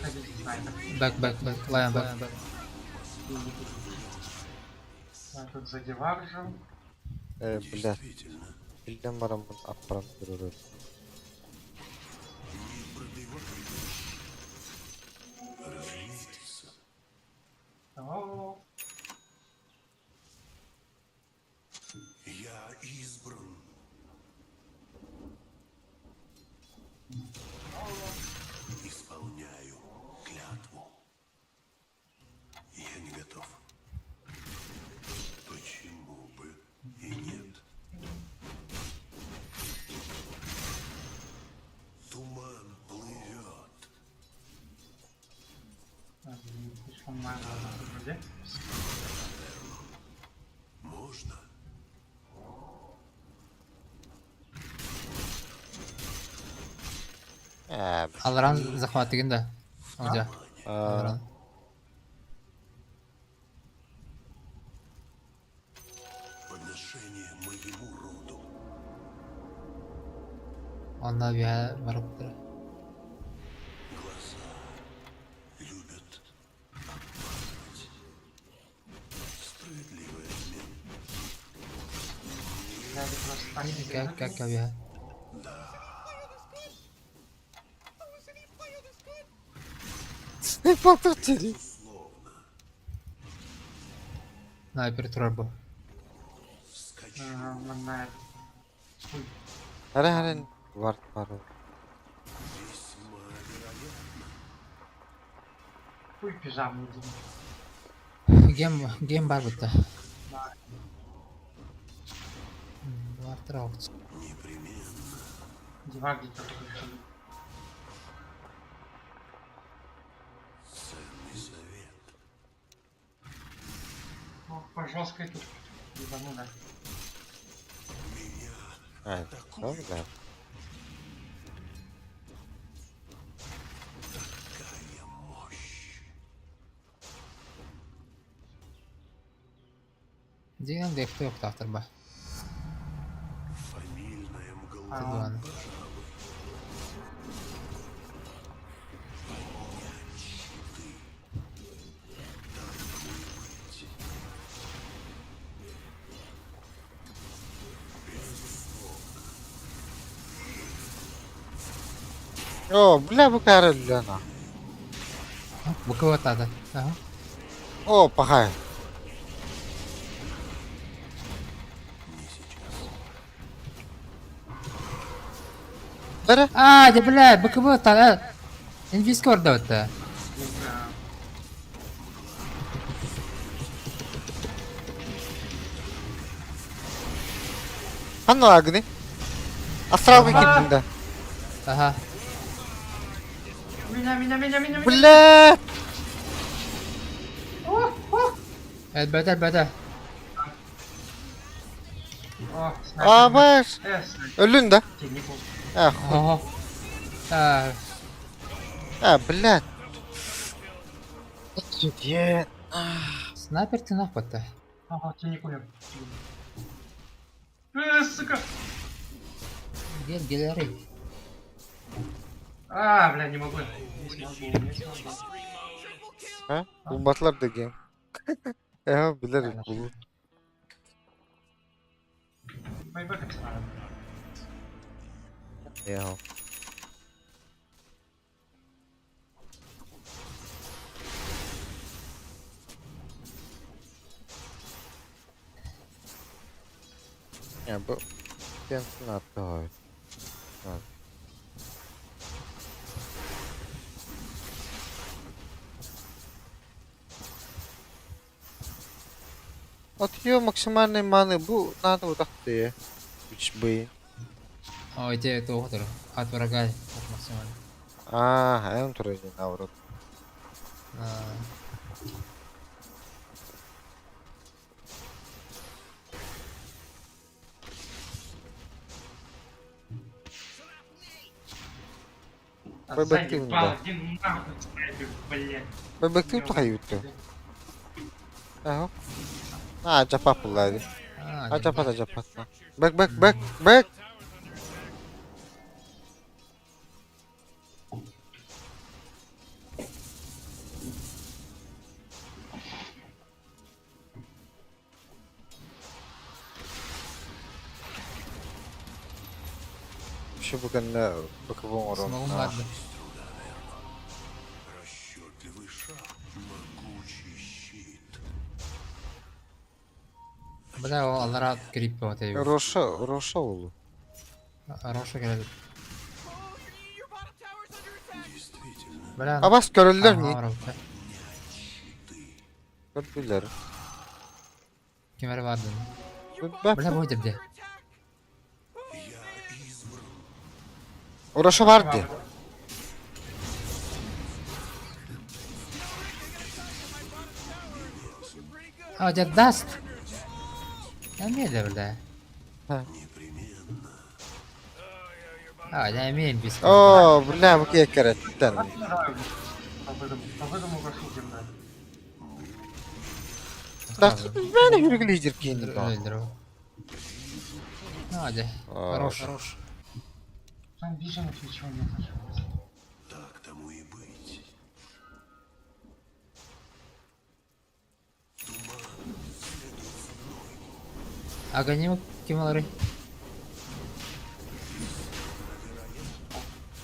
снайпер. Бэк. Лайон бэк. Я тут задеваржу. бля. Действительно, Билден барам бун аппарат көрөрөт. разумеется. Понимаю, вроде. Можно? Алран захватыгын да. Оза. Алран. Подношение моему роду. Онда бия барыптыр. Глаза любят показывать. Справедливый обмен. Дядя просто так себе Как бия. Потутили. Снайпер турбо. манает. Ара вард пару. Весьма вероятно. Хуй пижаму иди. Гем бар бутта. Вартыр аукц. Непременно. Диваги только решили. Ценный совет. Ну, по жесткой тут. Ебану, да. Aynen. Tamam da. Какая мощь. Деген декте yok tahtır ba. Фамильная мгла. Тыган. О, бля, букарили она. Bu kıvat adı. Aha. О, пахай. Бара. А, бля, bu kıvat adı. Inviskor da ötte. Hanno agni. Астрал гибнда. Aha. Меня. Бля! Evet beder. О, Абаш. снайпер. Ölün de. Тени был. Ah, Oho. Ha. блядь. Ye. Снайпер тынақ бітті. Ага, тени кулем. Сука. Гел эй. А, бля, не могу. Не смогу. Ha? Bu batlar da game. Ya bilirim bu. Байбек как надо. Ya. Ya bu kendisini attı hayır. Evet. От ее максимальной маны был надо вот так ты. Б. О, идея тоқтыр. От врага. От максимально. Эн туры не наоборот. Байбективный, да. Заебал, иди нахуй, снайпер, блядь. Байбектив тухаютту. Ага. Жапап буллады. Жапат. Бэк. Şu bugün bakıbın oran. Смогу vardı. Расчетливый шаг. Могучий щит. Бля, o Allara grip på TV. Roşa oldu. Roşa geldi. Действительно. Bля. Abas görüldüler ni? Avrupa. Gördüler. Kemer vardı. Bak. Bля, bu öldürdü. Roşa vardı. А, дед даст? Я медленно, да. А, я имею без О, бля, bu kekeretten. Кто выдумал гашуки, блядь? Дақты бәні hürgüleyecek kendi doğan. Öldür. Hadi. Aa, Хорош. Хорош. Там виженов ничего нет. Так тому и быть. Агоним кималары.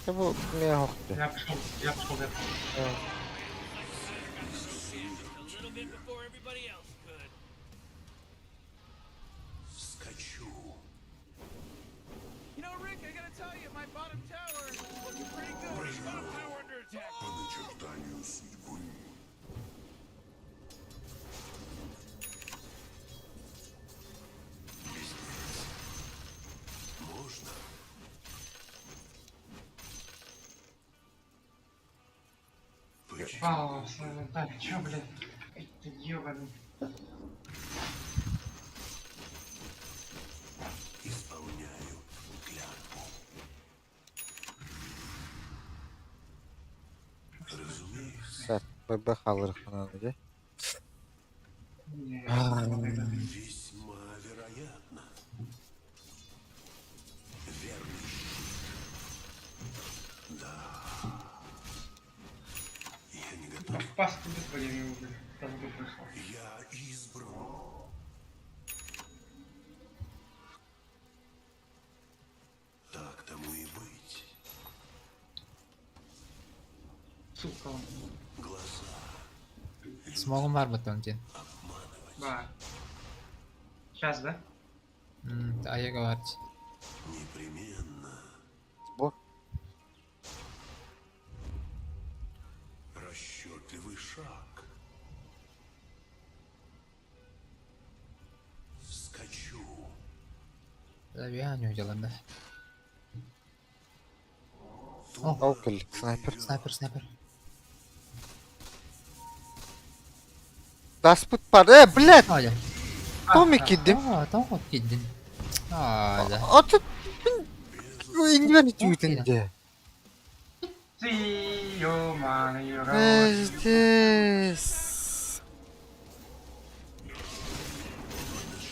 Bu ne hoqtu? Я пошел в это. A little bit before everybody else could. Скачу. You know, Rick, I gotta tell you, my bottom tower is looking pretty good. Bottom tower under attack. По начертанию судьбы. Можно? Вау, так, чё, блядь? Это ёбаный. Исполняю клятву. Разумеется, Sat, bebe kalır falan diye. Не, весьма вероятно. Верный. Да. Я не готов. в пасту вызвали его, блядь. Там тут пришло. Я избран. Так тому и быть. Сука, он. Глаза Смогу марбат он. Да. Сейчас, да? Аяга варч. непременно. Bu. Расчетливый шаг. Скачу. Забегаю делаем. Okul, sniper. Снайпер. Das put par. Блядь, Hadi. Tommy kiddim. Tamam mı gittin? Hadi. Atı invenitüydü. Ты, ё-моё, Здесь.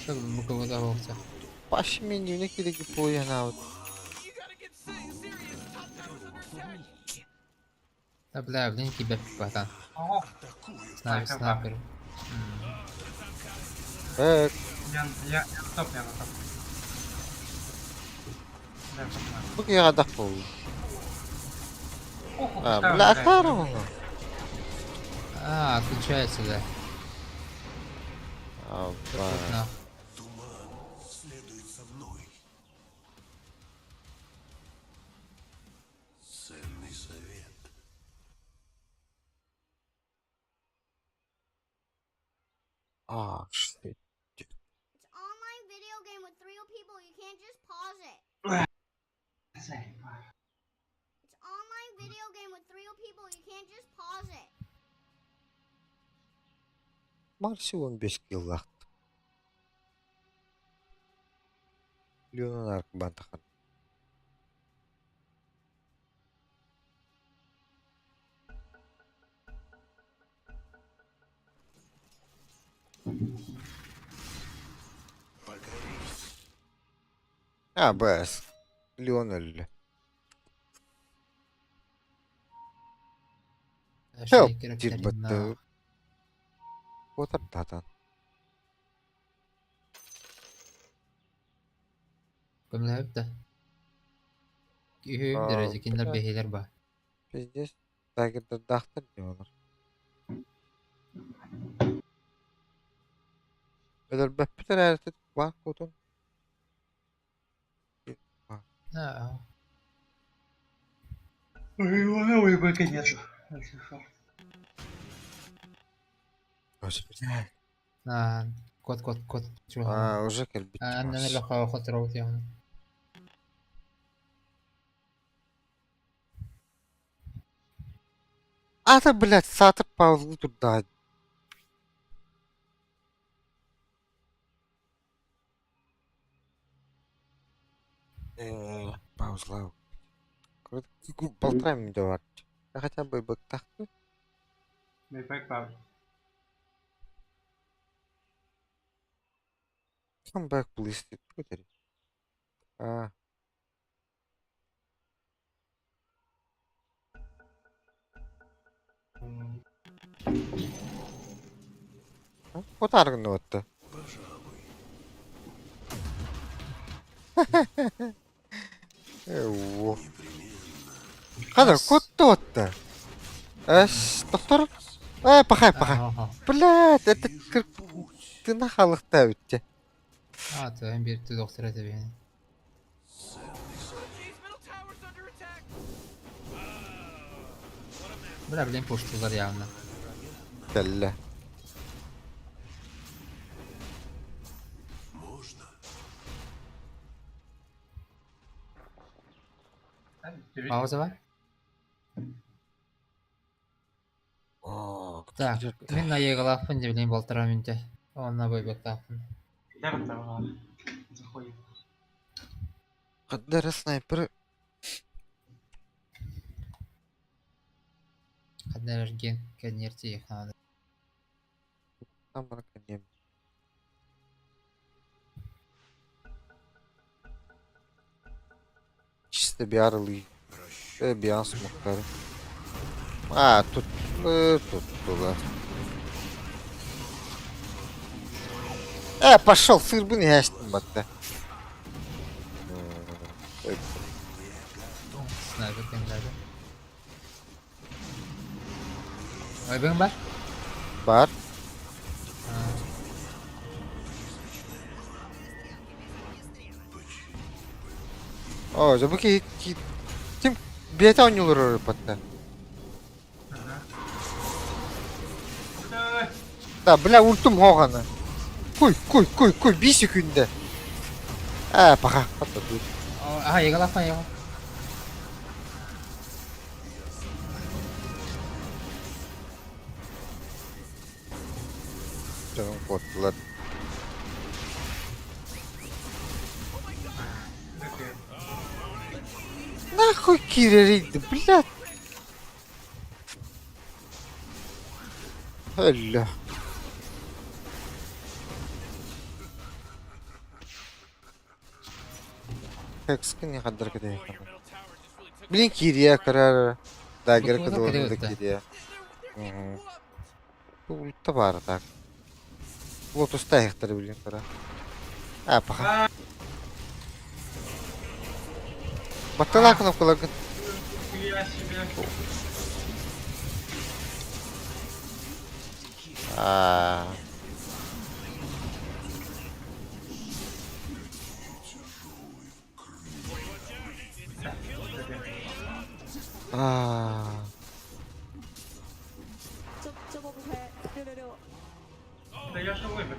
Что мы кого-то волкся? Baş menüne girip oyana. You gotta get serious. Top tower's under attack. Да бля, блин, тебя патан. О, Снайпер. Evet, я стоп, я на топ. Да, топ, на. bu yada bu. Ох, Ha, пускай он bula играет. atar onu. А, отключается, да. Abba. На. Следует за мной. Ценный совет. Ah, shit. It's online video game with real people. You can't just pause it. Заебал. It's online video game with real people. You can't just pause it. Marsi 15 yıllık. Leon'un arkadan takar. Покорись. Ha, bas. Leon öldü. Yok, cirbattı. Otur tatan. Gömle hep de. Ühüm derece kinler bля. behiler ba. Здесь Тайгерді дақтыр diyorlar. Öder böpütür әртет var kodun. Ha. Ой, его новый бэка нету. Если что. Господи. Ha. Kod. Şu an. Aa, уже кирпич. Annen öyle hava rout yani. Ата, блядь, сатыр паузу турда. Узлау. Болтаем да бар. Я хотя бы бактахты. Бэйбэк бар. Come back, please. Көтер. А. Котаргын отты. Эу. Када котты отты. Доктор. Пахай. Ага. Блядь, это ты на халықта өтте. Тән берді доктор әді бені. Jeez, middle tower's under attack. What a mess. Бля, білем поштылар явно. Кәллә. Можно? Пауза бар? О, Так, мен аяғылаппын деп білем болтыра менде. Онна бойбақтаппын. Дар бар. Заходит. қаддары снайпер. Қаддар ерген кәнерте еқнады. Там раканем. Чисто биарлы. Биан смоктары. Тут туда. Пошел, сыр бы не яшним батта. Снайпер кәндәрді. Ойбың бар? Бар. О, забыки тим бета ойнулар батта. Да, бля, ультум хоғаны. Куй, 5 секунда. Паха, қатта дуй. Аяғылаппын, аяғыл. Canım korktular. Нахуй кирерийdi, блядь. Öyle. Hex'in ne kadar kadar Boy, your middle tower just really took. Bilin kiriye karar. Dagger Bu da kadar kiriye da öttü. kiriye. Bu ulta var tak. Lotus'ta ayakları bilin kara. Paha. Battala kınapkalarken. Я себе. Да я же выбег.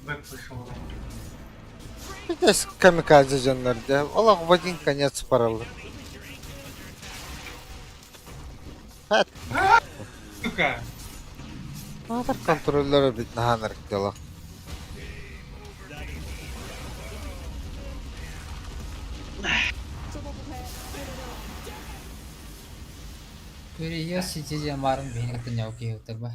Бэк пришел. Здесь камикадзе жанрда. Аллах в один конец параллы. Сука. Надо контроллеры бит наханар дела. Көрейе сетеде марын бейін қытын яуке өтір ба.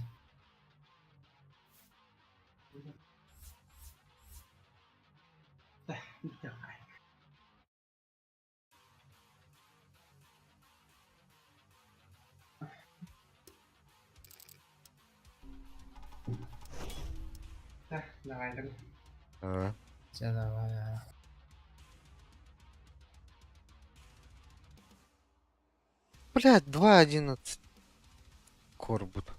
Давай. Давай. Давай. Блядь, 2.11. Корбут.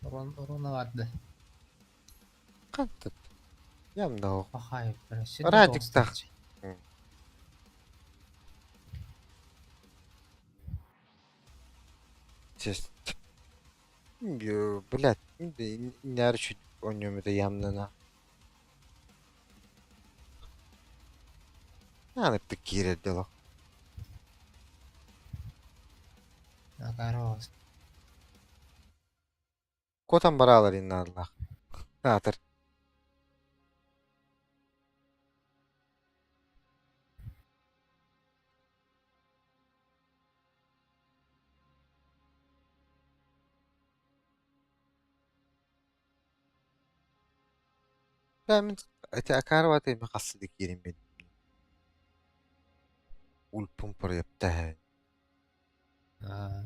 Руна vardı. Кантат. Ямда о. Hayır. Радик так. Чест. Блядь, не арчу о нем это ямдана. Надо такие дела. Нагарос. Котан баралар инна Аллах. Атыр. لا من أكارواتي مقصدك يرين بين والبومبر يبتهي А,